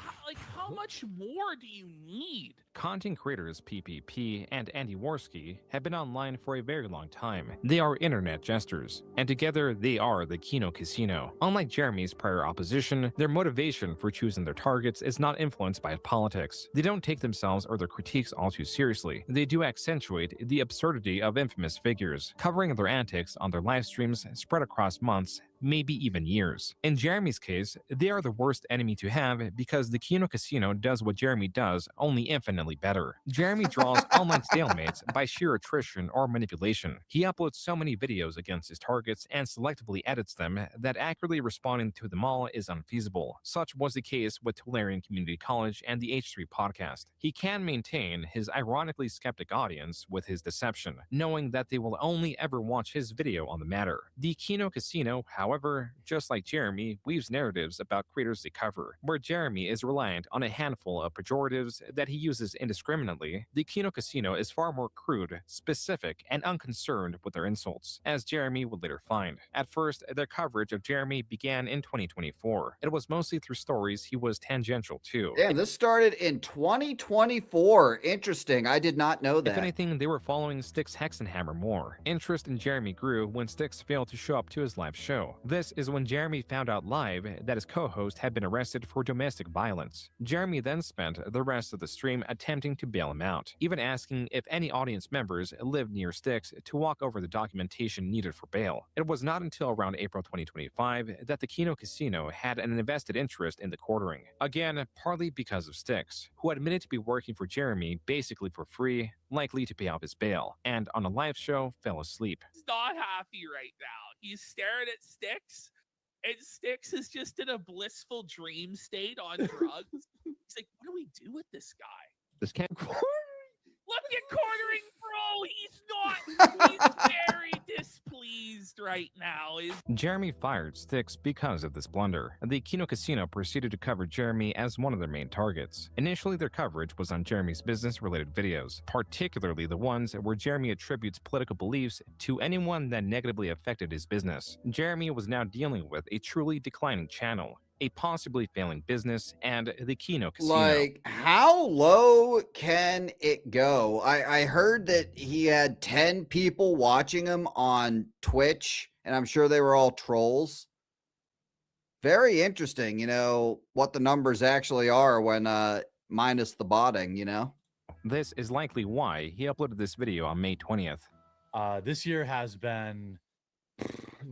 how much more do you need? Content creators PPP and Andy Worski have been online for a very long time. They are internet jesters, and together they are the Kino Casino. Unlike Jeremy's prior opposition, their motivation for choosing their targets is not influenced by politics. They don't take themselves or their critiques all too seriously. They do accentuate the absurdity of infamous figures, covering their antics on their live streams spread across months. maybe even years. In Jeremy's case, they are the worst enemy to have because the Kino Casino does what Jeremy does, only infinitely better. Jeremy draws online stalemates by sheer attrition or manipulation. He uploads so many videos against his targets and selectively edits them that accurately responding to them all is unfeasible. Such was the case with Tolarian Community College and the H3 podcast. He can maintain his ironically skeptic audience with his deception, knowing that they will only ever watch his video on the matter. The Kino Casino, however, just like Jeremy, weaves narratives about creators they cover. Where Jeremy is reliant on a handful of pejoratives that he uses indiscriminately, the Kino Casino is far more crude, specific, and unconcerned with their insults, as Jeremy would later find. At first, their coverage of Jeremy began in 2024. It was mostly through stories he was tangential to. Damn, this started in 2024. Interesting. I did not know that. If anything, they were following Styx Hexenhammer more. Interest in Jeremy grew when Styx failed to show up to his live show. This is when Jeremy found out live that his co-host had been arrested for domestic violence. Jeremy then spent the rest of the stream attempting to bail him out, even asking if any audience members lived near Styx to walk over the documentation needed for bail. It was not until around April 2025 that the Kino Casino had an invested interest in the quartering. Again, partly because of Styx, who admitted to be working for Jeremy basically for free, likely to pay off his bail, and on a live show fell asleep. He's not happy right now. He's staring at Styx, and Styx is just in a blissful dream state on drugs. He's like, what do we do with this guy? This can't. Look at cornering, bro. He's very displeased right now. Jeremy fired Styx because of this blunder. The Kino Casino proceeded to cover Jeremy as one of their main targets. Initially, their coverage was on Jeremy's business-related videos, particularly the ones where Jeremy attributes political beliefs to anyone that negatively affected his business. Jeremy was now dealing with a truly declining channel, a possibly failing business, and the Kino Casino. Like, how low can it go? I heard that he had 10 people watching him on Twitch, and I'm sure they were all trolls. Very interesting, you know, what the numbers actually are when minus the botting, you know? This is likely why he uploaded this video on May 20th. This year has been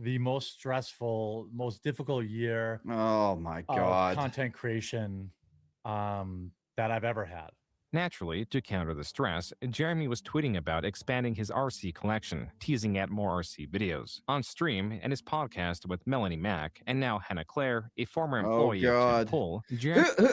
the most stressful, most difficult year. Oh my God. Of content creation that I've ever had. Naturally, to counter the stress, Jeremy was tweeting about expanding his RC collection, teasing at more RC videos. On stream and his podcast with Melanie Mack, and now Hannah Claire, a former employee of Tim Pool,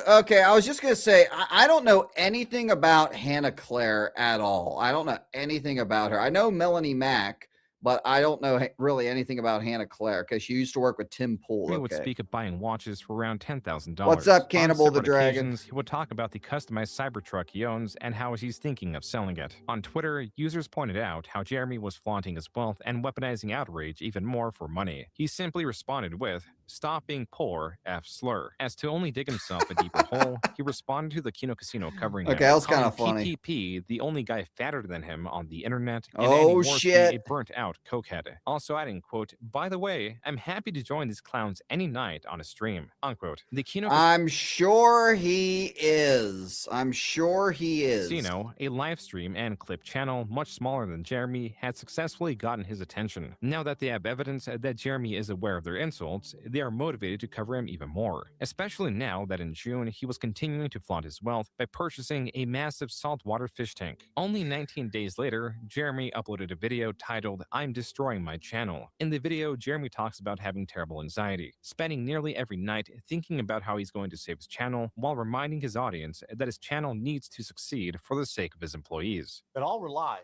Okay, I was just going to say, I don't know anything about Hannah Claire at all. I don't know anything about her. I know Melanie Mack, but I don't know really anything about Hannah Claire because she used to work with Tim Pool. He would speak of buying watches for around $10,000. What's up, Cannibal the Dragon? He would talk about the customized Cybertruck he owns and how he's thinking of selling it. On Twitter, users pointed out how Jeremy was flaunting his wealth and weaponizing outrage even more for money. He simply responded with, "Stop being poor, F slur." As to only dig himself a deeper hole, he responded to the Kino Casino covering him, that was kind calling of funny. PPP the only guy fatter than him on the internet, and Oh, Andy Morphy shit. a burnt-out cokehead. Also adding, quote, "By the way, I'm happy to join these clowns any night on a stream," unquote. The Kino I'm sure he is. I'm sure he is. Casino, a live stream and clip channel much smaller than Jeremy, had successfully gotten his attention. Now that they have evidence that Jeremy is aware of their insults, they are motivated to cover him even more, especially now that in June he was continuing to flaunt his wealth by purchasing a massive saltwater fish tank. Only 19 days later, Jeremy uploaded a video titled "I'm Destroying My Channel." In the video, Jeremy talks about having terrible anxiety, spending nearly every night thinking about how he's going to save his channel while reminding his audience that his channel needs to succeed for the sake of his employees. That all rely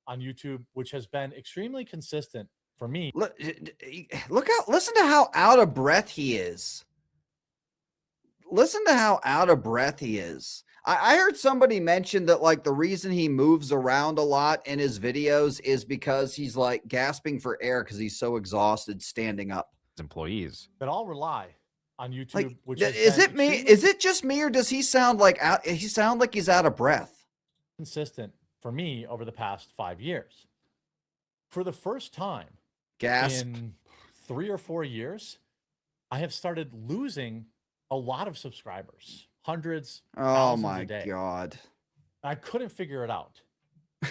on YouTube, which has been extremely consistent for me. Listen to how out of breath he is. Listen to how out of breath he is. I heard somebody mention that like the reason he moves around a lot in his videos is because he's like gasping for air because he's so exhausted standing up. Employees. That all rely on YouTube, Like, which is it me? Is it just me, or does he sound like he's out of breath? Consistent for me over the past 5 years. For the first time Gasp. in 3 or 4 years, I have started losing a lot of subscribers, hundreds, Oh thousands my a day. God. I couldn't figure it out.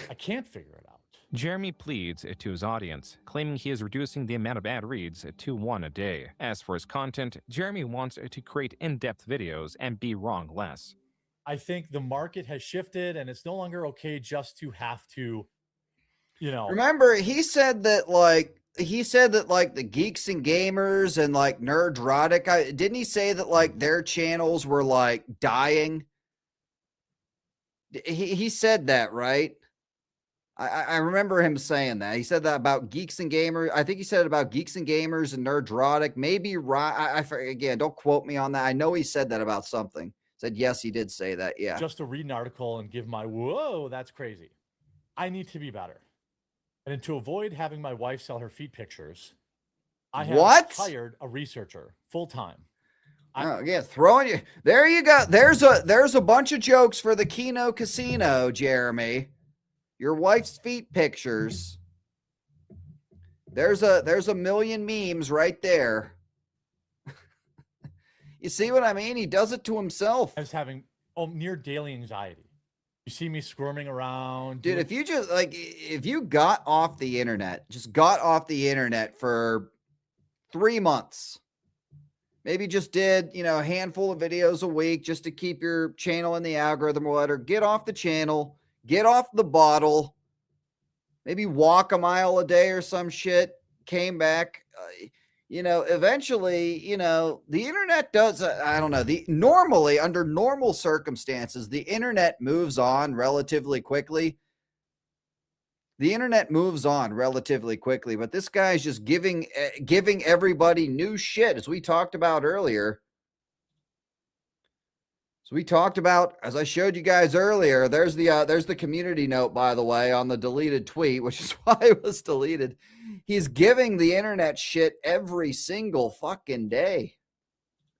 I can't figure it out. Jeremy pleads to his audience, claiming he is reducing the amount of ad reads to 1 a day. As for his content, Jeremy wants to create in-depth videos and be wrong less. I think the market has shifted, and it's no longer okay just to have to, Remember, he said that like the Geeks and Gamers and like Nerdrotic, didn't he say that like their channels were like dying? He said that, right? I remember him saying that. He said that about Geeks and Gamers. I think he said it about Geeks and Gamers and Nerdrotic. Maybe right. Again, don't quote me on that. I know he said that about something. Said yes, he did say that. Yeah. just to read an article and give my whoa, that's crazy. I need to be better. And to avoid having my wife sell her feet pictures, I have hired a researcher full time. Oh, yeah, throwing you. There you go. There's a bunch of jokes for the Kino Casino, Jeremy. Your wife's feet pictures. There's a million memes right there. You see what I mean? He does it to himself. I was having near daily anxiety. You see me squirming around. Dude, if you got off the internet, just got off the internet for 3 months, maybe just did, a handful of videos a week just to keep your channel in the algorithm or whatever, get off the channel, get off the bottle, maybe walk a mile a day or some shit, came back, eventually, the internet does, I don't know, normally under normal circumstances, the internet moves on relatively quickly. But this guy's just giving everybody new shit, as we talked about earlier. So we talked about, as I showed you guys earlier, there's the community note, by the way, on the deleted tweet, which is why it was deleted. He's giving the internet shit every single fucking day.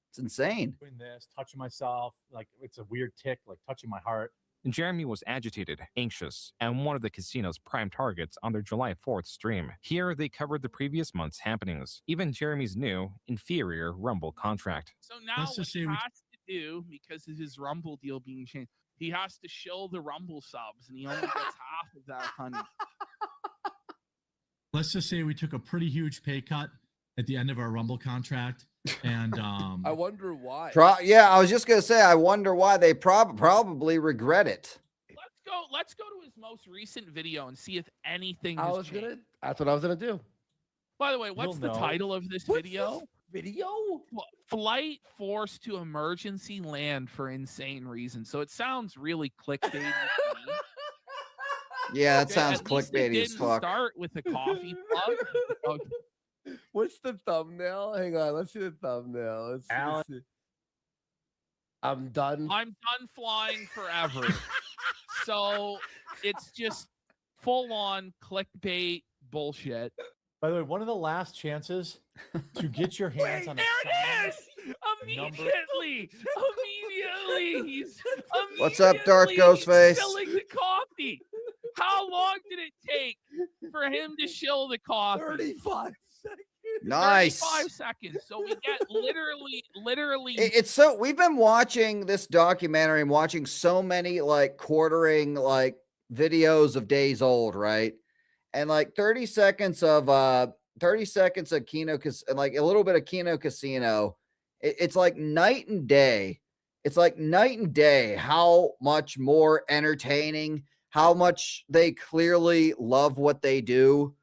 It's insane. Doing this, touching myself, like it's a weird tick, like touching my heart. Jeremy was agitated, anxious, and one of the casino's prime targets on their July 4th stream. Here, they covered the previous month's happenings, even Jeremy's new, inferior Rumble contract. So now what he has to do, because of his Rumble deal being changed, he has to shill the Rumble subs, and he only gets half of that, honey. Let's just say we took a pretty huge pay cut at the end of our Rumble contract. And I wonder why. Yeah, I was just gonna say, I wonder why. They probably regret it. Let's go to his most recent video and see if anything That's what I was gonna do. By the way, what's the title of this video? Video? Flight forced to emergency land for insane reasons. So it sounds really clickbaity. Yeah, that sounds At least it clickbaity as didn't fuck. Start with a coffee mug. What's the thumbnail? Hang on, let's see the thumbnail. Let's see. I'm done. I'm done flying forever. So it's just full on clickbait bullshit. By the way, one of the last chances to get your hands on a There it is! Immediately! What's up, Dark Ghostface? Shilling the coffee. How long did it take for him to shill the coffee? 35 seconds. Nice. 35 seconds. So we get literally. It's so, we've been watching this documentary and watching so many like quartering like videos of days old, right? And like 30 seconds of Kino, like a little bit of Kino Casino. It's like night and day. It's like night and day how much more entertaining, how much they clearly love what they do,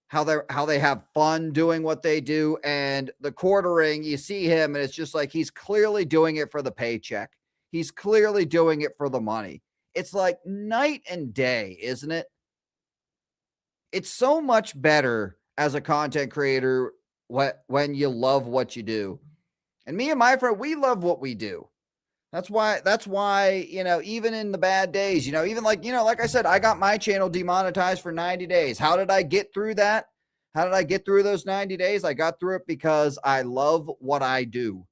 how they have fun doing what they do. And the quartering, you see him and it's just like he's clearly doing it for the paycheck. He's clearly doing it for the money. It's like night and day, isn't it? It's so much better as a content creator when you love what you do. And me and my friend, we love what we do. That's why, even in the bad days, even like I said, I got my channel demonetized for 90 days. How did I get through that? How did I get through those 90 days? I got through it because I love what I do.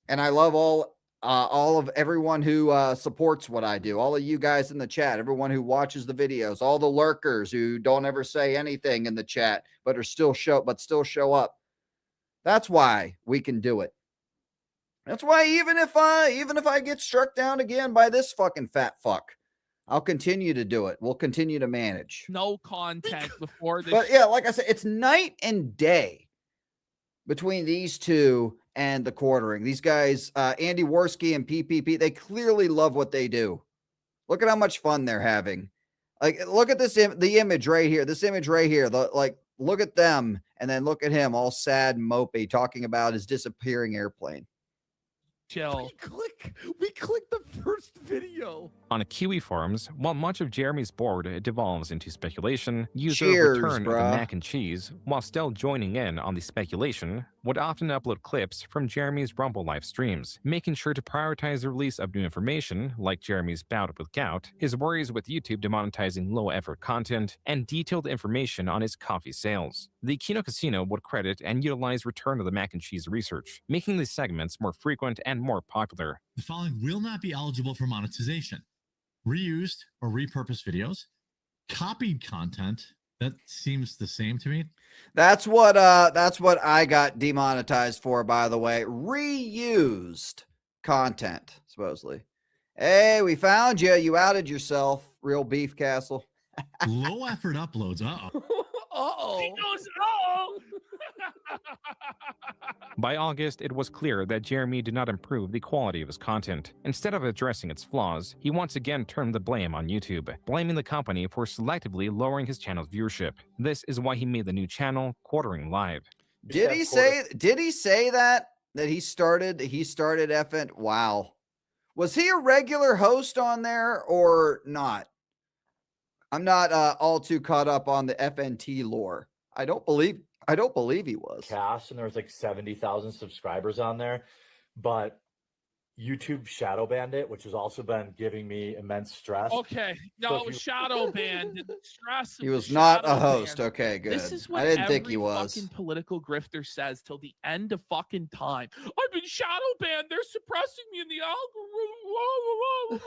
And I love all of everyone who supports what I do. All of you guys in the chat, everyone who watches the videos, all the lurkers who don't ever say anything in the chat, but still show up. That's why we can do it. That's why even if I get struck down again by this fucking fat fuck, I'll continue to do it. We'll continue to manage. No content before this. But yeah, like I said, it's night and day between these two and the quartering. These guys, Andy Worski and PPP, they clearly love what they do. Look at how much fun they're having. Like, look at this, the image right here. This image right here. Look at them, and then look at him, all sad and mopey, talking about his disappearing airplane. Chill. We click the first video. On Kiwi forums, while much of Jeremy's board devolves into speculation, user Cheers, return of the bruh. mac and cheese, while still joining in on the speculation, would often upload clips from Jeremy's Rumble live streams, making sure to prioritize the release of new information, like Jeremy's bout with gout, his worries with YouTube demonetizing low-effort content, and detailed information on his coffee sales. The Kino Casino would credit and utilize return of the mac and cheese research, making these segments more frequent and more popular. The following will not be eligible for monetization: reused or repurposed videos, copied content. That seems the same to me. That's what I got demonetized for, by the way. Reused content, supposedly. Hey, we found you. You outed yourself, Real Beef Castle. Low effort uploads. Uh-oh. Uh-oh. He goes, oh. By August, it was clear that Jeremy did not improve the quality of his content. Instead of addressing its flaws, he once again turned the blame on YouTube, blaming the company for selectively lowering his channel's viewership. This is why he made the new channel, Quartering Live. Did he say that he started FN? Wow. Was he a regular host on there or not? I'm not all too caught up on the FNT lore. I don't believe he was. Cast, and there was like 70,000 subscribers on there, but YouTube shadow banned it, which has also been giving me immense stress. Okay, no, So it was shadow banned. The stress. He was not a host. Okay, good. This is what I didn't every think he was. fucking political grifter says till the end of fucking time. I've been shadow banned. They're suppressing me in the algorithm.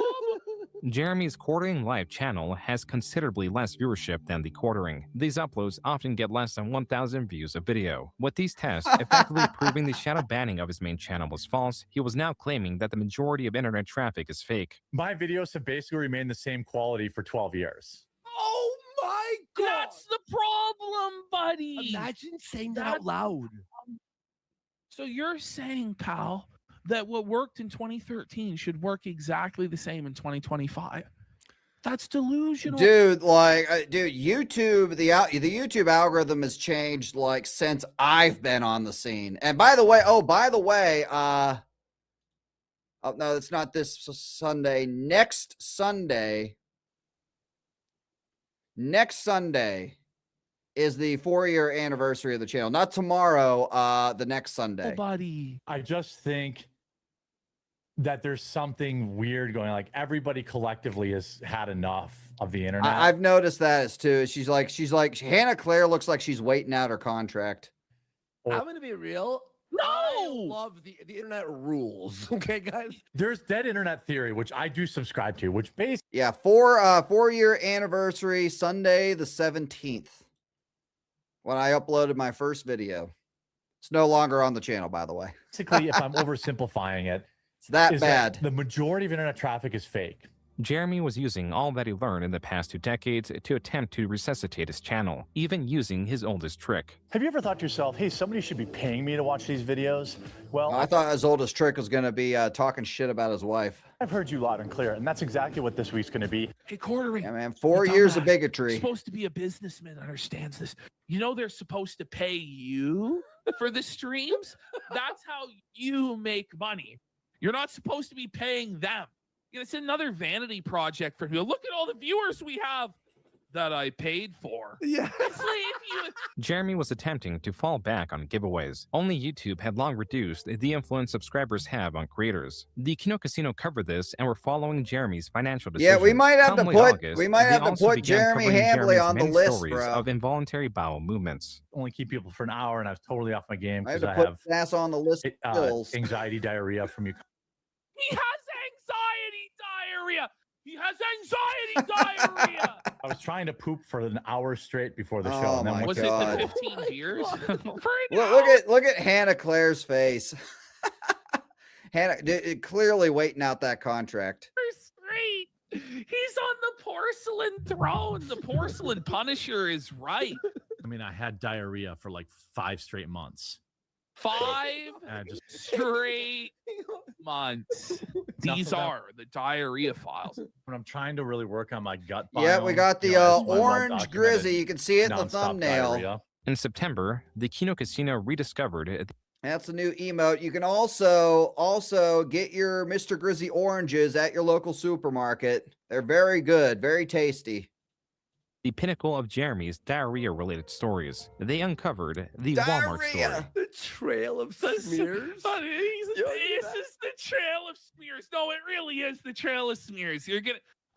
Jeremy's Quartering Live channel has considerably less viewership than the Quartering. These uploads often get less than 1,000 views a video. With these tests effectively proving the shadow banning of his main channel was false, he was now claiming that the majority of internet traffic is fake. My videos have basically remained the same quality for 12 years. Oh my god. That's the problem, buddy. Imagine saying that out loud. So you're saying, pal, that what worked in 2013 should work exactly the same in 2025? That's delusional, Dude, YouTube, the YouTube algorithm has changed like since I've been on the scene. And by the way, oh no, it's not this Sunday. Next Sunday is the 4-year anniversary of the channel. Not tomorrow, the next Sunday. buddy. I just think that there's something weird going on. Like, everybody collectively has had enough of the internet. I've noticed that as too. She's like Hannah Claire looks like she's waiting out her contract. I'm gonna be real. No, I love the internet rules. Okay, guys. There's Dead Internet Theory, which I do subscribe to, which basically, Yeah, 4-year anniversary, Sunday the 17th. When I uploaded my first video. It's no longer on the channel, by the way. basically, if I'm oversimplifying it, It's that is bad. that the majority of internet traffic is fake. Jeremy was using all that he learned in the past 2 decades to attempt to resuscitate his channel, even using his oldest trick. Have you ever thought to yourself, hey, somebody should be paying me to watch these videos? Well, I thought his oldest trick was going to be talking shit about his wife. I've heard you loud and clear, and that's exactly what this week's going to be. Hey, Quartering. Yeah, man, 4 years of Dumbass. bigotry. Supposed to be a businessman understands this. You know they're supposed to pay you for the streams. That's how you make money. You're not supposed to be paying them. It's another vanity project for you. Look at all the viewers we have that I paid for. Yeah. It's like if you Jeremy was attempting to fall back on giveaways. Only YouTube had long reduced the influence subscribers have on creators. The Kino Casino covered this and were following Jeremy's financial decisions. Yeah, we might have to Come late put August, we might they have to also put began Jeremy covering Hambley Jeremy's on the many list, stories bro. of involuntary bowel movements. Only keep people for an hour, and I was totally off my game I have because to I put have his ass on the list of skills. anxiety diarrhea from you. he has anxiety diarrhea. He has anxiety diarrhea. I was trying to poop for an hour straight before the show. Oh and then my once Was God. it the 15 beers? For an Look at Hannah Claire's face. Hannah clearly waiting out that contract. hour straight. He's on the porcelain throne. The porcelain Punisher is right. I mean, I had diarrhea for like 5 straight months. 5 just straight months. These are the diarrhea files. When I'm trying to really work on my gut Yeah, we biome, got the as my orange well-documented Grizzy. You can see it in the nonstop thumbnail. diarrhea. In September, the Kino Casino rediscovered That's a new emote. You can also get your Mr. Grizzy oranges at your local supermarket. They're very good, very tasty. the pinnacle of Jeremy's diarrhea-related stories. They uncovered the Walmart story. The trail of smears. This is the trail of smears. No, it really is the trail of smears.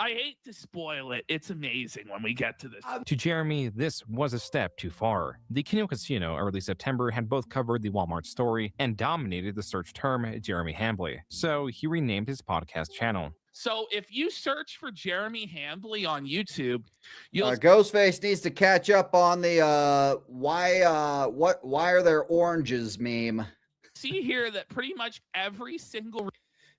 I hate to spoil it. It's amazing when we get to this. To Jeremy, this was a step too far. The Kino Casino early September had both covered the Walmart story and dominated the search term Jeremy Hambly, so he renamed his podcast channel. So if you search for Jeremy Hambly on YouTube, you'll Ghostface needs to catch up on the why are there oranges meme. see here that pretty much every single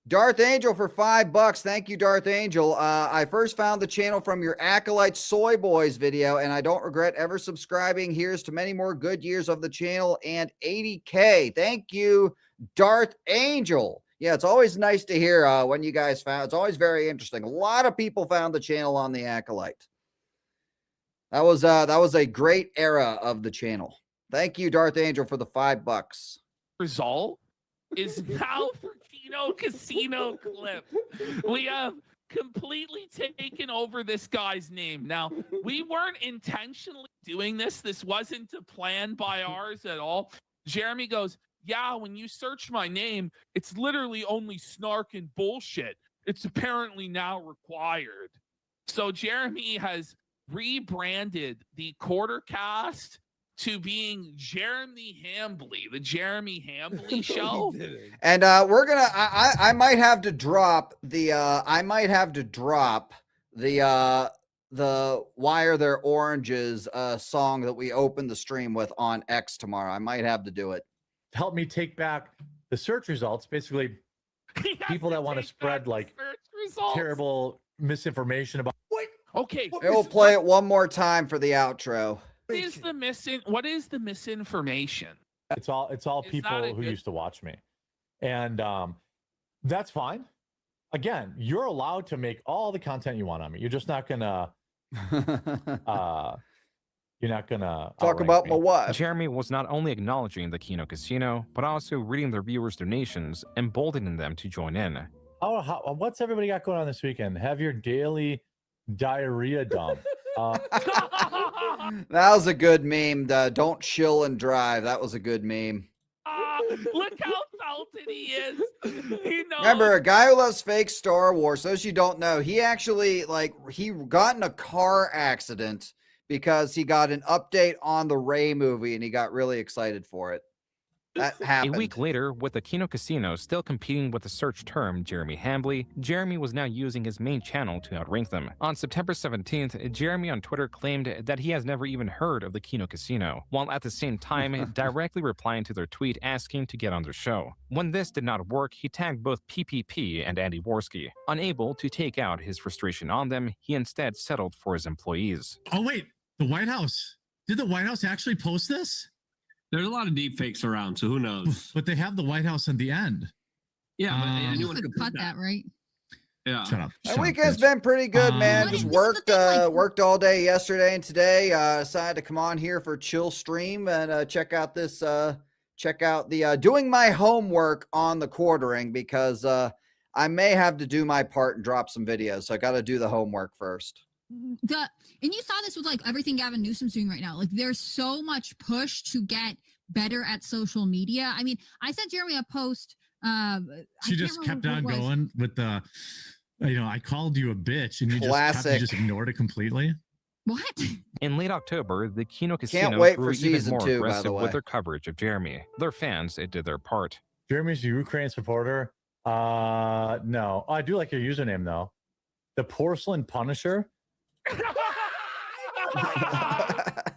Darth Angel for $5. Thank you, Darth Angel. I first found the channel from your Acolyte Soy Boys video, and I don't regret ever subscribing. Here's to many more good years of the channel and 80K. Thank you, Darth Angel. Yeah, it's always nice to hear when you guys found. It's always very interesting. A lot of people found the channel on the Acolyte. That was a great era of the channel. Thank you, Darth Angel, for the $5. result is now for Kino Casino clip. We have completely taken over this guy's name. Now, we weren't intentionally doing this. This wasn't a plan by ours at all. Jeremy goes, yeah, when you search my name, it's literally only snark and bullshit. It's apparently now required. So Jeremy has rebranded the Quartercast to being Jeremy Hambly, the Jeremy Hambly show. And we're gonna I might have to drop the Why Are There Oranges song that we opened the stream with on X tomorrow. I might have to do it. Help me take back the search results. Basically, people that want to spread like terrible misinformation about. Okay, We'll play it one more time for the outro. What is the misinformation? It's all people who used to watch me, and that's fine. Again, you're allowed to make all the content you want on me. You're just not gonna. You're not gonna talk about my wife. Jeremy was not only acknowledging the Kino Casino, but also reading their viewers' donations, emboldening them to join in. What's everybody got going on this weekend? Have your daily diarrhea dump. That was a good meme. Don't chill and drive. That was a good meme. Look how salted he is. He knows. Remember, a guy who loves fake Star Wars, those you don't know, he actually he got in a car accident because he got an update on the Rey movie and he got really excited for it. That happened. A week later, with the Kino Casino still competing with the search term Jeremy Hambly, Jeremy was now using his main channel to outrank them. On September 17th, Jeremy on Twitter claimed that he has never even heard of the Kino Casino, while at the same time directly replying to their tweet asking to get on their show. When this did not work, he tagged both PPP and Andy Worski. Unable to take out his frustration on them, he instead settled for his employees. Oh, wait, the White House. Did the White House actually post this? There's a lot of deep fakes around, so who knows? But they have the White House in the end. Yeah, but anyone could could cut that, right? Yeah. Shut up. My weekend's been pretty good, man. Just worked all day yesterday and today. Decided to come on here for chill stream and check out the doing my homework on the quartering because I may have to do my part and drop some videos. So I got to do the homework first. And you saw this with like everything Gavin Newsom's doing right now. Like there's so much push to get better at social media. I mean, I sent Jeremy a post. She just kept on going with the, I called you a bitch and you just ignored it completely. What? In late October, the Kino Casino wait grew for even season more 2, by the aggressive way. with their coverage of Jeremy. Their fans did their part. Jeremy's a Ukraine supporter. No, I do like your username though. The Porcelain Punisher.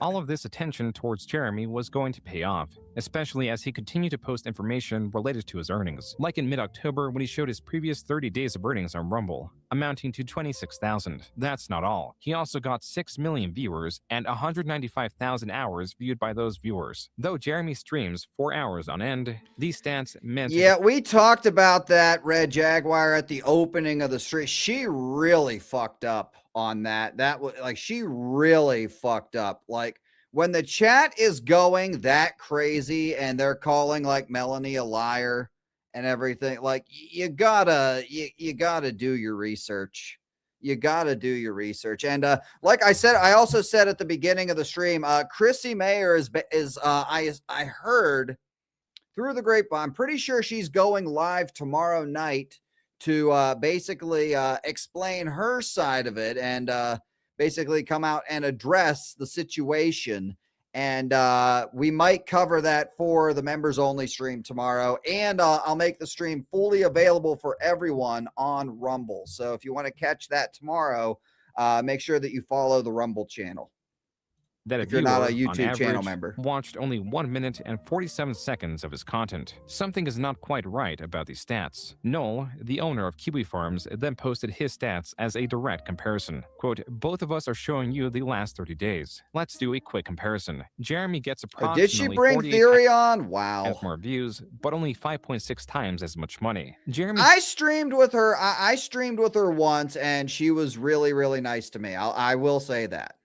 All of this attention towards Jeremy was going to pay off, especially as he continued to post information related to his earnings, like in mid-October when he showed his previous 30 days of earnings on Rumble. amounting to 26,000. That's not all. He also got 6 million viewers and 195,000 hours viewed by those viewers. Though Jeremy streams 4 hours on end, these stats meant... Yeah, we talked about that, Red Jaguar, at the opening of the stream. She really fucked up on that. That was like, she really fucked up. Like, when the chat is going that crazy and they're calling like Melanie a liar and everything, like, you gotta do your research. You gotta do your research. And like I said, I also said at the beginning of the stream, Chrissy Mayer I heard through the grapevine, I'm pretty sure she's going live tomorrow night to basically explain her side of it and basically come out and address the situation. And we might cover that for the members only stream tomorrow. And I'll make the stream fully available for everyone on Rumble. So if you want to catch that tomorrow, make sure that you follow the Rumble channel. That if you're not a viewer, on YouTube channel average, member. watched only 1 minute and 47 seconds of his content. Something is not quite right about these stats. Noel, the owner of Kiwi Farms, then posted his stats as a direct comparison. Quote, both of us are showing you the last 30 days. Let's do a quick comparison. Jeremy gets approximately Did she bring 48 Theory on? Wow. times more views, but only 5.6 times as much money. Jeremy I streamed with her. I streamed with her once, and she was really, really nice to me. I will say that.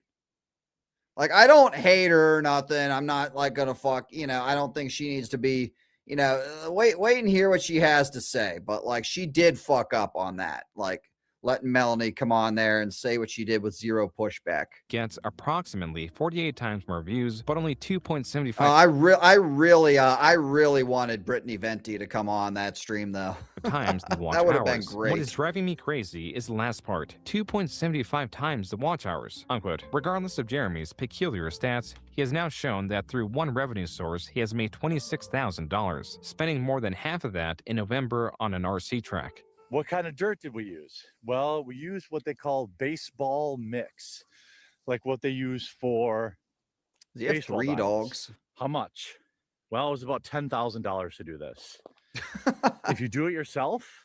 Like, I don't hate her or nothing. I'm not like gonna fuck, I don't think she needs to be, wait and hear what she has to say. But like, she did fuck up on that. Like, letting Melanie come on there and say what she did with zero pushback. gets approximately 48 times more views, but only 2.75 I really wanted Brittany Venti to come on that stream though. times the watch That would have hours. been great. What is driving me crazy is the last part, 2.75 times the watch hours, unquote. Regardless of Jeremy's peculiar stats, he has now shown that through one revenue source, he has made $26,000, spending more than half of that in November on an RC track. What kind of dirt did we use? Well, we used what they call baseball mix, like what they use for Does he have baseball 3 diamonds. dogs? How much? Well, it was about $10,000 to do this. If you do it yourself,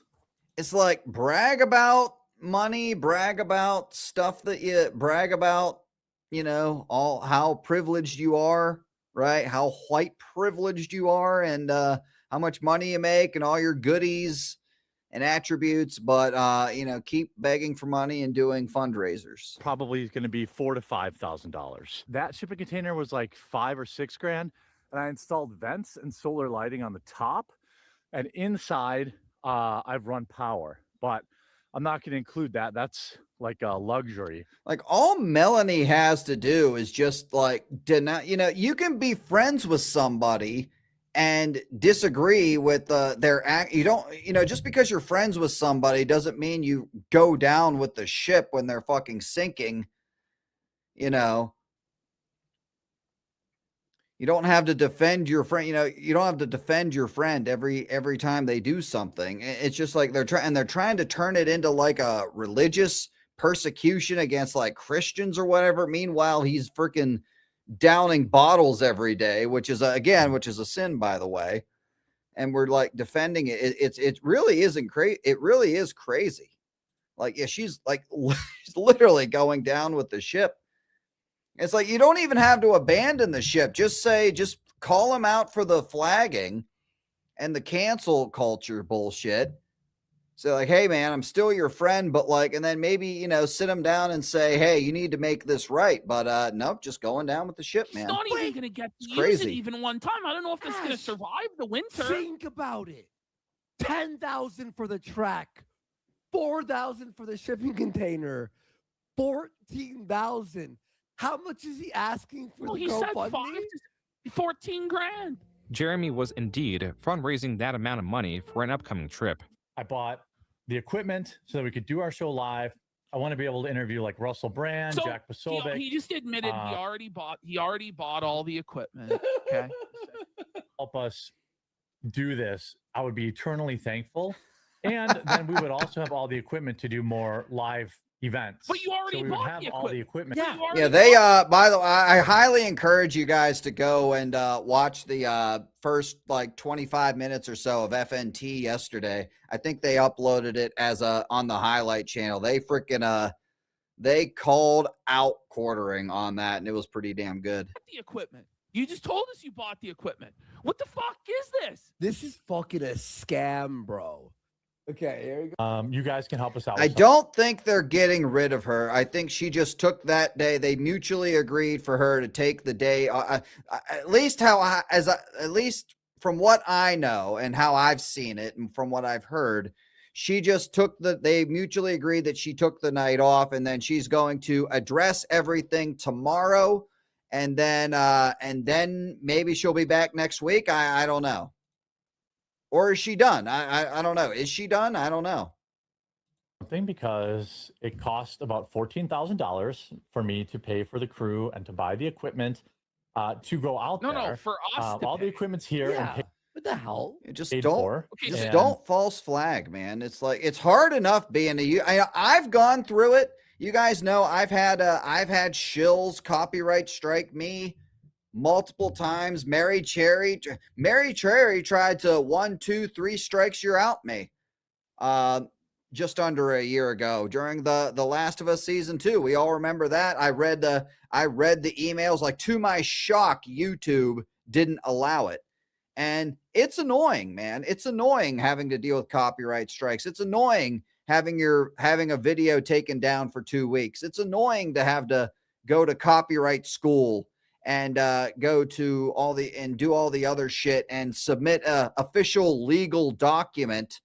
It's like, brag about money, brag about stuff that you brag about, all how privileged you are, right? How white privileged you are, and how much money you make and all your goodies and attributes, but keep begging for money and doing fundraisers. probably going to be $4,000 to $5,000. That shipping container was like $5 or $6 grand, and I installed vents and solar lighting on the top, and inside I've run power, but I'm not going to include that. That's like a luxury. Like, all Melanie has to do is just like deny. You can be friends with somebody and disagree with their act. You don't, just because you're friends with somebody doesn't mean you go down with the ship when they're fucking sinking. You don't have to defend your friend. You don't have to defend your friend every time they do something. It's just like they're trying to turn it into like a religious persecution against like Christians or whatever. Meanwhile, he's freaking downing bottles every day, which is a sin, by the way. And we're like defending it. It really isn't crazy. It really is crazy. Like, yeah, she's like she's literally going down with the ship. It's like, you don't even have to abandon the ship. Just call him out for the flagging and the cancel culture bullshit. So like, hey man, I'm still your friend, but like, and then maybe, sit him down and say, hey, you need to make this right. But nope, just going down with the ship, man. It's not even going to get to use crazy. it even one time. I don't know if this is going to survive the winter. Think about it. 10,000 for the track, 4,000 for the shipping container, 14,000. How much is he asking for the He said GoFundMe? 14 grand. Jeremy was indeed fundraising that amount of money for an upcoming trip. I bought the equipment so that we could do our show live. I want to be able to interview like Russell Brand, Jack Posobiec. He just admitted he already bought all the equipment. Okay. Help us do this. I would be eternally thankful. And then we would also have all the equipment to do more live, events. But you already so we would bought have the all the equipment. Yeah. Yeah, they by the way, I highly encourage you guys to go and watch the first like 25 minutes or so of FNT yesterday. I think they uploaded it as on the highlight channel. They freaking they called out quartering on that, and it was pretty damn good. The equipment. You just told us you bought the equipment. What the fuck is this? This is fucking a scam, bro. Okay, here we go. You guys can help us out. I don't think they're getting rid of her. I think she just took that day. They mutually agreed for her to take the day. At least at least from what I know and how I've seen it, and from what I've heard, she just took they mutually agreed that she took the night off, and then she's going to address everything tomorrow, and then maybe she'll be back next week. I don't know. Or is she done? I don't know. Is she done? I don't know. Thing because it cost about $14,000 for me to pay for the crew and to buy the equipment to go out there. No, for us to all the equipment's here and paid. What the hell? Just paid don't for, and- don't false flag, man. It's like it's hard enough being I've gone through it. You guys know I've had shills copyright strike me multiple times. Mary Cherry tried to 1, 2, 3 strikes you're out me. Just under a year ago during the Last of Us season 2. We all remember that. I read the emails. Like, to my shock, YouTube didn't allow it. And it's annoying, man. It's annoying having to deal with copyright strikes. It's annoying having a video taken down for 2 weeks. It's annoying to have to go to copyright school and go to do all the other shit and submit a official legal document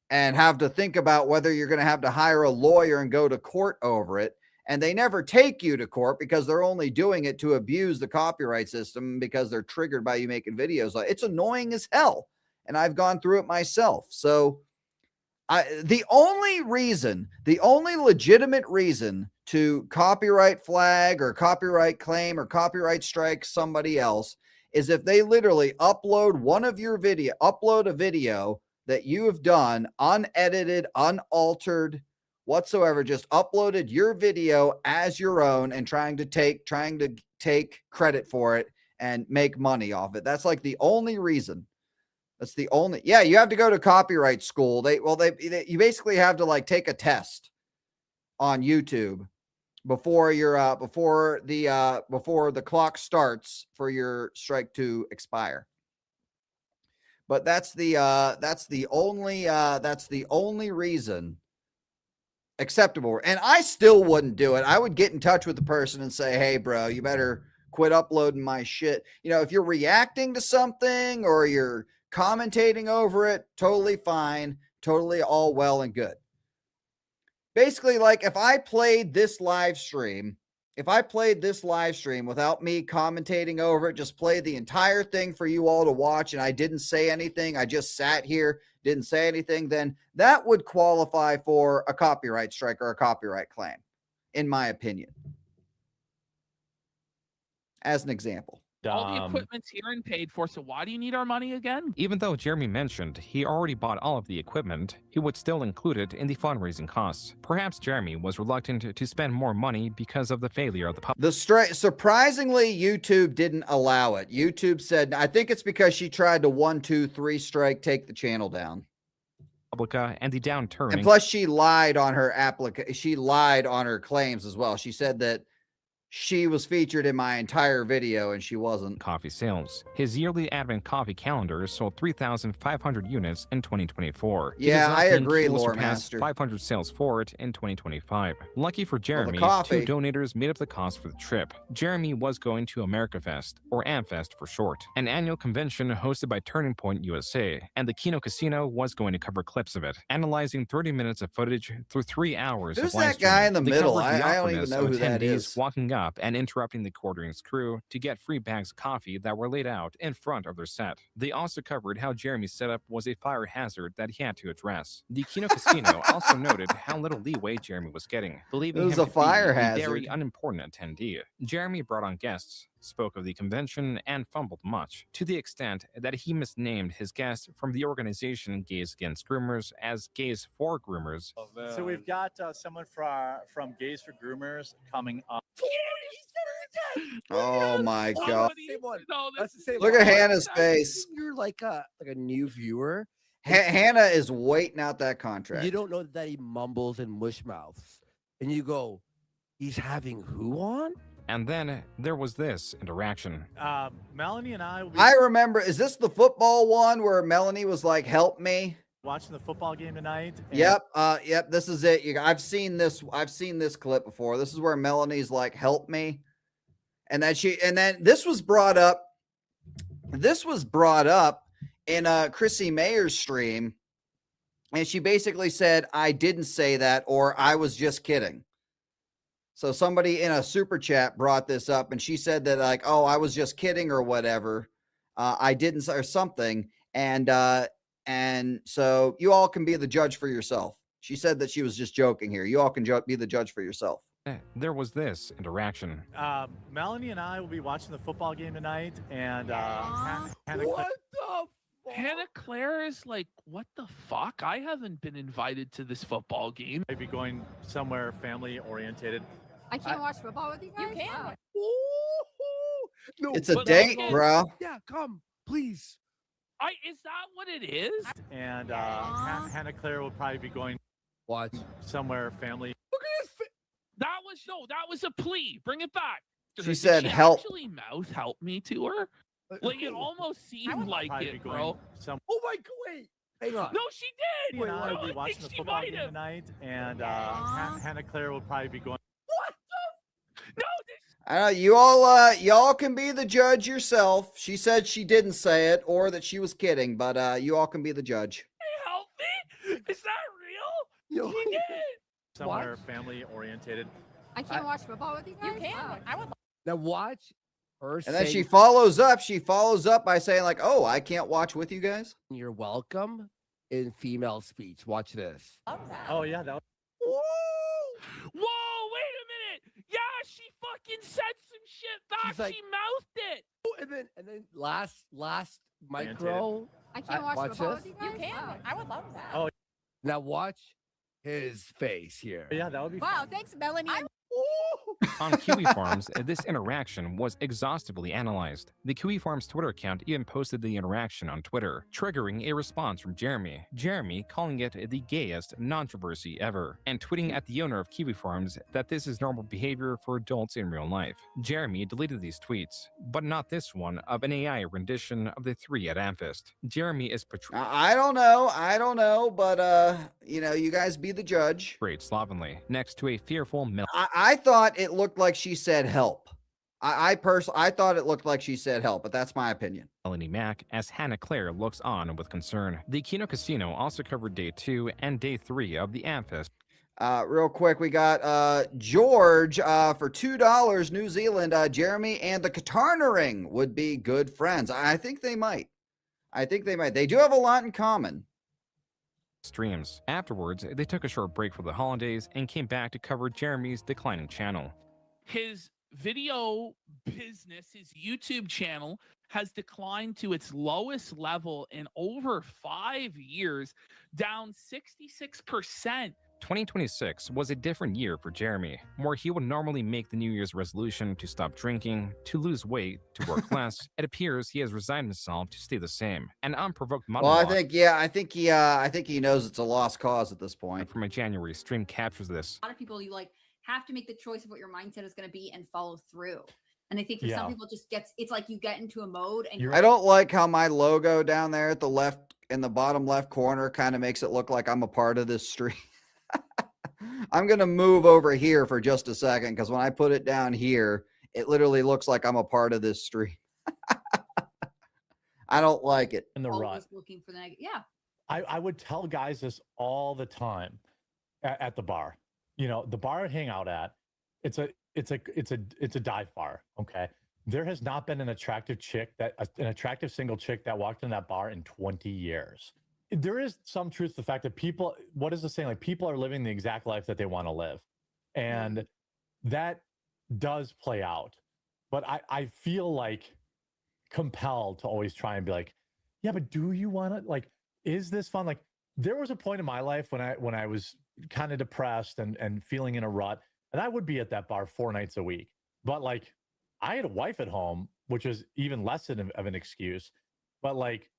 and have to think about whether you're going to have to hire a lawyer and go to court over it. And they never take you to court because they're only doing it to abuse the copyright system because they're triggered by you making videos. It's annoying as hell. And I've gone through it myself. So the only legitimate reason to copyright flag or copyright claim or copyright strike somebody else is if they literally upload a video that you have done unedited, unaltered whatsoever, just uploaded your video as your own and trying to take credit for it and make money off it. That's like the only reason. That's the only. Yeah, you have to go to copyright school. You basically have to like take a test on YouTube before the clock starts for your strike to expire. But that's the only reason acceptable. And I still wouldn't do it. I would get in touch with the person and say, hey, bro, you better quit uploading my shit. If you're reacting to something or you're commentating over it, totally fine, totally all well and good. Basically, like if I played this live stream without me commentating over it, just play the entire thing for you all to watch, and I didn't say anything, I just sat here, didn't say anything, then that would qualify for a copyright strike or a copyright claim, in my opinion. As an example. All the equipment's here and paid for, so why do you need our money again? Even though Jeremy mentioned he already bought all of the equipment, he would still include it in the fundraising costs. Perhaps Jeremy was reluctant to spend more money because of the failure of the public. Surprisingly, YouTube didn't allow it. YouTube said, I think it's because she tried to 1, 2, 3 strike, take the channel down. And the downturn. And plus, she lied on her She lied on her claims as well. She said that she was featured in my entire video and she wasn't. Coffee sales. His yearly Advent coffee calendar sold 3,500 units in 2024. Yeah, I agree, he will Lore surpass Master. 500 sales for it in 2025. Lucky for Jeremy, coffee. 2 donators made up the cost for the trip. Jeremy was going to America Fest, or AmFest for short, an annual convention hosted by Turning Point USA, and the Kino Casino was going to cover clips of it, analyzing 30 minutes of footage through 3 hours Who's of live that guy in the streaming. They middle? covered the I don't even awkwardness know of who that attendees is. walking up and interrupting the quartering's crew to get free bags of coffee that were laid out in front of their set. They also covered how Jeremy's setup was a fire hazard that he had to address. The Kino Casino also noted how little leeway Jeremy was getting, believing It was him a to fire be hazard. a very unimportant attendee. Jeremy brought on guests, spoke of the convention and fumbled much, to the extent that he misnamed his guest from the organization Gays Against Groomers as Gays for Groomers. So we've got someone from Gays for Groomers coming up. Oh my god! That's the same Look one. at Hannah's face. You're like a new viewer. Hannah is waiting out that contract. You don't know that he mumbles and mush mouths, and you go, "He's having who on?" And then there was this interaction. Melanie and I will be I remember. Is this the football one where Melanie was like, "Help me"? watching the football game tonight. and- Yep. Yep. This is it. I've seen this. I've seen this clip before. This is where Melanie's like, "Help me," and then this was brought up. This was brought up in Chrissy Mayer's stream, and she basically said, "I didn't say that," or "I was just kidding." So somebody in a super chat brought this up, and she said that like, "Oh, I was just kidding," or whatever. I didn't, or something, and so you all can be the judge for yourself. She said that she was just joking here. You all can be the judge for yourself. There was this interaction. Melanie and I will be watching the football game tonight, and Hannah What the? Hannah Claire is like, what the fuck? I haven't been invited to this football game. I'd be going somewhere family orientated. I can't watch football with you guys. You can. Wow. No, It's a but date, let's go. bro. Yeah, come, please. Is that what it is? And Hannah Claire will probably be going watch somewhere family. Look at his face. That was a plea. Bring it back. She said, "Help." Actually, mouth help me to her. Like it almost seemed like probably it, be bro. Oh my god! Wait, hang on. No, she did. Melanie and I No, will be I watching think the she football might game have. tonight, and Hannah Claire will probably be going. Y'all can be the judge yourself. She said she didn't say it or that she was kidding, but you all can be the judge. Help me? Is that real? Yo, She did. Somewhere family orientated. I can't watch football with you guys. You can. Wow. I would. Now watch her And then say she follows up. She follows up by saying like, "Oh, I can't watch with you guys." "You're welcome" in female speech. Watch this. Oh yeah, that. Whoa, wait a minute. Yeah, she fucking said some shit back. She's like- She mouthed it. And then last micro. I can't watch watch football this. with you guys. You can. Wow. I would love that. Oh Now watch his face here. yeah, that would be. Wow. Thanks, Melanie. On Kiwi Farms, this interaction was exhaustively analyzed. The Kiwi Farms Twitter account even posted the interaction on Twitter, triggering a response from Jeremy. Jeremy calling it the gayest controversy ever, and tweeting at the owner of Kiwi Farms that this is normal behavior for adults in real life. Jeremy deleted these tweets, but not this one of an AI rendition of the three at Amfist. Jeremy is portrayed I don't know, but you guys be the judge. slovenly, next to a fearful I thought it looked like she said help. I thought it looked like she said help, but that's my opinion. Melanie Mack as Hannah Claire looks on with concern. The Kino Casino also covered day 2 and day 3 of the Amfest. Real quick, we got George for $2 New Zealand. Jeremy and the Katarnering would be good friends. I think they might. They do have a lot in common. Streams. Afterwards, they took a short break for the holidays and came back to cover Jeremy's declining channel. His video business, his YouTube channel, has declined to its lowest level in over 5 years, down 66%. 2026 was a different year for Jeremy, where he would normally make the New Year's resolution to stop drinking, to lose weight, to work less. It appears he has resigned himself to stay the same. An unprovoked Well, monologue I think he knows it's a lost cause at this point. from a January stream captures this. A lot of people, you like have to make the choice of what your mindset is going to be and follow through. And I think for Yeah. some people, it's like you get into a mode and I don't like how my logo down there at the left in the bottom left corner kind of makes it look like I'm a part of this stream. I'm going to move over here for just a second because when I put it down here, it literally looks like I'm a part of this stream. I don't like it. In the always rut. looking for the negative. Yeah. I would tell guys this all the time at the bar. You know, the bar I hang out at, it's a dive bar. Okay. There has not been an attractive single chick that walked in that bar in 20 years. There is some truth to the fact that people, what is the saying? Like people are living the exact life that they want to live. And that does play out. but I feel like compelled to always try and be like, yeah, but do you want to, like, is this fun? Like, there was a point in my life when I was kind of depressed and feeling in a rut, and I would be at that bar 4 nights a week. But like, I had a wife at home, which was even less of an excuse. But like,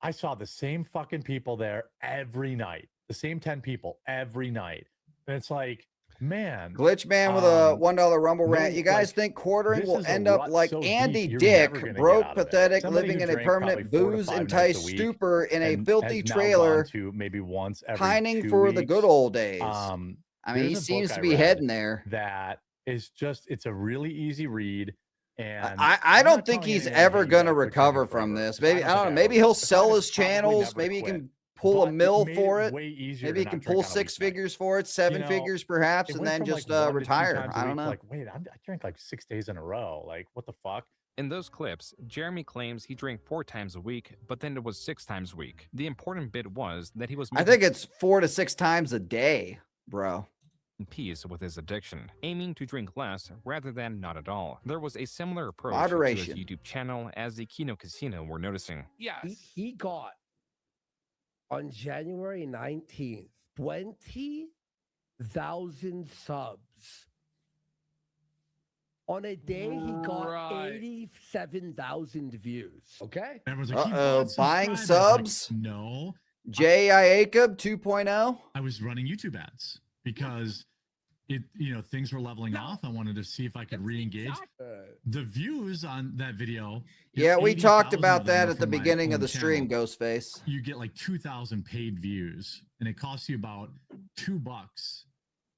I saw the same fucking people there every night, the same 10 people every night. And it's like, man. Glitch Man with a $1 Rumble rant. no, You guys like, think quartering this will is a end up rut like so deep, Andy you're never Dick, gonna broke, get out of it. pathetic, Somebody living who in a drank permanent probably 4 to booze 5 nights a enticed week stupor in a and filthy has now trailer, gone to maybe once every pining 2 for the weeks. good old days. I mean, he There's a seems book to I be read heading there. that is just, it's a really easy read. And I I'm don't not think telling he's anyone to ever hate you going to guys for recover drinking from forever, this. 'cause I Maybe, don't I don't think know. I Maybe will. he'll The plan sell is his probably channels. never to Maybe he quit. can pull a But mill it made for it it. way easier Maybe to he can not drink pull on a 6 weeknight. figures for it, 7 know, figures perhaps, it and went then from just like 1 to 2 retire. times a I don't week to know. like, wait, I drank like 6 days in a row. Like, what the fuck? In those clips, Jeremy claims he drank 4 times a week, but then it was 6 times a week. The important bit was that he was I making think it's 4 to 6 times a day, bro. peace with his addiction, aiming to drink less rather than not at all. There was a similar approach to Moderation. his YouTube channel as the Kino Casino were noticing. He got on January 19th 20,000 subs. On a day, he got 87,000 views. Okay. Everyone's like, Buying subscribers. subs? Like, no. J.I. Jacob 2.0. I was running YouTube ads because things were leveling off. I wanted to see if I could re-engage. The views on that video. Yeah, we talked 80,000 about of them that were at the from my beginning of own the stream, channel. Ghostface. You get like 2,000 paid views, and it costs you about $2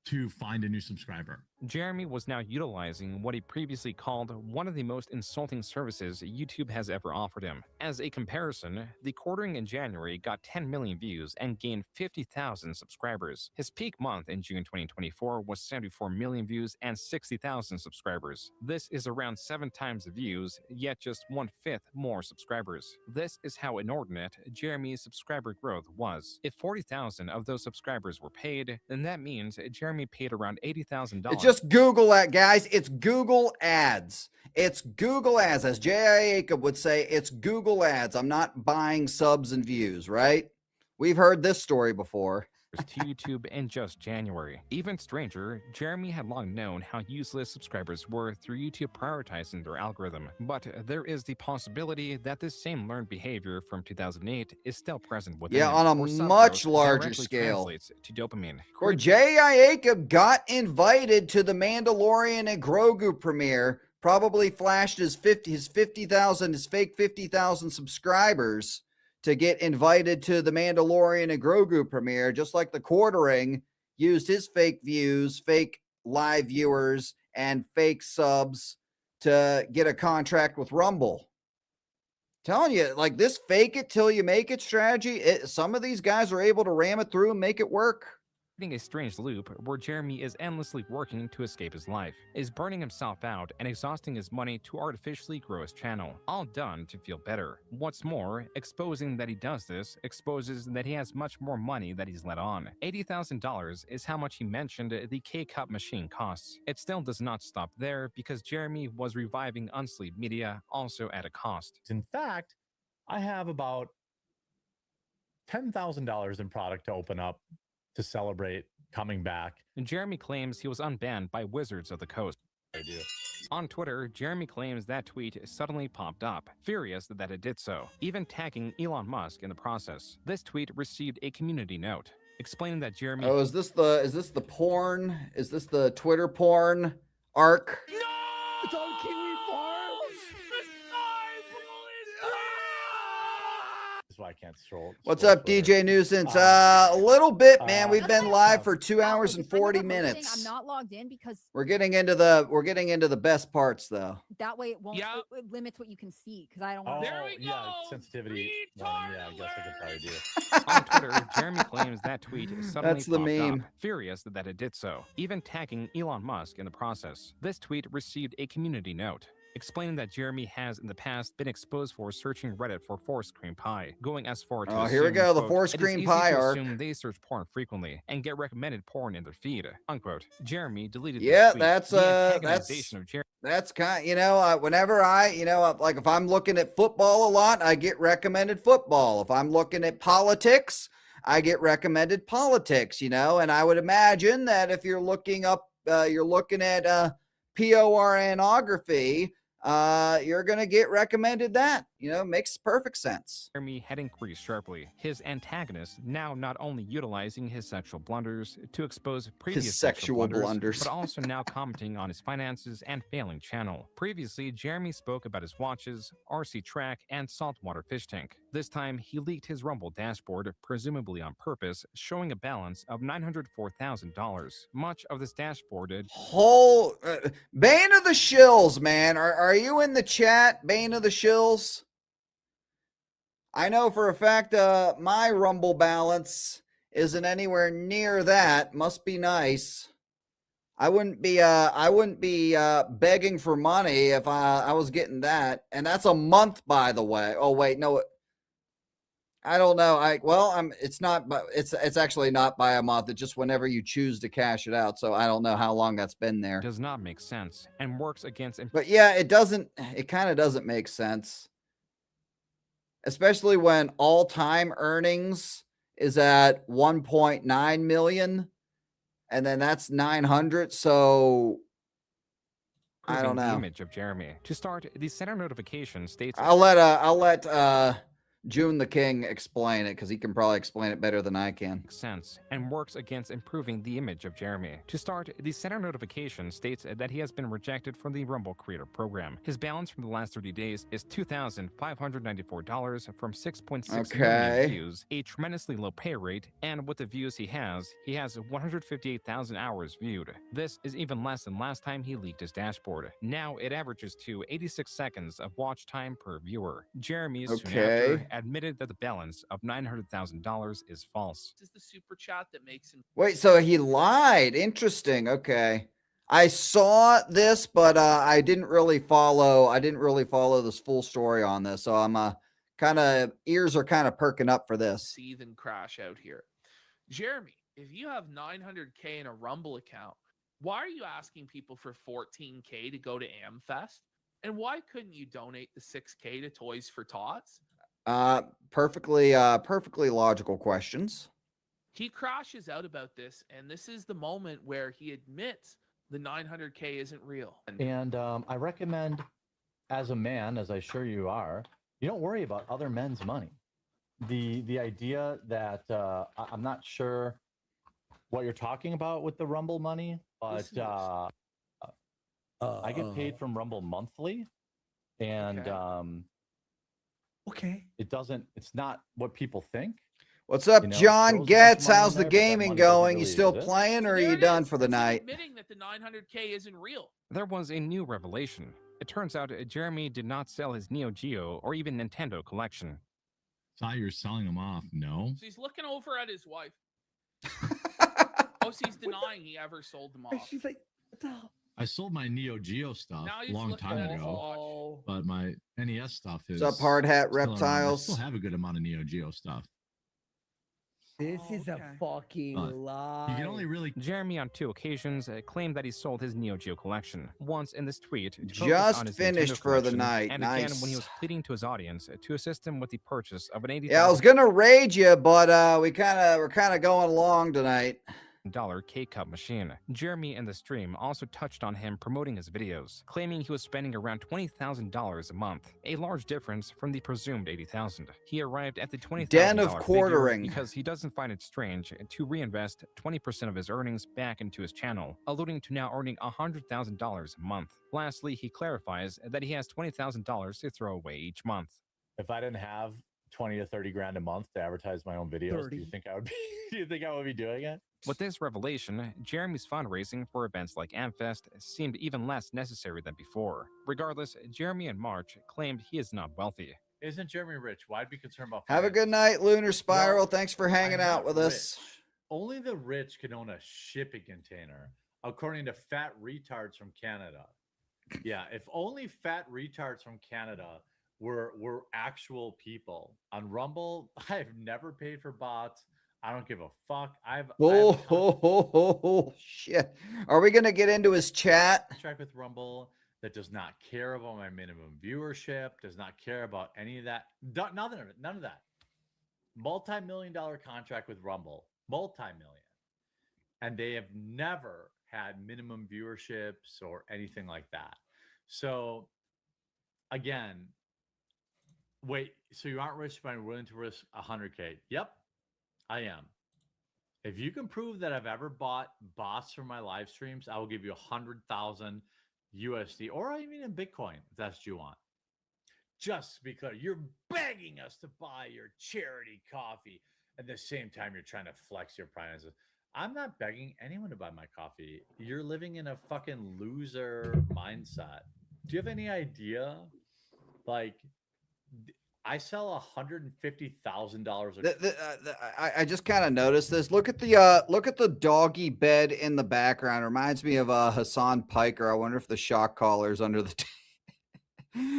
to find a new subscriber. Jeremy was now utilizing what he previously called one of the most insulting services YouTube has ever offered him. As a comparison, the quartering in January got 10 million views and gained 50,000 subscribers. His peak month in June 2024 was 74 million views and 60,000 subscribers. This is around 7 times the views, yet just 1/5 more subscribers. This is how inordinate Jeremy's subscriber growth was. If 40,000 of those subscribers were paid, then that means Jeremy paid around $80,000. It's just Google that, guys. It's Google ads. It's Google ads. As J.I. Jacob would say, it's Google ads. I'm not buying subs and views, right? We've heard this story before. To YouTube in just January. Even stranger, Jeremy had long known how useless subscribers were through YouTube prioritizing their algorithm. But there is the possibility that this same learned behavior from 2008 is still present within him, on a or sub much growth larger directly scale. translates to dopamine. Or J.I. Jacob got invited to the Mandalorian and Grogu premiere, probably flashed his fake 50,000 subscribers to get invited to the Mandalorian and Grogu premiere, just like the quartering used his fake views, fake live viewers, and fake subs to get a contract with Rumble. Telling you, like, this fake it till you make it strategy, some of these guys are able to ram it through and make it work. A strange loop where Jeremy is endlessly working to escape his life, is burning himself out and exhausting his money to artificially grow his channel, all done to feel better. What's more, exposing that he does this exposes that he has much more money that he's let on. $80,000 is how much he mentioned the K-Cup machine costs. It still does not stop there because Jeremy was reviving Unsleep Media also at a cost. In fact, I have about $10,000 in product to open up to celebrate coming back. Jeremy claims he was unbanned by Wizards of the Coast. I do. On Twitter, Jeremy claims that tweet suddenly popped up, furious that it did so, even tagging Elon Musk in the process. This tweet received a community note explaining that Jeremy... Oh, is this the porn? Is this the Twitter porn arc? It's on Kiwi Farms. That's why I can't stroll. What's up, DJ Nuisance? A little bit, man. We've been live for 2 hours and 40 minutes. I'm not logged in because We're getting into the best parts, though. that way it won't. It limits what you can see because I don't want. Yeah, sensitivity. Yeah, I guess I could probably do. On Twitter, Jeremy claims that tweet suddenly That's the popped meme. up, furious that it did so, even tagging Elon Musk in the process. This tweet received a community note explaining that Jeremy has in the past been exposed for searching Reddit for forced cream pie, going as far to Oh, here we assume, go, the quote, forced "It is cream easy pie to arc." assume they search porn frequently and get recommended porn in their feed," unquote. Jeremy deleted Yeah, this tweet. that's The antagonization of Jeremy That's whenever like if I'm looking at football a lot, I get recommended football. If I'm looking at politics, I get recommended politics, and I would imagine that if you're looking at pornography, you're going to get recommended that. Makes perfect sense. Jeremy had increased sharply, his antagonist now not only utilizing his sexual blunders to expose previous sexual blunders, but also now commenting on his finances and failing channel. Previously, Jeremy spoke about his watches, RC track, and saltwater fish tank. This time, he leaked his Rumble dashboard, presumably on purpose, showing a balance of $904,000. Much of this dashboard Bane of the Shills, man. Are you in the chat, Bane of the Shills? I know for a fact my Rumble balance isn't anywhere near that. Must be nice. I wouldn't be begging for money if I was getting that. And that's a month, by the way. Oh wait, no. I don't know. It's not, but it's actually not by a month. It's just whenever you choose to cash it out. So I don't know how long that's been there. Does not make sense and works against. But yeah, it doesn't. It kind of doesn't make sense, especially when all-time earnings is at 1.9 million, and then that's 900. So I don't know. The image of Jeremy. To start, the center notification states. I'll let Joon the King explain it because he can probably explain it better than I can. Sense and works against improving the image of Jeremy. To start, the center notification states that he has been rejected from the Rumble Creator Program. His balance from the last 30 days is $2,594 from 6.6 million views, a tremendously low pay rate, and with the views he has 158,000 hours viewed. This is even less than last time he leaked his dashboard. Now it averages to 86 seconds of watch time per viewer. Jeremy's soon after admitted that the balance of $900,000 is false. This is the super chat that makes him. Wait, so he lied. Interesting. Okay. I saw this, but I didn't really follow this full story on this. So I'm ears are kind of perking up for this. Seethe and crash out here. Jeremy, if you have 900K in a Rumble account, why are you asking people for 14K to go to AmFest? And why couldn't you donate the 6K to Toys for Tots? Perfectly logical questions. He crashes out about this, and this is the moment where he admits the 900K isn't real. And I recommend, as a man, as I'm sure you are, you don't worry about other men's money. The idea that I'm not sure what you're talking about with the Rumble money, but I get paid from Rumble monthly, and it's not what people think. What's up, John Getz? How's the gaming going? You still playing, or are you done for the night? Admitting that the 900K isn't real. There was a new revelation. It turns out Jeremy did not sell his Neo Geo or even Nintendo collection. Thought you were selling them off. No. So he's looking over at his wife. He's denying he ever sold them off. She's like, what the hell? I sold my Neo Geo stuff a long time ago, but my NES stuff is. What's up, Hard Hat still around. Reptiles? I still have a good amount of Neo Geo stuff. This is a fucking lie. You can only really. Jeremy, on 2 occasions, claimed that he sold his Neo Geo collection. Once in this tweet, to focus Just on his finished Nintendo for the collection, night. and Nice. again when he was pleading to his audience to assist him with the purchase of an $80. Yeah, I was gonna raid you, but we're kind of going along tonight. K-Cup machine. Jeremy in the stream also touched on him promoting his videos, claiming he was spending around $20,000 a month, a large difference from the presumed $80,000. He arrived at the $20,000 Den of quartering because he doesn't find it strange to reinvest 20% of his earnings back into his channel, alluding to now earning $100,000 a month. Lastly, he clarifies that he has $20,000 to throw away each month. If I didn't have 20 to 30 grand a month to advertise my own videos, 30. do you think I would be doing it? With this revelation, Jeremy's fundraising for events like AmFest seemed even less necessary than before. Regardless, Jeremy in March claimed he is not wealthy. Isn't Jeremy rich? Why'd be concerned about? Have a good night, Lunar Spiral. Thanks for hanging out with us. Only the rich can own a shipping container, according to fat retards from Canada. Yeah, if only fat retards from Canada were actual people. On Rumble, I've never paid for bots. I don't give a fuck. Oh, shit. Are we going to get into his chat? Track with Rumble. that does not care about my minimum viewership, does not care about any of that. None of it. None of that. Multi-million-dollar contract with Rumble, multi-million. And they have never had minimum viewerships or anything like that. So again, wait, so you aren't rich but willing to risk 100K? Yep, I am. If you can prove that I've ever bought bots for my live streams, I will give you 100,000 USD or even in Bitcoin if that's what you want. Just because you're begging us to buy your charity coffee at the same time you're trying to flex your finances. I'm not begging anyone to buy my coffee. You're living in a fucking loser mindset. Do you have any idea? Like, I sell $150,000. I just kind of noticed this. Look at the doggy bed in the background. It reminds me of Hassan Piker. I wonder if the shock collar's under the.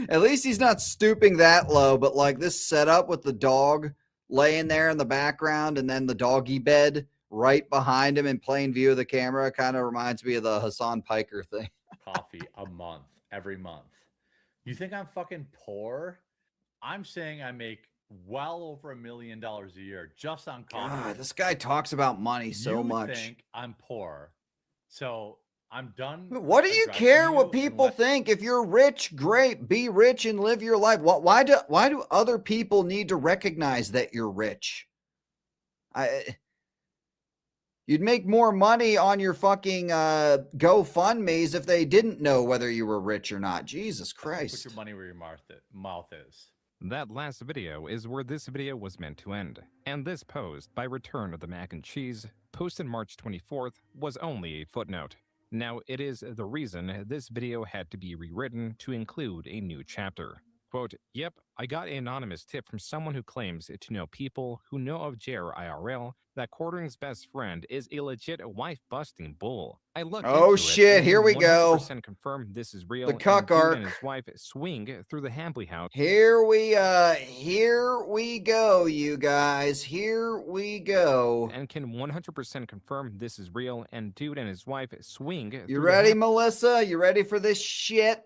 At least he's not stooping that low. But like this setup with the dog laying there in the background, and then the doggy bed right behind him in plain view of the camera, kind of reminds me of the Hassan Piker thing. Coffee a month, every month. You think I'm fucking poor? I'm saying I make well over $1 million a year just on coffee. God, this guy talks about money so much. You think I'm poor. So I'm done. What do you care what people think? If you're rich, great. Be rich and live your life. Why do other people need to recognize that you're rich? You'd make more money on your fucking GoFundMe's if they didn't know whether you were rich or not. Jesus Christ. Put your money where your mouth is. That last video is where this video was meant to end, and this post by Return of the Mac and Cheese, posted March 24th, was only a footnote. Now, it is the reason this video had to be rewritten to include a new chapter. Quote, yep, I got an anonymous tip from someone who claims to know people who know of Jer IRL that Quartering's best friend is a legit wife-busting bull. I looked oh into shit, it, here we go. 100% confirm this is real. The cuck and arc. his wife swing through the Hambley house. Here we go, you guys. Here we go. And can 100% confirm this is real. And dude and his wife swing. You ready, Melissa? You ready for this shit?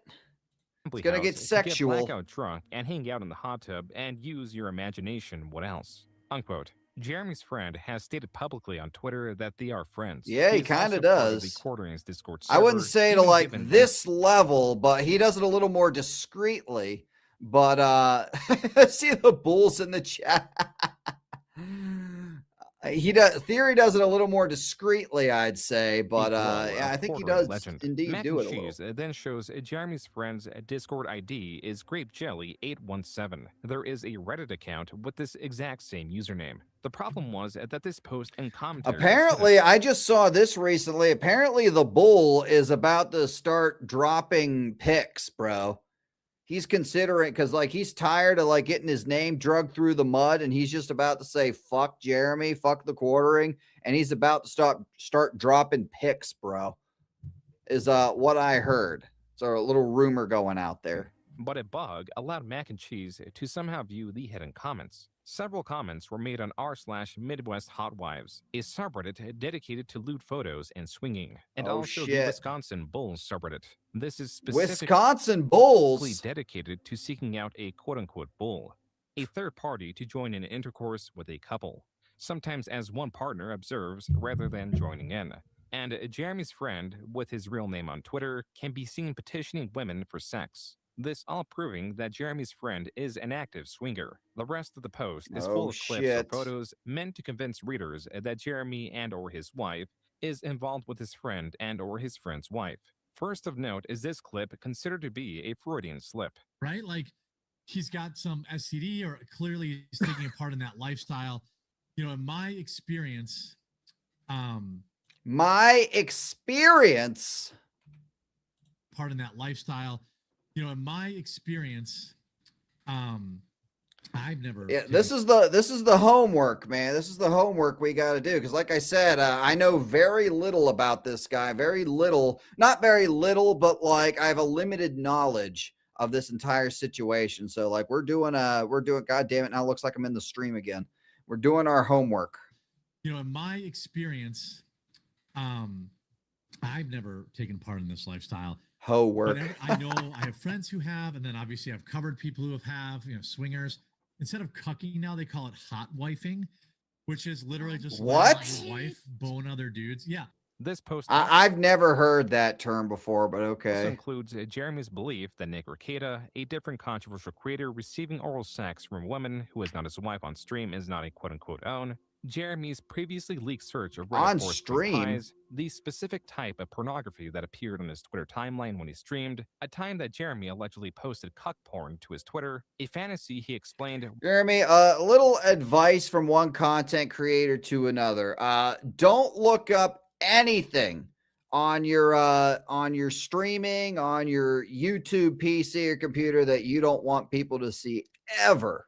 It's gonna get sexual. To get blackout drunk and hang out in the hot tub and use your imagination. What else? Unquote. Jeremy's friend has stated publicly on Twitter that they are friends. Yeah, he kind of does. The Quartering's Discord server, I wouldn't say to like this level, but he does it a little more discreetly. But see the bulls in the chat. Theory does it a little more discreetly, I'd say, but yeah, I think he does indeed do it a little. Then shows Jeremy's friend's Discord ID is GrapeJelly817. There is a Reddit account with this exact same username. The problem was that this post and commentary. Apparently, I just saw this recently. Apparently, the bull is about to start dropping pics, bro. He's considering, because like he's tired of like getting his name dragged through the mud, and he's just about to say fuck Jeremy, fuck the Quartering, and he's about to start dropping pics, bro. Is what I heard. So a little rumor going out there. But a bug allowed Mac and Cheese to somehow view the hidden comments. Several comments were made on r/Midwest Hotwives, a subreddit dedicated to lewd photos and swinging, and also the Wisconsin Bulls subreddit. This is specifically Wisconsin Bulls dedicated to seeking out a quote-unquote bull, a third party to join in intercourse with a couple, sometimes as one partner observes rather than joining in. And Jeremy's friend, with his real name on Twitter, can be seen petitioning women for sex. This all proving that Jeremy's friend is an active swinger. The rest of the post is full of clips or photos meant to convince readers that Jeremy and or his wife is involved with his friend and or his friend's wife. First of note is this clip considered to be a Freudian slip. Right? Like he's got some STD or clearly he's taking a part in that lifestyle. You know, in my experience, part in that lifestyle. You know, in my experience, I've never. Yeah, this is the homework, man. This is the homework we got to do. Because, like I said, I know very little about this guy. Very little, not very little, but like I have a limited knowledge of this entire situation. So, like, we're doing. God damn it! Now it looks like I'm in the stream again. We're doing our homework. You know, in my experience, I've never taken part in this lifestyle. Hoe But work. I know I have friends who have, and then obviously I've covered people who have, swingers. Instead of cucking now, they call it hot wifing, which is literally just letting What? your wife bone other dudes. Yeah. This post I've never heard that term before, but also okay. includes Jeremy's belief that Nick Rekieta, a different controversial creator receiving oral sex from a woman who is not his wife on stream, is not a quote-unquote own. Jeremy's previously leaked search of Reddit On force stream? pies, the specific type of pornography that appeared on his Twitter timeline when he streamed, a time that Jeremy allegedly posted cuck porn to his Twitter, a fantasy he explained. Jeremy, a little advice from one content creator to another. Don't look up anything on your streaming, on your YouTube PC or computer that you don't want people to see ever.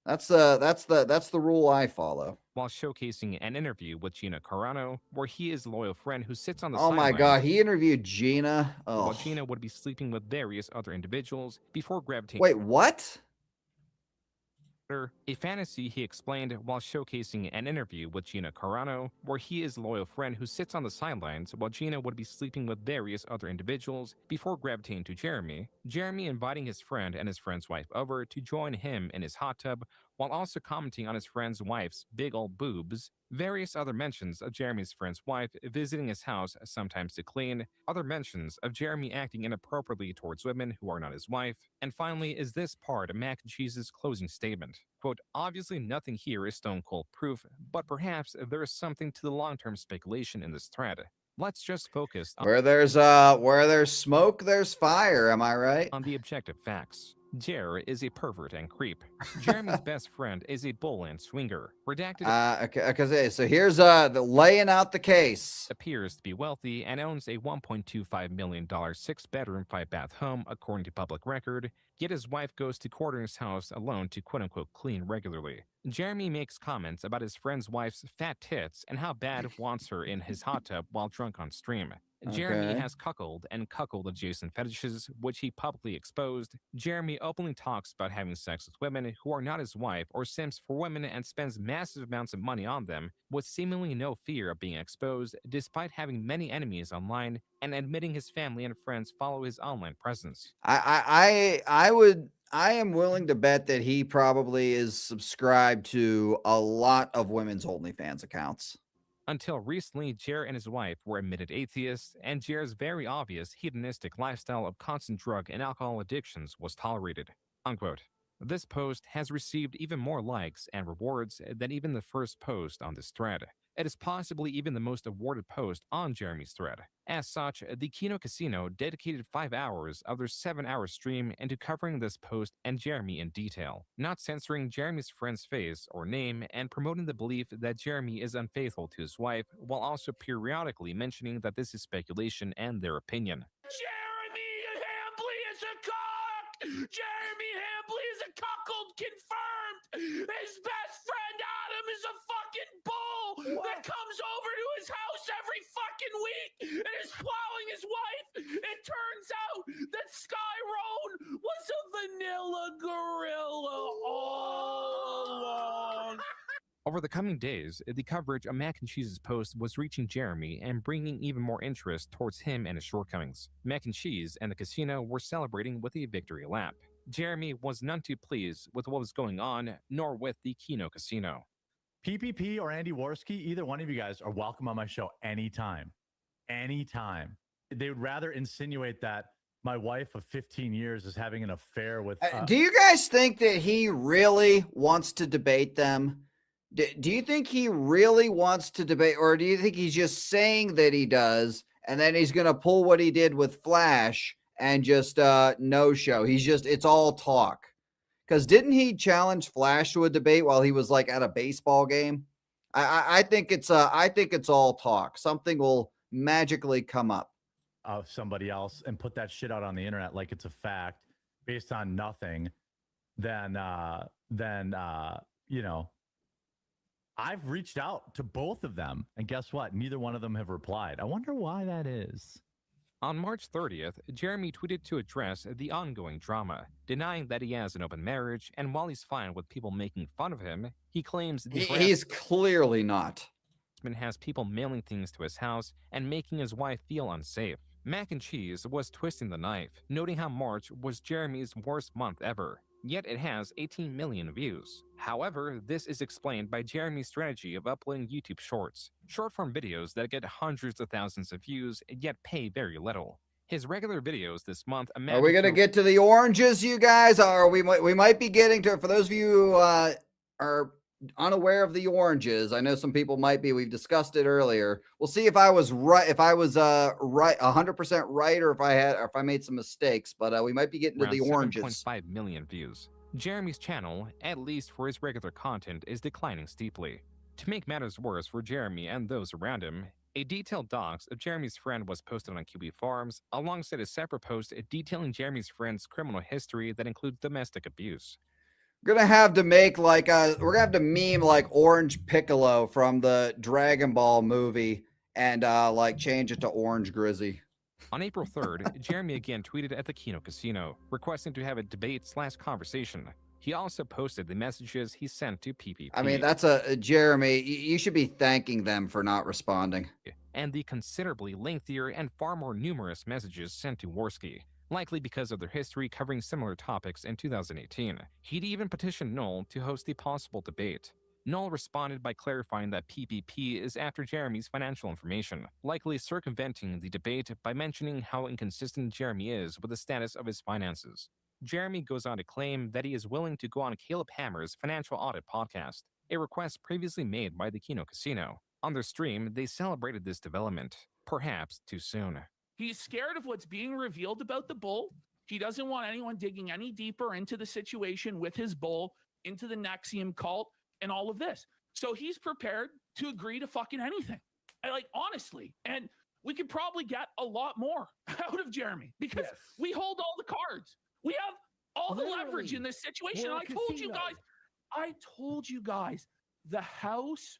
That's the rule I follow. While showcasing an interview with Gina Carano, where he is a loyal friend who sits on the Oh my sidelines. God, he interviewed Gina. While Oh. Gina would be sleeping with various other individuals before gravitating. Wait, what? A fantasy he explained while showcasing an interview with Gina Carano, where he is a loyal friend who sits on the sidelines while Gina would be sleeping with various other individuals before gravitating to Jeremy. Jeremy inviting his friend and his friend's wife over to join him in his hot tub, while also commenting on his friend's wife's big old boobs. Various other mentions of Jeremy's friend's wife visiting his house, sometimes to clean, other mentions of Jeremy acting inappropriately towards women who are not his wife, and finally is this part of Mac and Cheese's closing statement. Quote, obviously nothing here is stone cold proof, but perhaps there is something to the long-term speculation in this thread. Let's just focus on Where there's smoke, there's fire. Am I right? on the objective facts. Jer is a pervert and creep. Jeremy's best friend is a bull and swinger. Redacted. Okay. So here's the laying out the case. Appears to be wealthy and owns a $1.25 million 6-bedroom, 5-bath home, according to public record. Yet his wife goes to quarter his house alone to quote-unquote clean regularly. Jeremy makes comments about his friend's wife's fat tits and how bad wants her in his hot tub while drunk on stream. Jeremy Okay. has cuckold and cuckold adjacent fetishes, which he publicly exposed. Jeremy openly talks about having sex with women who are not his wife or simps for women and spends massive amounts of money on them with seemingly no fear of being exposed, despite having many enemies online and admitting his family and friends follow his online presence. I am willing to bet that he probably is subscribed to a lot of women's OnlyFans accounts. Until recently, Jer and his wife were admitted atheists, and Jer's very obvious hedonistic lifestyle of constant drug and alcohol addictions was tolerated. Unquote. This post has received even more likes and rewards than even the first post on this thread. It is possibly even the most awarded post on Jeremy's thread. As such, the Kino Casino dedicated 5 hours of their 7-hour stream into covering this post and Jeremy in detail, not censoring Jeremy's friend's face or name, and promoting the belief that Jeremy is unfaithful to his wife, while also periodically mentioning that this is speculation and their opinion. Jeremy Hambley is a cock! Jeremy Hambley is a cuckold confirmed! His best friend Adam is a fucking bull that comes over to his house every fucking week and is plowing his wife! It turns out that Sky Roan was a vanilla gorilla all along! Over the coming days, the coverage of Mac and Cheese's post was reaching Jeremy and bringing even more interest towards him and his shortcomings. Mac and Cheese and the casino were celebrating with a victory lap. Jeremy was none too pleased with what was going on, nor with the Kino Casino. PPP or Andy Worski, either one of you guys are welcome on my show anytime. Anytime. They would rather insinuate that my wife of 15 years is having an affair with... Do you guys think that he really wants to debate them? Do you think he really wants to debate, or do you think he's just saying that he does, and then he's going to pull what he did with Flash and just no show? It's all talk. Because didn't he challenge Flash to a debate while he was like at a baseball game? I think it's all talk. Something will magically come up of somebody else and put that shit out on the internet like it's a fact based on nothing. Then you know, I've reached out to both of them, and guess what? Neither one of them have replied. I wonder why that is. On March 30th, Jeremy tweeted to address the ongoing drama, denying that he has an open marriage, and while he's fine with people making fun of him, he claims he's clearly not. Has people mailing things to his house and making his wife feel unsafe. Mac and Cheese was twisting the knife, noting how March was Jeremy's worst month ever, yet it has 18 million views. However, this is explained by Jeremy's strategy of uploading YouTube Shorts, short-form videos that get hundreds of thousands of views yet pay very little. His regular videos this month Are we going to get to the oranges, you guys? Or we might be getting to, for those of you who are unaware of the oranges, I know some people might be. We've discussed it earlier. We'll see if I was right, right, 100% right, or if I made some mistakes. But we might be getting to the oranges. 7.5 million views. Jeremy's channel, at least for his regular content, is declining steeply. To make matters worse for Jeremy and those around him, a detailed dox of Jeremy's friend was posted on QB Farms, alongside a separate post detailing Jeremy's friend's criminal history that includes domestic abuse. We're gonna have to make like we're gonna have to meme like Orange Piccolo from the Dragon Ball movie and like change it to Orange Grizzy. On April 3rd, Jeremy again tweeted at the Kino Casino, requesting to have a debate/conversation. He also posted the messages he sent to PPP. I mean, that's a Jeremy. You should be thanking them for not responding. And the considerably lengthier and far more numerous messages sent to Worski, likely because of their history covering similar topics in 2018. He'd even petitioned Null to host the possible debate. Null responded by clarifying that PPP is after Jeremy's financial information, likely circumventing the debate by mentioning how inconsistent Jeremy is with the status of his finances. Jeremy goes on to claim that he is willing to go on Caleb Hammer's Financial Audit podcast, a request previously made by the Kino Casino. On their stream, they celebrated this development, perhaps too soon. He's scared of what's being revealed about the bull. He doesn't want anyone digging any deeper into the situation with his bull, into the Nexium cult, and all of this. So he's prepared to agree to fucking anything. Honestly. And we could probably get a lot more out of Jeremy because we hold all the cards. We have all the leverage in this situation. I told you guys, the house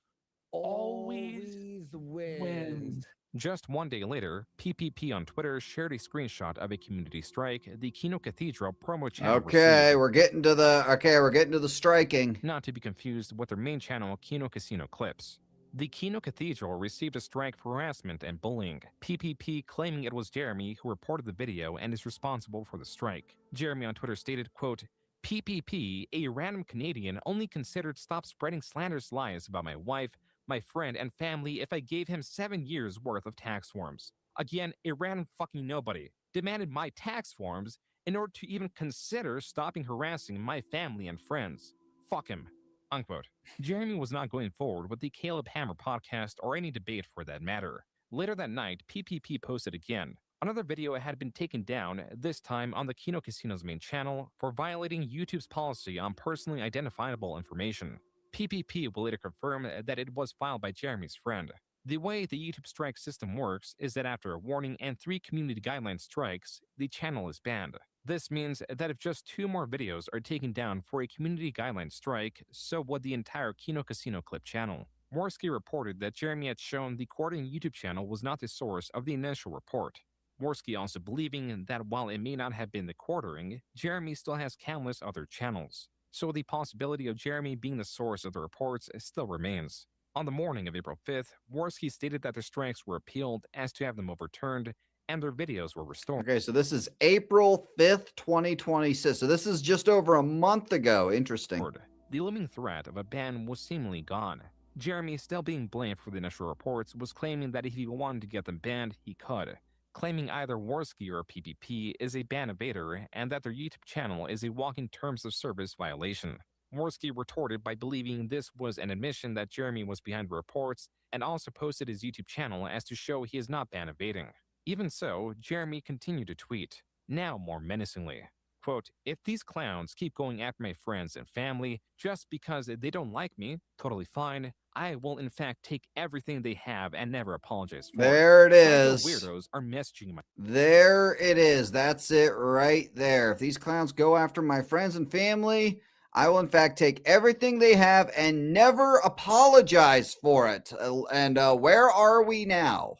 always wins. Just one day later, PPP on Twitter shared a screenshot of a community strike the Kino Cathedral promo channel Okay, we're getting to the striking. Not to be confused with their main channel, Kino Casino Clips. The Kino Cathedral received a strike for harassment and bullying, PPP claiming it was Jeremy who reported the video and is responsible for the strike. Jeremy on Twitter stated, quote, PPP, a random Canadian, only considered stop spreading slanderous lies about my wife, my friend, and family if I gave him 7 years worth of tax forms. Again, a random fucking nobody demanded my tax forms in order to even consider stopping harassing my family and friends. Fuck him. Unquote. Jeremy was not going forward with the Caleb Hammer podcast or any debate for that matter. Later that night, PPP posted again. Another video had been taken down, this time on the Kino Casino's main channel, for violating YouTube's policy on personally identifiable information. PPP will later confirm that it was filed by Jeremy's friend. The way the YouTube strike system works is that after a warning and 3 community guideline strikes, the channel is banned. This means that if just 2 more videos are taken down for a community guideline strike, so would the entire Kino Casino clip channel. Worski reported that Jeremy had shown the Quartering YouTube channel was not the source of the initial report. Worski also believing that while it may not have been the Quartering, Jeremy still has countless other channels. So the possibility of Jeremy being the source of the reports still remains. On the morning of April 5th, Worski stated that the strikes were appealed as to have them overturned, and their videos were restored. Okay, so this is April 5th, 2026. So this is just over a month ago. Interesting. The looming threat of a ban was seemingly gone. Jeremy, still being blamed for the initial reports, was claiming that if he wanted to get them banned, he could, claiming either Worski or PPP is a ban evader and that their YouTube channel is a walking terms of service violation. Worski retorted by believing this was an admission that Jeremy was behind the reports and also posted his YouTube channel as to show he is not ban evading. Even so, Jeremy continued to tweet, now more menacingly. Quote, if these clowns keep going after my friends and family just because they don't like me, totally fine. I will in fact take everything they have and never apologize for There it is. Weirdos are messaging my. There it is. That's it right there. If these clowns go after my friends and family, I will in fact take everything they have and never apologize for it. And where are we now?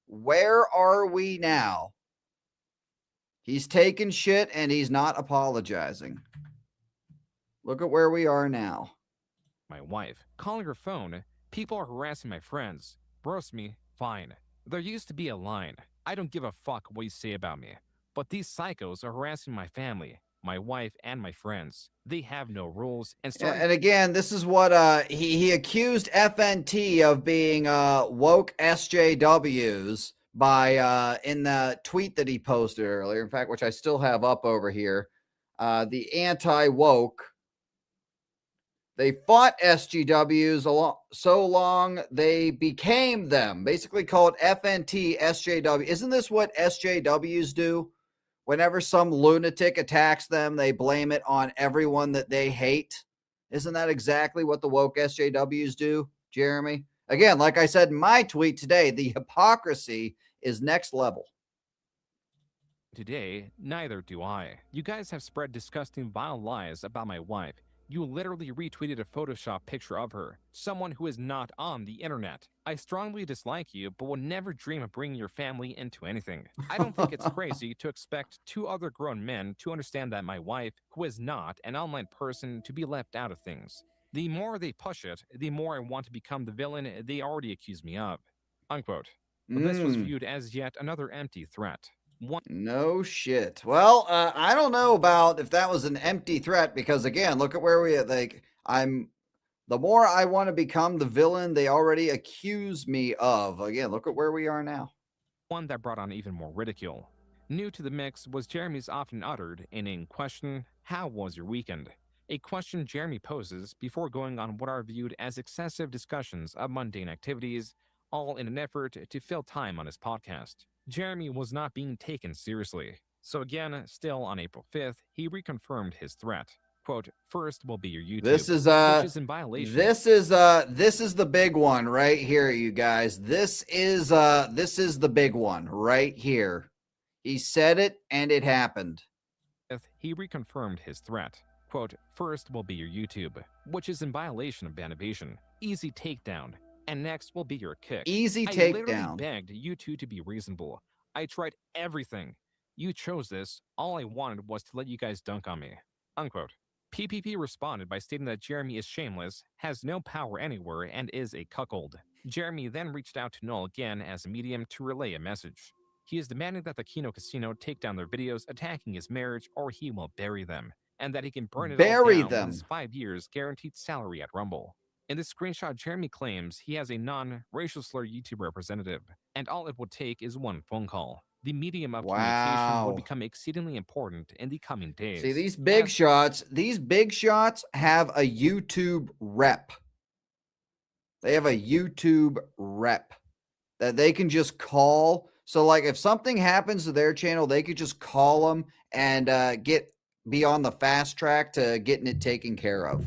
Where are we now? He's taking shit and he's not apologizing. Look at where we are now. My wife, calling her phone, people are harassing my friends. Roast me, fine. There used to be a line. I don't give a fuck what you say about me, but these psychos are harassing my family, my wife, and my friends. They have no rules and Yeah, and again, this is what he accused FNT of being woke SJWs by in the tweet that he posted earlier. In fact, which I still have up over here. The anti-woke. They fought SGWs so long they became them. Basically called FNT SJW. Isn't this what SJWs do? Whenever some lunatic attacks them, they blame it on everyone that they hate. Isn't that exactly what the woke SJWs do, Jeremy? Again, like I said in my tweet today, the hypocrisy is next level. Today, neither do I. You guys have spread disgusting, vile lies about my wife. You literally retweeted a Photoshop picture of her, someone who is not on the internet. I strongly dislike you, but would never dream of bringing your family into anything. I don't think it's crazy to expect two other grown men to understand that my wife, who is not an online person, to be left out of things. The more they push it, the more I want to become the villain they already accuse me of. Unquote. This was viewed as yet another empty threat. No shit. Well, I don't know about if that was an empty threat because again, look at where we like. The more I want to become the villain they already accuse me of. Again, look at where we are now. One that brought on even more ridicule. New to the mix was Jeremy's often uttered inane question, "How was your weekend?" A question Jeremy poses before going on what are viewed as excessive discussions of mundane activities, all in an effort to fill time on his podcast. Jeremy was not being taken seriously. So again, still on April 5th, he reconfirmed his threat. Quote, "First will be your YouTube," This is which is in violation. This is the big one right here, you guys. This is the big one right here. He said it and it happened. He reconfirmed his threat. Quote, "First will be your YouTube, which is in violation of ban evasion. Easy takedown. And next will be your kick." Easy I literally takedown. begged you two to be reasonable. I tried everything. You chose this. All I wanted was to let you guys dunk on me. Unquote. PPP responded by stating that Jeremy is shameless, has no power anywhere, and is a cuckold. Jeremy then reached out to Null again as a medium to relay a message. He is demanding that the Kino Casino take down their videos attacking his marriage or he will bury them, and that he can burn it all Bury down them. with his 5 years guaranteed salary at Rumble. In this screenshot, Jeremy claims he has a non-racial slur YouTube representative, and all it would take is one phone call. The medium of communication Wow. would become exceedingly important in the coming days. See, these big shots have a YouTube rep. They have a YouTube rep that they can just call. So like if something happens to their channel, they could just call them and be on the fast track to getting it taken care of.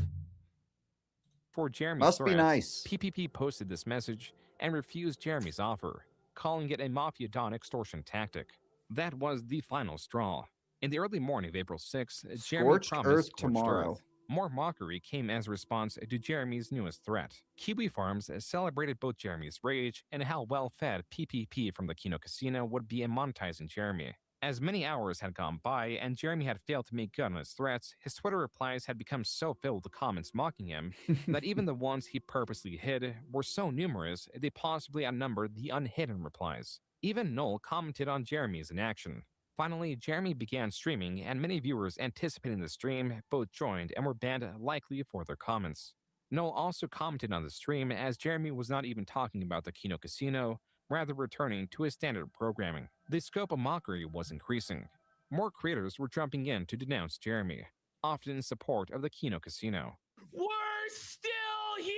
For Jeremy's Must be threats, nice. PPP posted this message and refused Jeremy's offer, calling it a Mafia Don extortion tactic. That was the final straw. In the early morning of April 6th, Jeremy Scorched promised earth scorched tomorrow. earth. More mockery came as a response to Jeremy's newest threat. Kiwi Farms celebrated both Jeremy's rage and how well-fed PPP from the Kino Casino would be in monetizing Jeremy. As many hours had gone by and Jeremy had failed to make good on his threats, his Twitter replies had become so filled with comments mocking him that even the ones he purposely hid were so numerous they possibly outnumbered the unhidden replies. Even Noel commented on Jeremy's inaction. Finally, Jeremy began streaming, and many viewers anticipating the stream both joined and were banned, likely for their comments. Noel also commented on the stream as Jeremy was not even talking about the Kino Casino, rather returning to his standard programming. The scope of mockery was increasing. More creators were jumping in to denounce Jeremy, often in support of the Kino Casino. We're still here,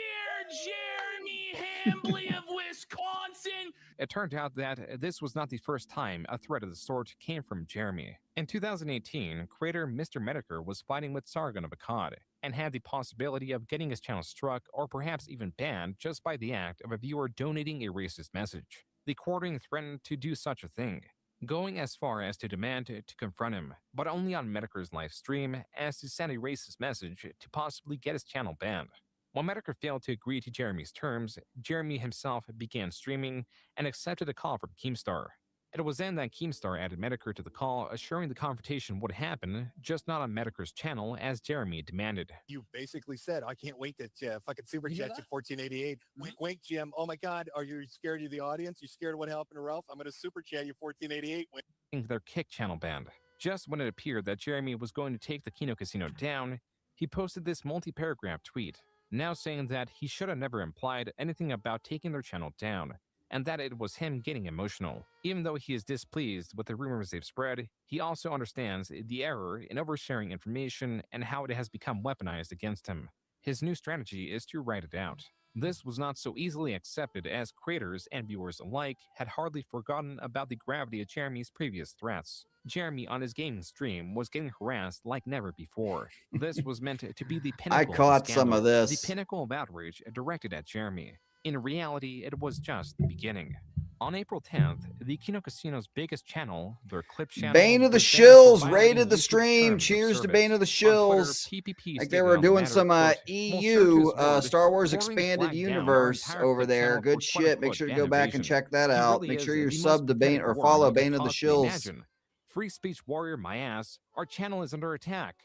Jeremy Hambley of Wisconsin. It turned out that this was not the first time a threat of the sort came from Jeremy. In 2018, creator Mr. Medicare was fighting with Sargon of Akkad and had the possibility of getting his channel struck or perhaps even banned just by the act of a viewer donating a racist message. The quartering threatened to do such a thing, going as far as to demand to confront him, but only on Medicare's live stream as to send a racist message to possibly get his channel banned. When Medicare failed to agree to Jeremy's terms, Jeremy himself began streaming and accepted a call from Keemstar. It was then that Keemstar added Medicare to the call, assuring the confrontation would happen, just not on Medicare's channel as Jeremy demanded. You basically said, I can't wait to fucking super You hear chat you that? 1488. Wink, wink, Jim. Oh my God, are you scared of the audience? You scared of what happened to Ralph? I'm going to super chat you 1488. Wink. Their Kick channel banned. Just when it appeared that Jeremy was going to take the Kino Casino down, he posted this multi-paragraph tweet, now saying that he should have never implied anything about taking their channel down, and that it was him getting emotional. Even though he is displeased with the rumors they've spread, he also understands the error in oversharing information and how it has become weaponized against him. His new strategy is to write it out. This was not so easily accepted as creators and viewers alike had hardly forgotten about the gravity of Jeremy's previous threats. Jeremy on his gaming stream was getting harassed like never before. This was meant to be the pinnacle I of the caught some scandal, of this. the pinnacle of outrage directed at Jeremy. In reality, it was just the beginning. On April 10th, the Kino Casino's biggest channel, their Clip channel, Bane of the was banned for Shills violating rated the YouTube's stream. terms of Cheers to service. Bane of the On Twitter, Shills. PPP Like they stated were on the doing matter, some quote, EU "Will search his Star word, Wars ordering to Expanded flag down our Universe entire over Kick there. channel Good for shit. Make quote-unquote sure to ban go back and evasion. check that He out. really Make is sure the you're most subbed to Bane pathetic or worm follow you could Bane of the possibly Shills. imagine. Free speech warrior my ass. Our channel is under attack.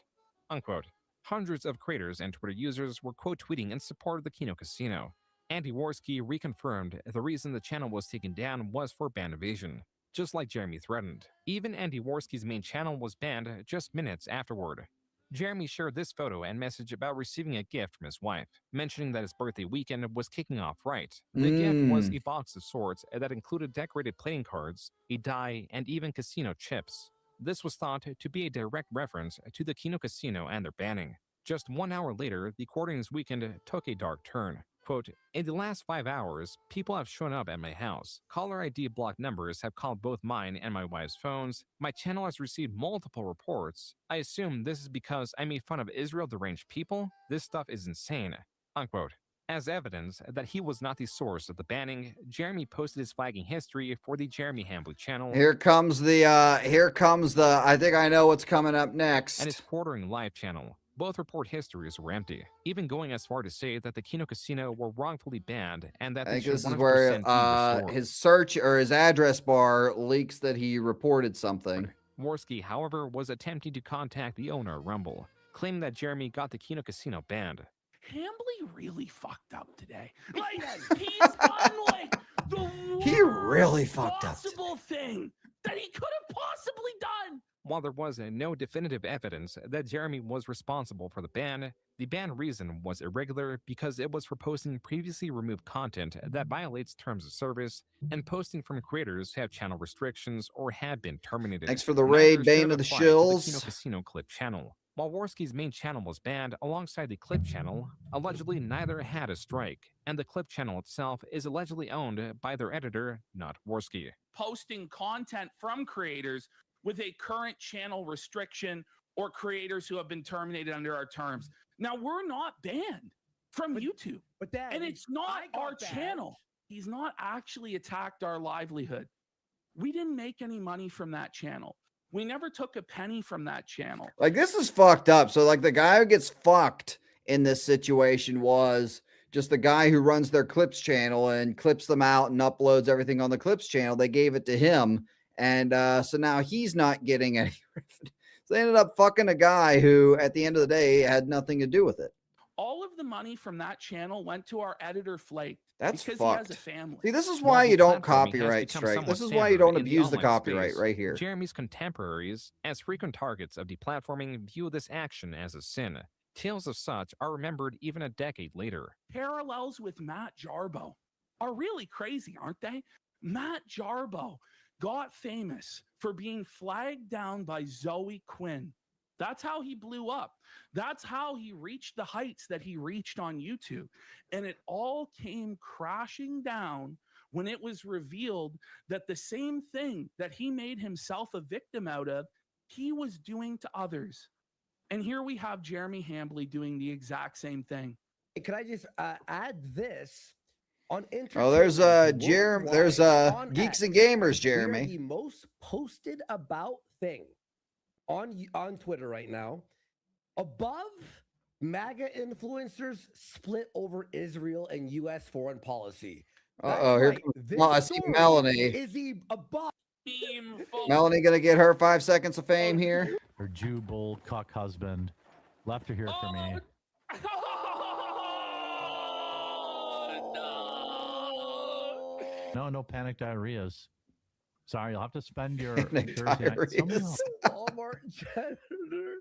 Unquote. Hundreds of creators and Twitter users were quote tweeting in support of the Kino Casino. Andy Worski reconfirmed the reason the channel was taken down was for ban evasion, just like Jeremy threatened. Even Andy Worski's main channel was banned just minutes afterward. Jeremy shared this photo and message about receiving a gift from his wife, mentioning that his birthday weekend was kicking off right. The gift was a box of swords that included decorated playing cards, a die, and even casino chips. This was thought to be a direct reference to the Kino Casino and their banning. Just 1 hour later, the Quartings weekend took a dark turn. Quote, in the last 5 hours, people have shown up at my house. Caller ID block numbers have called both mine and my wife's phones. My channel has received multiple reports. I assume this is because I made fun of Israel deranged people? This stuff is insane. Unquote. As evidence that he was not the source of the banning, Jeremy posted his flagging history for the Jeremy Hambly channel. Here comes the I think I know what's coming up next. And his Quartering live channel. Both report histories were empty, even going as far to say that the Kino Casino were wrongfully banned and that I they think should this is 100% where be restored. his search or his address bar leaks that he reported something. Worski, however, was attempting to contact the owner of Rumble, claiming that Jeremy got the Kino Casino banned. Hambly really fucked up today. Like he's done like the He really fucked up possible thing that he could have possibly done. While there was no definitive evidence that Jeremy was responsible for the ban reason was irregular because it was for posting previously removed content that violates terms of service and posting from creators who have channel restrictions or have been terminated. Thanks for the Neither raid, should Bane have of the applied to the Shills. Kino Casino Clip channel. While Worski's main channel was banned alongside the Clip channel, allegedly neither had a strike, and the Clip channel itself is allegedly owned by their editor, not Worski. Posting content from creators with a current channel restriction or creators who have been terminated under our terms. Now, we're not banned from YouTube, and it's not our channel. He's not actually attacked our livelihood. We didn't make any money from that channel. We never took a penny from that channel. Like, this is fucked up. So, like, the guy who gets fucked in this situation was just the guy who runs their Clips channel and clips them out and uploads everything on the Clips channel. They gave it to him. And so now he's not getting any. So they ended up fucking a guy who, at the end of the day, had nothing to do with it. All of the money from that channel went to our editor Flake. That's because fucked. he has a family. See, this is While why the you don't platforming has copyright become strike. somewhat This is why you standard don't in the abuse the online copyright space, right here. Jeremy's contemporaries, as frequent targets of deplatforming, view this action as a sin. Tales of such are remembered even a decade later. Parallels with Matt Jarbo are really crazy, aren't they? Matt Jarbo got famous for being flagged down by Zoe Quinn. That's how he blew up. That's how he reached the heights that he reached on YouTube. And it all came crashing down when it was revealed that the same thing that he made himself a victim out of, he was doing to others. And here we have Jeremy Hambly doing the exact same thing. Could I just add this? On Oh, there's Jeremy. There's Geeks and Gamers, Jeremy. We are the most posted about thing on Twitter right now. Above MAGA influencers split over Israel and U.S. foreign policy. Uh-oh, here comes I see Melanie. Is he above? beam full. Melanie gonna get her 5 seconds of fame here. Her Jew bull cuck husband left her here for me. No panic diarrheas. Sorry, you'll have to spend your Panic Thursday night somewhere diarrheas. else. Walmart janitor.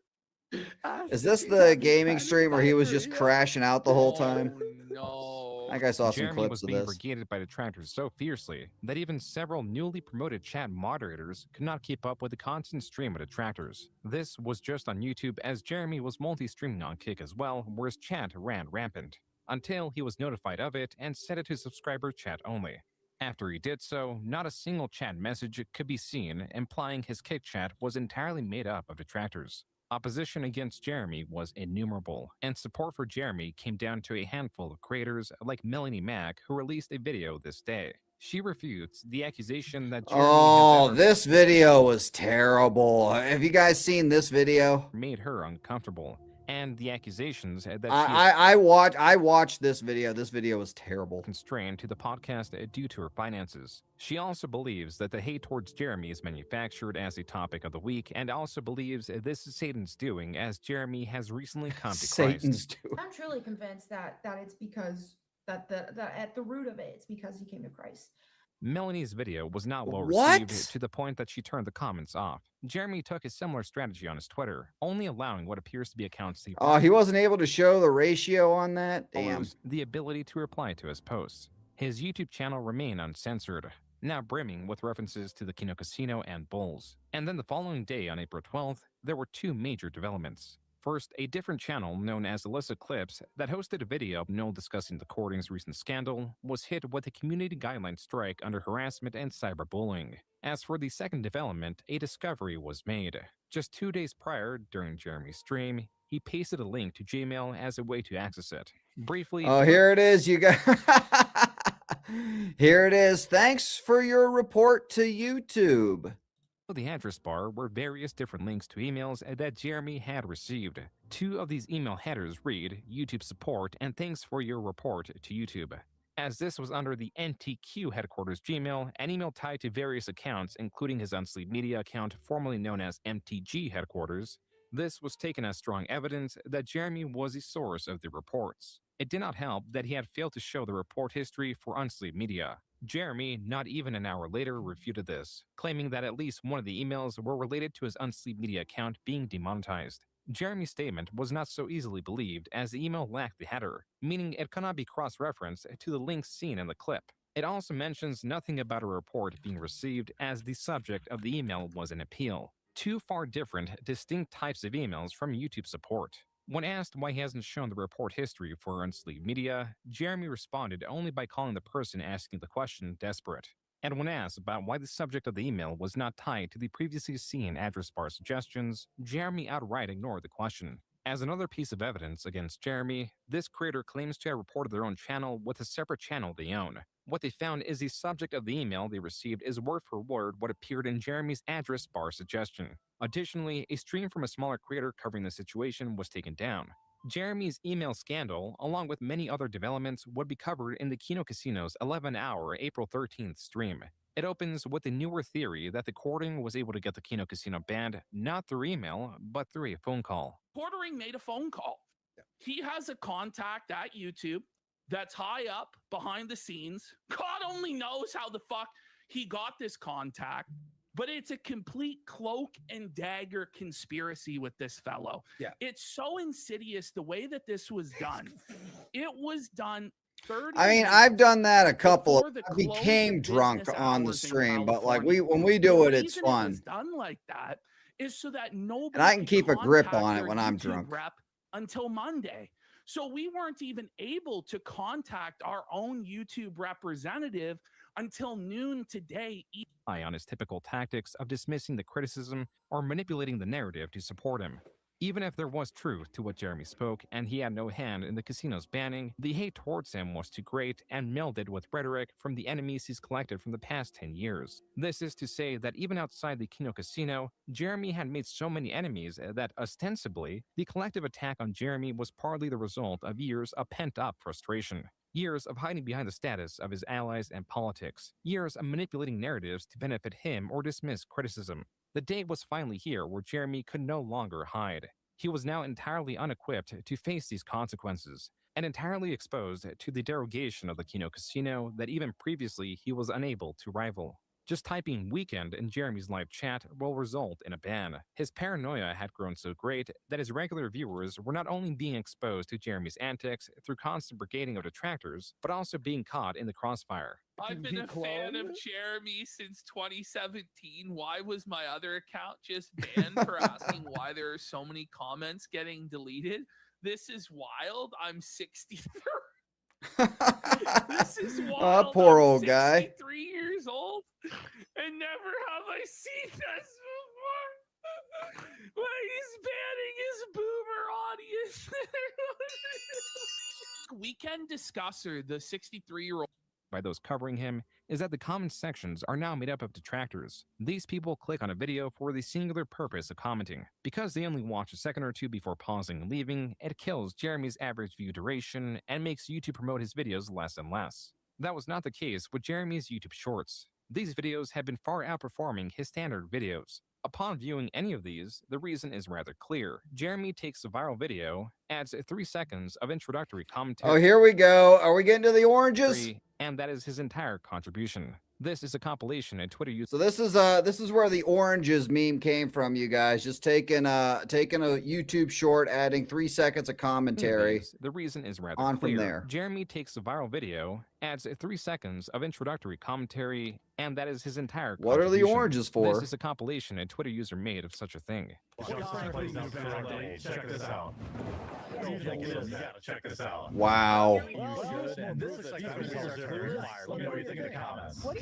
Is this the gaming stream where he was just crashing out the whole time? No. I think I saw some Jeremy was clips of being this. brigaded by detractors so fiercely that even several newly promoted chat moderators could not keep up with the constant stream of detractors. This was just on YouTube, as Jeremy was multi-streaming on Kick as well, where his chat ran rampant, until he was notified of it and set it to subscriber chat only. After he did so, not a single chat message could be seen, implying his Kick chat was entirely made up of detractors. Opposition against Jeremy was innumerable, and support for Jeremy came down to a handful of creators like Melanie Mack, who released a video this day. She refutes the accusation that Jeremy Oh, has this video was terrible. Have you guys seen this video? made her uncomfortable, and the accusations that she is I watched this video. This video was terrible. constrained to the podcast due to her finances. She also believes that the hate towards Jeremy is manufactured as a topic of the week, and also believes this is Satan's doing, as Jeremy has recently come to Satan's Christ. doing. I'm truly convinced that it's because that at the root of it, it's because he came to Christ. Melanie's video was not well What? received, to the point that she turned the comments off. Jeremy took a similar strategy on his Twitter, only allowing what appears to be accounts to Oh, he wasn't able to show the ratio on that? Damn. followers the ability to reply to his posts. His YouTube channel remained uncensored, now brimming with references to the Kino Casino and Bulls. And then the following day, on April 12th, there were two major developments. First, a different channel known as Illicit Clips that hosted a video of Noel discussing the courting's recent scandal was hit with a community guideline strike under harassment and cyberbullying. As for the second development, a discovery was made. Just 2 days prior, during Jeremy's stream, he pasted a link to Gmail as a way to access it. Briefly, Oh, here it is, you guys. Here it is. Thanks for your report to YouTube. the address bar were various different links to emails that Jeremy had received. Two of these email headers read, YouTube support and thanks for your report to YouTube. As this was under the NTQ headquarters Gmail, an email tied to various accounts, including his Unsleeved Media account, formerly known as MTG headquarters, this was taken as strong evidence that Jeremy was the source of the reports. It did not help that he had failed to show the report history for Unsleeved Media. Jeremy, not even an hour later, refuted this, claiming that at least one of the emails were related to his Unsleeved Media account being demonetized. Jeremy's statement was not so easily believed, as the email lacked the header, meaning it cannot be cross-referenced to the links seen in the clip. It also mentions nothing about a report being received, as the subject of the email was an appeal. Two far different, distinct types of emails from YouTube support. When asked why he hasn't shown the report history for Unsleeved Media, Jeremy responded only by calling the person asking the question desperate. And when asked about why the subject of the email was not tied to the previously seen address bar suggestions, Jeremy outright ignored the question. As another piece of evidence against Jeremy, this creator claims to have reported their own channel with a separate channel they own. What they found is the subject of the email they received is word for word what appeared in Jeremy's address bar suggestion. Additionally, a stream from a smaller creator covering the situation was taken down. Jeremy's email scandal, along with many other developments, would be covered in the Kino Casino's 11-hour April 13th stream. It opens with the newer theory that the courting was able to get the Kino Casino banned not through email, but through a phone call. Quartering made a phone call. He has a contact at YouTube that's high up behind the scenes. God only knows how the fuck he got this contact, but it's a complete cloak and dagger conspiracy with this fellow. Yeah. It's so insidious the way that this was done. It was done 30 I mean, minutes I've done that a couple before of the I close became of drunk business on the hours in stream, but like California. when we do The it, it's reason fun. was done like that is so that nobody And I can keep a grip contact on it their when I'm YouTube drunk. rep until Monday. So we weren't even able to contact our own YouTube representative until noon today. On his typical tactics of dismissing the criticism or manipulating the narrative to support him. Even if there was truth to what Jeremy spoke and he had no hand in the casino's banning, the hate towards him was too great and melded with rhetoric from the enemies he's collected from the past 10 years. This is to say that even outside the Kino Casino, Jeremy had made so many enemies that ostensibly, the collective attack on Jeremy was partly the result of years of pent-up frustration. Years of hiding behind the status of his allies and politics. Years of manipulating narratives to benefit him or dismiss criticism. The day was finally here where Jeremy could no longer hide. He was now entirely unequipped to face these consequences, and entirely exposed to the derogation of the Kino Casino that even previously he was unable to rival. Just typing weekend in Jeremy's live chat will result in a ban. His paranoia had grown so great that his regular viewers were not only being exposed to Jeremy's antics through constant brigading of detractors, but also being caught in the crossfire. I've been a fan of Jeremy since 2017. Why was my other account just banned for asking why there are so many comments getting deleted? This is wild. I'm 63. This is wild. Poor I'm old guy. 63 years old, and never have I seen this before. But he's banning his boomer audience. Weekend Discusser, the 63-year-old. By those covering him is that the comment sections are now made up of detractors. These people click on a video for the singular purpose of commenting. Because they only watch a second or two before pausing and leaving, it kills Jeremy's average view duration and makes YouTube promote his videos less and less. That was not the case with Jeremy's YouTube Shorts. These videos have been far outperforming his standard videos. Upon viewing any of these, the reason is rather clear. Jeremy takes a viral video, adds 3 seconds of introductory commentary. Oh, here we go. Are we getting to the oranges? And that is his entire contribution. This is a compilation and Twitter use. So this is where the oranges meme came from, you guys. Just taking a YouTube short, adding 3 seconds of commentary. The reason is rather on clear. from there. Jeremy takes a viral video, adds 3 seconds of introductory commentary, and that is his entire What are the contribution. oranges for? This is a compilation a Twitter user made of such a thing. Check this out. Check this out. Wow.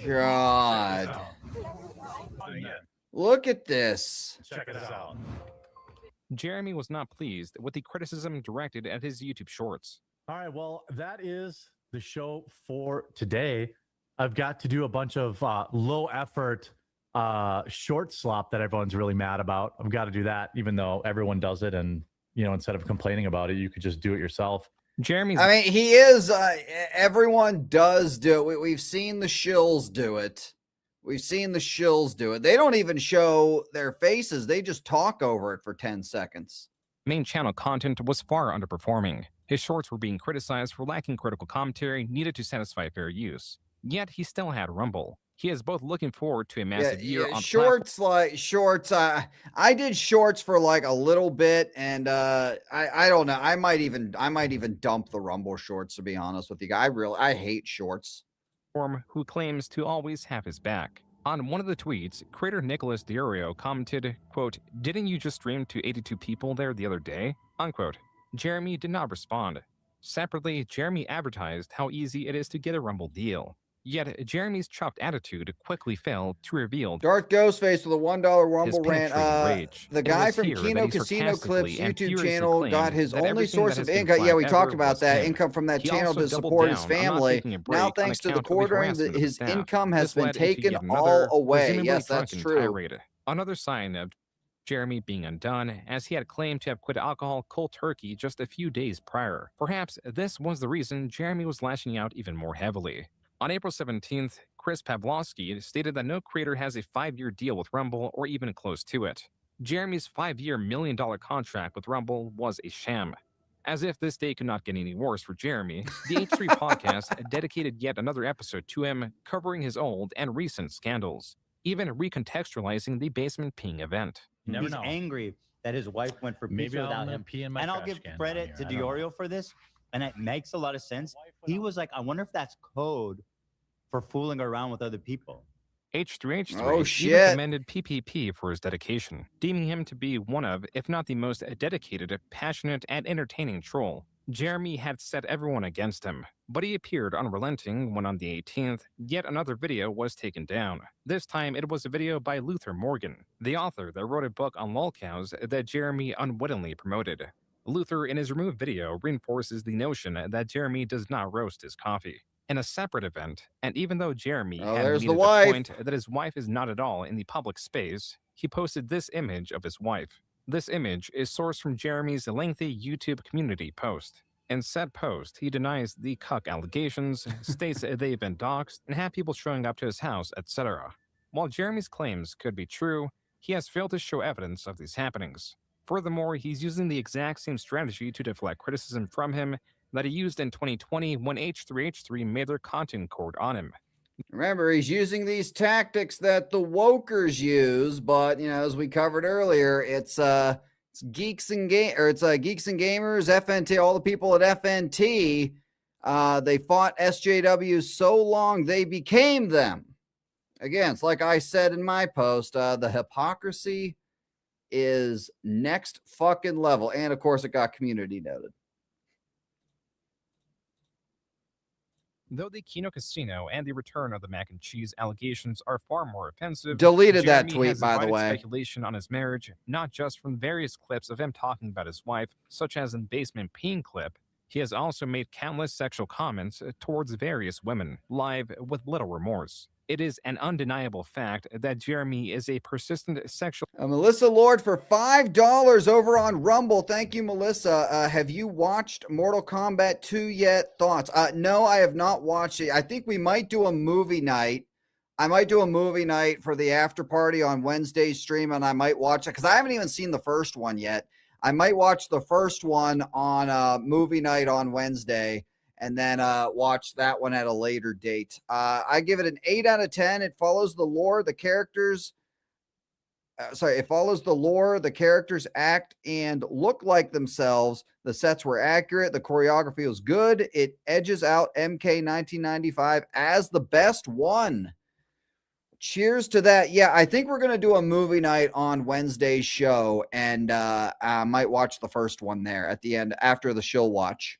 God. Look at this. Check this out. Jeremy was not pleased with the criticism directed at his YouTube Shorts. All right, well, that is the show for today. I've got to do a bunch of low effort short slop that everyone's really mad about. I've got to do that, even though everyone does it. And, instead of complaining about it, you could just do it yourself. Jeremy's. I mean, he is. Everyone does do it. We've seen the shills do it. We've seen the shills do it. They don't even show their faces. They just talk over it for 10 seconds. Main channel content was far underperforming. His shorts were being criticized for lacking critical commentary needed to satisfy fair use. Yet he still had Rumble. He is both looking forward to a massive year on shorts. I did shorts for like a little bit, and I don't know. I might even dump the Rumble shorts, to be honest with you. I hate shorts. Who claims to always have his back. On one of the tweets, creator Nicholas Diorio commented, quote, "Didn't you just stream to 82 people there the other day?" Unquote. Jeremy did not respond. Separately, Jeremy advertised how easy it is to get a Rumble deal. Yet, Jeremy's chuffed attitude quickly failed to reveal Darth Ghostface with a $1 Rumble rant. Rage. The guy from Kino Casino Clips YouTube channel got his only source of income. Yeah, we talked about that. Income from that channel to support his family. Now, thanks to the quartering, his income has been taken all away. Yes, that's true. Tirade. Another sign of Jeremy being undone, as he had claimed to have quit alcohol cold turkey just a few days prior. Perhaps this was the reason Jeremy was lashing out even more heavily. On April 17th, Chris Pavlovsky stated that no creator has a 5-year deal with Rumble or even close to it. Jeremy's 5-year $1 million contract with Rumble was a sham. As if this day could not get any worse for Jeremy, the H3 podcast dedicated yet another episode to him, covering his old and recent scandals, even recontextualizing the basement peeing event. He's angry that his wife went for pizza without him. And I'll give credit to Diorio for this, and it makes a lot of sense. He was like, I wonder if that's code for fooling around with other people. H3H3 even commended PPP for his dedication, deeming him to be one of, if not the most dedicated, passionate, and entertaining troll. Jeremy had set everyone against him, but he appeared unrelenting when on the 18th, yet another video was taken down. This time, it was a video by Luther Morgan, the author that wrote a book on lolcows that Jeremy unwittingly promoted. Luther, in his removed video, reinforces the notion that Jeremy does not roast his coffee. In a separate event, and even though Jeremy had made the point that his wife is not at all in the public space, he posted this image of his wife. This image is sourced from Jeremy's lengthy YouTube community post. In said post, he denies the cuck allegations, states they've been doxxed, and have people showing up to his house, etc. While Jeremy's claims could be true, he has failed to show evidence of these happenings. Furthermore, he's using the exact same strategy to deflect criticism from him that he used in 2020 when H3H3 made their content court on him. Remember, he's using these tactics that the wokers use, but as we covered earlier, it's geeks and gamers, FNT, all the people at FNT. They fought SJW so long they became them. Again, it's like I said in my post, the hypocrisy is next fucking level, and of course, it got community noted. Though the Kino Casino and the return of the mac and cheese allegations are far more offensive, Deleted that Jeremy tweet, has by the invited way. speculation on his marriage, not just from various clips of him talking about his wife, such as in Basement Peen clip. He has also made countless sexual comments towards various women, live with little remorse. It is an undeniable fact that Jeremy is a persistent sexual... Melissa Lord for $5 over on Rumble. Thank you, Melissa. Have you watched Mortal Kombat 2 yet? Thoughts? No, I have not watched it. I think we might do a movie night. I might do a movie night for the after party on Wednesday's stream, and I might watch it because I haven't even seen the first one yet. I might watch the first one on movie night on Wednesday, and then watch that one at a later date. I give it an 8 out of 10. It follows the lore, the characters. It follows the lore, the characters act and look like themselves. The sets were accurate. The choreography was good. It edges out MK 1995 as the best one. Cheers to that. Yeah, I think we're going to do a movie night on Wednesday's show, and I might watch the first one there at the end after the shill watch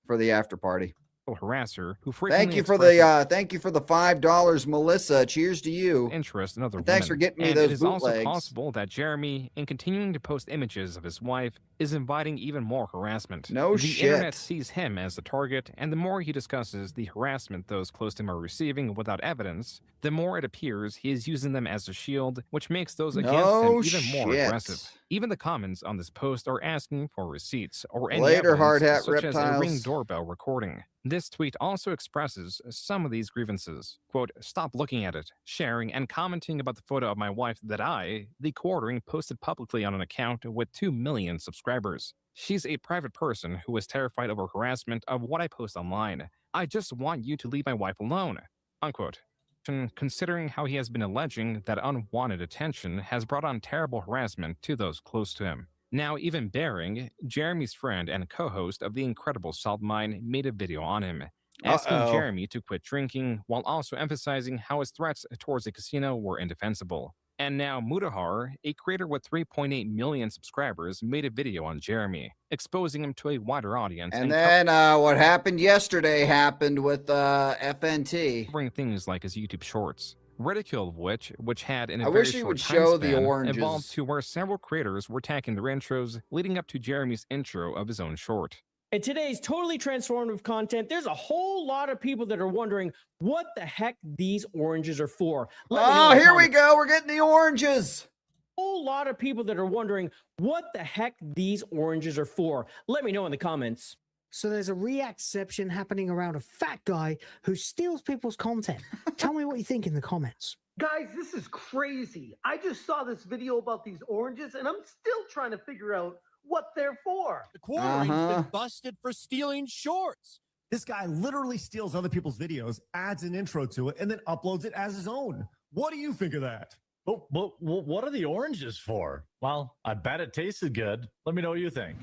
for the after party. Harasser who thank you for the $5, Melissa. Cheers to you. Interest in other thanks women. for getting me And those it is bootlegs. also possible that Jeremy, in continuing to post images of his wife, is inviting even more harassment. No the shit. internet sees him as the target, and the more he discusses the harassment those close to him are receiving without evidence, the more it appears he is using them as a shield, which makes those against him even more aggressive. Even the comments on this post are asking for receipts or any Later, evidence, hard hat such as a Ring reptiles. doorbell recording. This tweet also expresses some of these grievances. Quote, "Stop looking at it, sharing, and commenting about the photo of my wife that I, the quartering, posted publicly on an account with 2 million subscribers. She's a private person who is terrified over harassment of what I post online. I just want you to leave my wife alone." Unquote. Considering how he has been alleging that unwanted attention has brought on terrible harassment to those close to him. Now, even Bering, Jeremy's friend and co-host of the Incredible Salt Mine, made a video on him, asking Jeremy to quit drinking, while also emphasizing how his threats towards the casino were indefensible. And now Mudahar, a creator with 3.8 million subscribers, made a video on Jeremy, exposing him to a wider audience. And then what happened yesterday happened with FNT. Covering things like his YouTube shorts. Ridicule of which had in a I very wish he short would time show the span, oranges. evolved to where several creators were tagging their intros, leading up to Jeremy's intro of his own short. In today's totally transformative content, there's a whole lot of people that are wondering what the heck these oranges are for. Oh, here we go. We're getting the oranges. Whole lot of people that are wondering what the heck these oranges are for. Let me know in the comments. So there's a reacception happening around a fat guy who steals people's content. Tell me what you think in the comments. Guys, this is crazy. I just saw this video about these oranges, and I'm still trying to figure out what they're for. The quartering's been busted for stealing shorts. This guy literally steals other people's videos, adds an intro to it, and then uploads it as his own. What do you think of that? But what are the oranges for? Well, I bet it tasted good. Let me know what you think.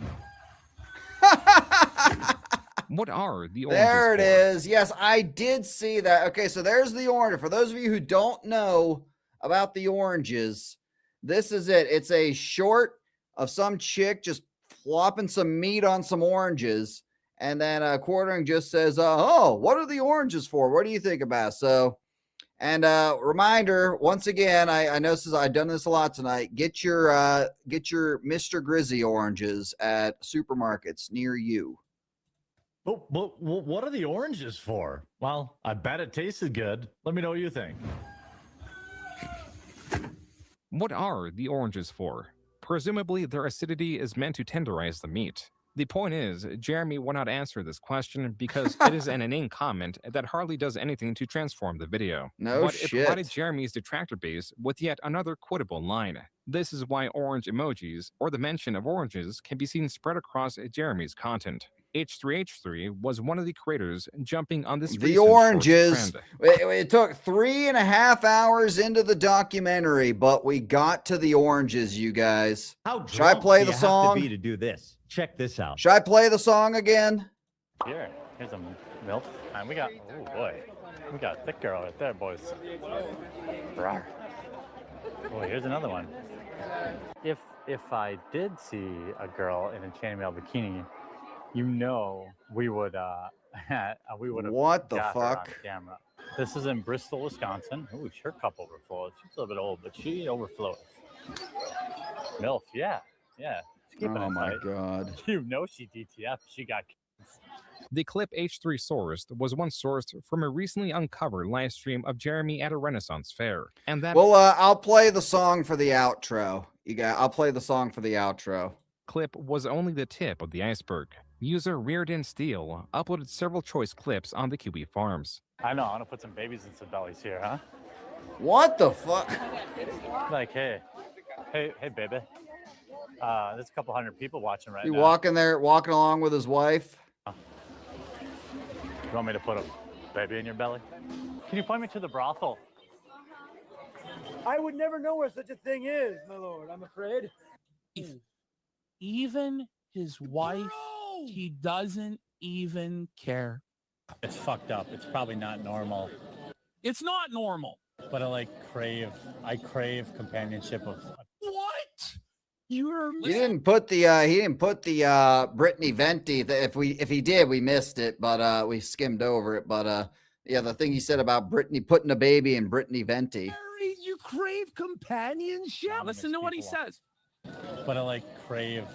What are the oranges There it for? is. Yes, I did see that. Okay, so there's the orange. For those of you who don't know about the oranges, this is it. It's a short of some chick just flopping some meat on some oranges. And then quartering just says, oh, what are the oranges for? What do you think about it? So, and reminder, once again, I know this is, I've done this a lot tonight. Get your Mr. Grizzy oranges at supermarkets near you. But what are the oranges for? Well, I bet it tasted good. Let me know what you think. What are the oranges for? Presumably, their acidity is meant to tenderize the meat. The point is, Jeremy will not answer this question because it is an inane comment that hardly does anything to transform the video. No But it provided shit. Jeremy's detractor base with yet another quotable line. This is why orange emojis or the mention of oranges can be seen spread across Jeremy's content. H3H3 was one of the creators jumping on this The recent shorts oranges. trend. It took 3.5 hours into the documentary, but we got to the oranges, you guys. How Should I drunk play do the you song? have to be to do this? Check this out. Should I play the song again? Here's a MILF. And we got, oh boy, we got a thick girl right there, boys. Rawr. Boy, here's another one. If I did see a girl in a chainmail bikini, you know we would have What the got her on fuck? camera. This is in Bristol, Wisconsin. Ooh, her cup overflows. She's a little bit old, but she overflows. MILF, yeah. She's keeping Oh it my tight. god. You know she DTF. She got kids. The clip H3 sourced was once sourced from a recently uncovered live stream of Jeremy at a Renaissance fair. And that Well, I'll play the song for the outro. I'll play the song for the outro. clip was only the tip of the iceberg. User Reardon Steele uploaded several choice clips on the QB Farms. I know. I'm gonna put some babies in some bellies here, huh? What the fuck? Like, hey, baby. There's a couple hundred people watching right You now. walking along with his wife? You want me to put a baby in your belly? Can you point me to the brothel? I would never know where such a thing is, my lord. I'm afraid. Even his wife, he doesn't even care. It's fucked up. It's probably not normal. It's not normal. But I crave companionship of. What? You're He didn't put the Brittany Venti. If he did, we missed it, but we skimmed over it. But yeah, the thing he said about Brittany putting a baby in Brittany Venti. You crave companionship. Listen to what he says. But I crave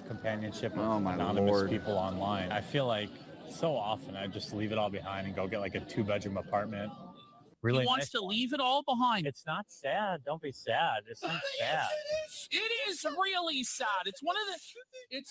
companionship of Oh, my anonymous Lord. people online. I feel like so often I just leave it all behind and go get like a 2-bedroom apartment. Really He wants to leave it all behind. It's not sad. Don't be sad. It's not sad. It is really sad. It's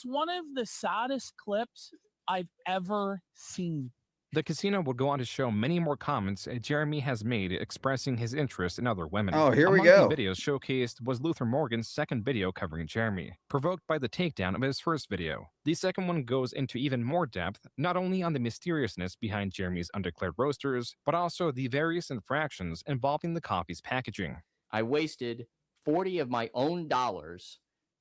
one of the saddest clips I've ever seen. The casino would go on to show many more comments Jeremy has made expressing his interest in other women. Oh, here we Among go. the videos showcased was Luther Morgan's second video covering Jeremy, provoked by the takedown of his first video. The second one goes into even more depth, not only on the mysteriousness behind Jeremy's undeclared roasters, but also the various infractions involving the coffee's packaging. I wasted 40 of my own dollars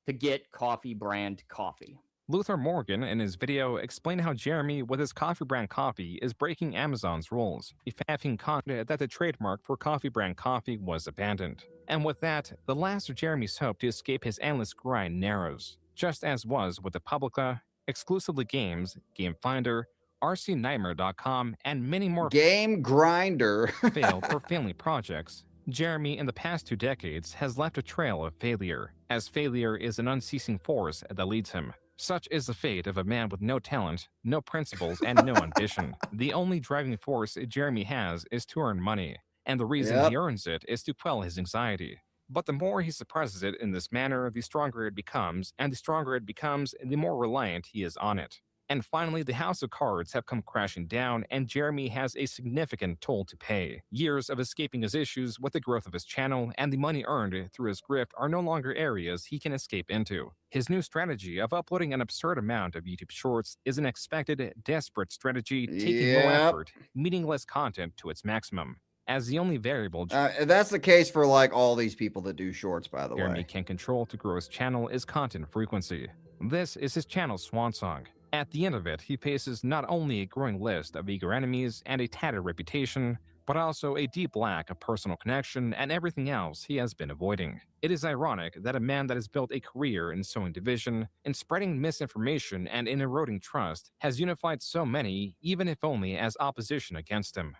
to get coffee brand coffee. Luther Morgan, in his video, explained how Jeremy, with his coffee brand coffee, is breaking Amazon's rules, faffing content that the trademark for coffee brand coffee was abandoned. And with that, the last of Jeremy's hope to escape his endless grind narrows, just as was with the Publica, Exclusively Games, Game Finder, RCNightmare.com, and many more Game Grinder failed or failing projects. Jeremy, in the past 2 decades, has left a trail of failure, as failure is an unceasing force that leads him. Such is the fate of a man with no talent, no principles, and no ambition. The only driving force Jeremy has is to earn money, and the reason he earns it is to quell his anxiety. But the more he suppresses it in this manner, the stronger it becomes, and the stronger it becomes, the more reliant he is on it. And finally, the house of cards have come crashing down, and Jeremy has a significant toll to pay. Years of escaping his issues with the growth of his channel and the money earned through his grift are no longer areas he can escape into. His new strategy of uploading an absurd amount of YouTube Shorts is an expected, desperate strategy taking low effort, meaningless content to its maximum. As the only variable that's the case for like all these people that do shorts, by the Jeremy way. can control to grow his channel is content frequency. This is his channel's swan song. At the end of it, he faces not only a growing list of eager enemies and a tattered reputation, but also a deep lack of personal connection and everything else he has been avoiding. It is ironic that a man that has built a career in sowing division, in spreading misinformation, and in eroding trust has unified so many, even if only as opposition against him.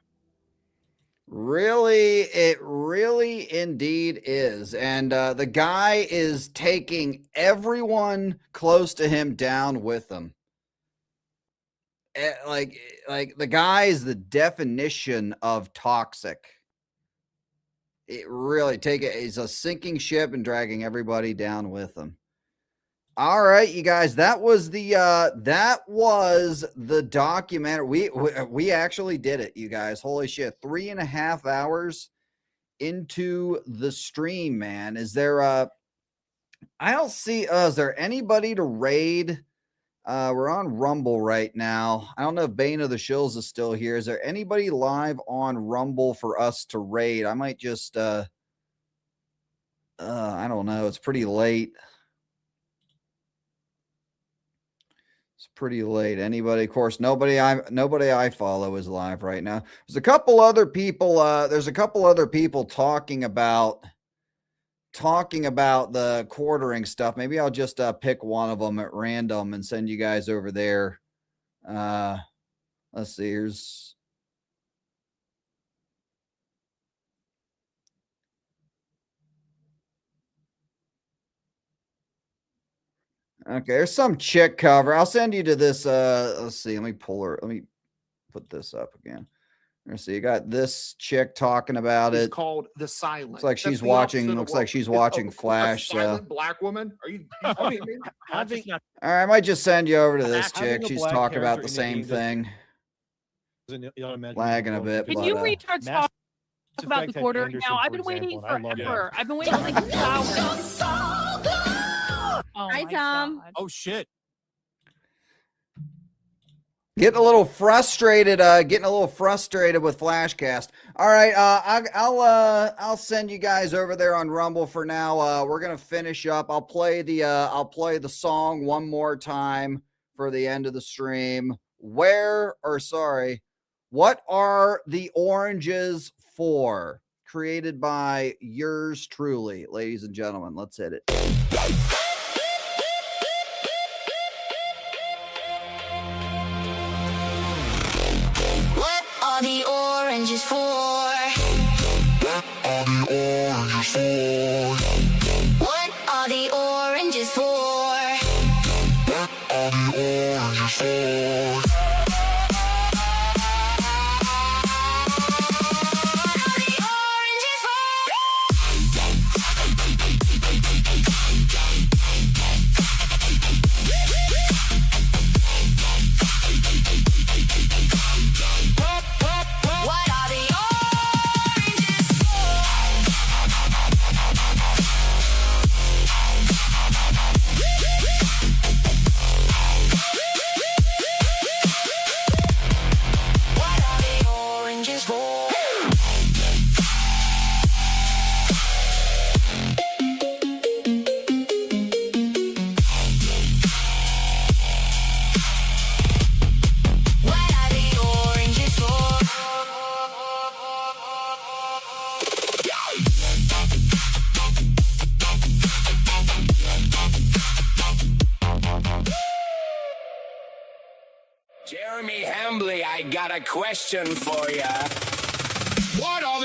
Really, it really indeed is. And the guy is taking everyone close to him down with him. Like the guy is the definition of toxic. It really he's a sinking ship and dragging everybody down with him. All right, you guys, that was the documentary. We actually did it, you guys. Holy shit. 3.5 hours into the stream, man. Is there I don't see is there anybody to raid? We're on Rumble right now. I don't know if Bane of the Shills is still here. Is there anybody live on Rumble for us to raid? I might just I don't know. It's pretty late. It's pretty late. Anybody? Of course, nobody I follow is live right now. There's a couple other people. Talking about the quartering stuff. Maybe I'll just pick one of them at random and send you guys over there. Let's see. Here's okay. There's some chick cover. I'll send you to this. Let's see. Let me pull her. Let me put this up again. Let's see. You got this chick talking about It's it. called The Silent. Looks like That's she's the watching. opposite of Looks like woke. she's It's watching a Flash. silent black woman. Are you kidding me? All right, I might just send you over to this chick. Having a She's black talking about character the in a same game doesn't- thing. You don't imagine Lagging a bit, Can but Can you retards talk about Effect the had quartering Anderson, now? I've for been waiting example, and I love forever. I've been waiting like 2 hours. Oh Hi, my Tom. God. Oh shit. getting a little frustrated. With Flashcast. All right, I'll send you guys over there on Rumble for now. We're gonna finish up. I'll play the song one more time for the end of the stream. What are the oranges for? Created by yours truly, ladies and gentlemen. Let's hit it. What are the oranges for? What are the oranges for? What are the oranges for? What are the oranges for? Jeremy Hambly, I got a question for ya. What are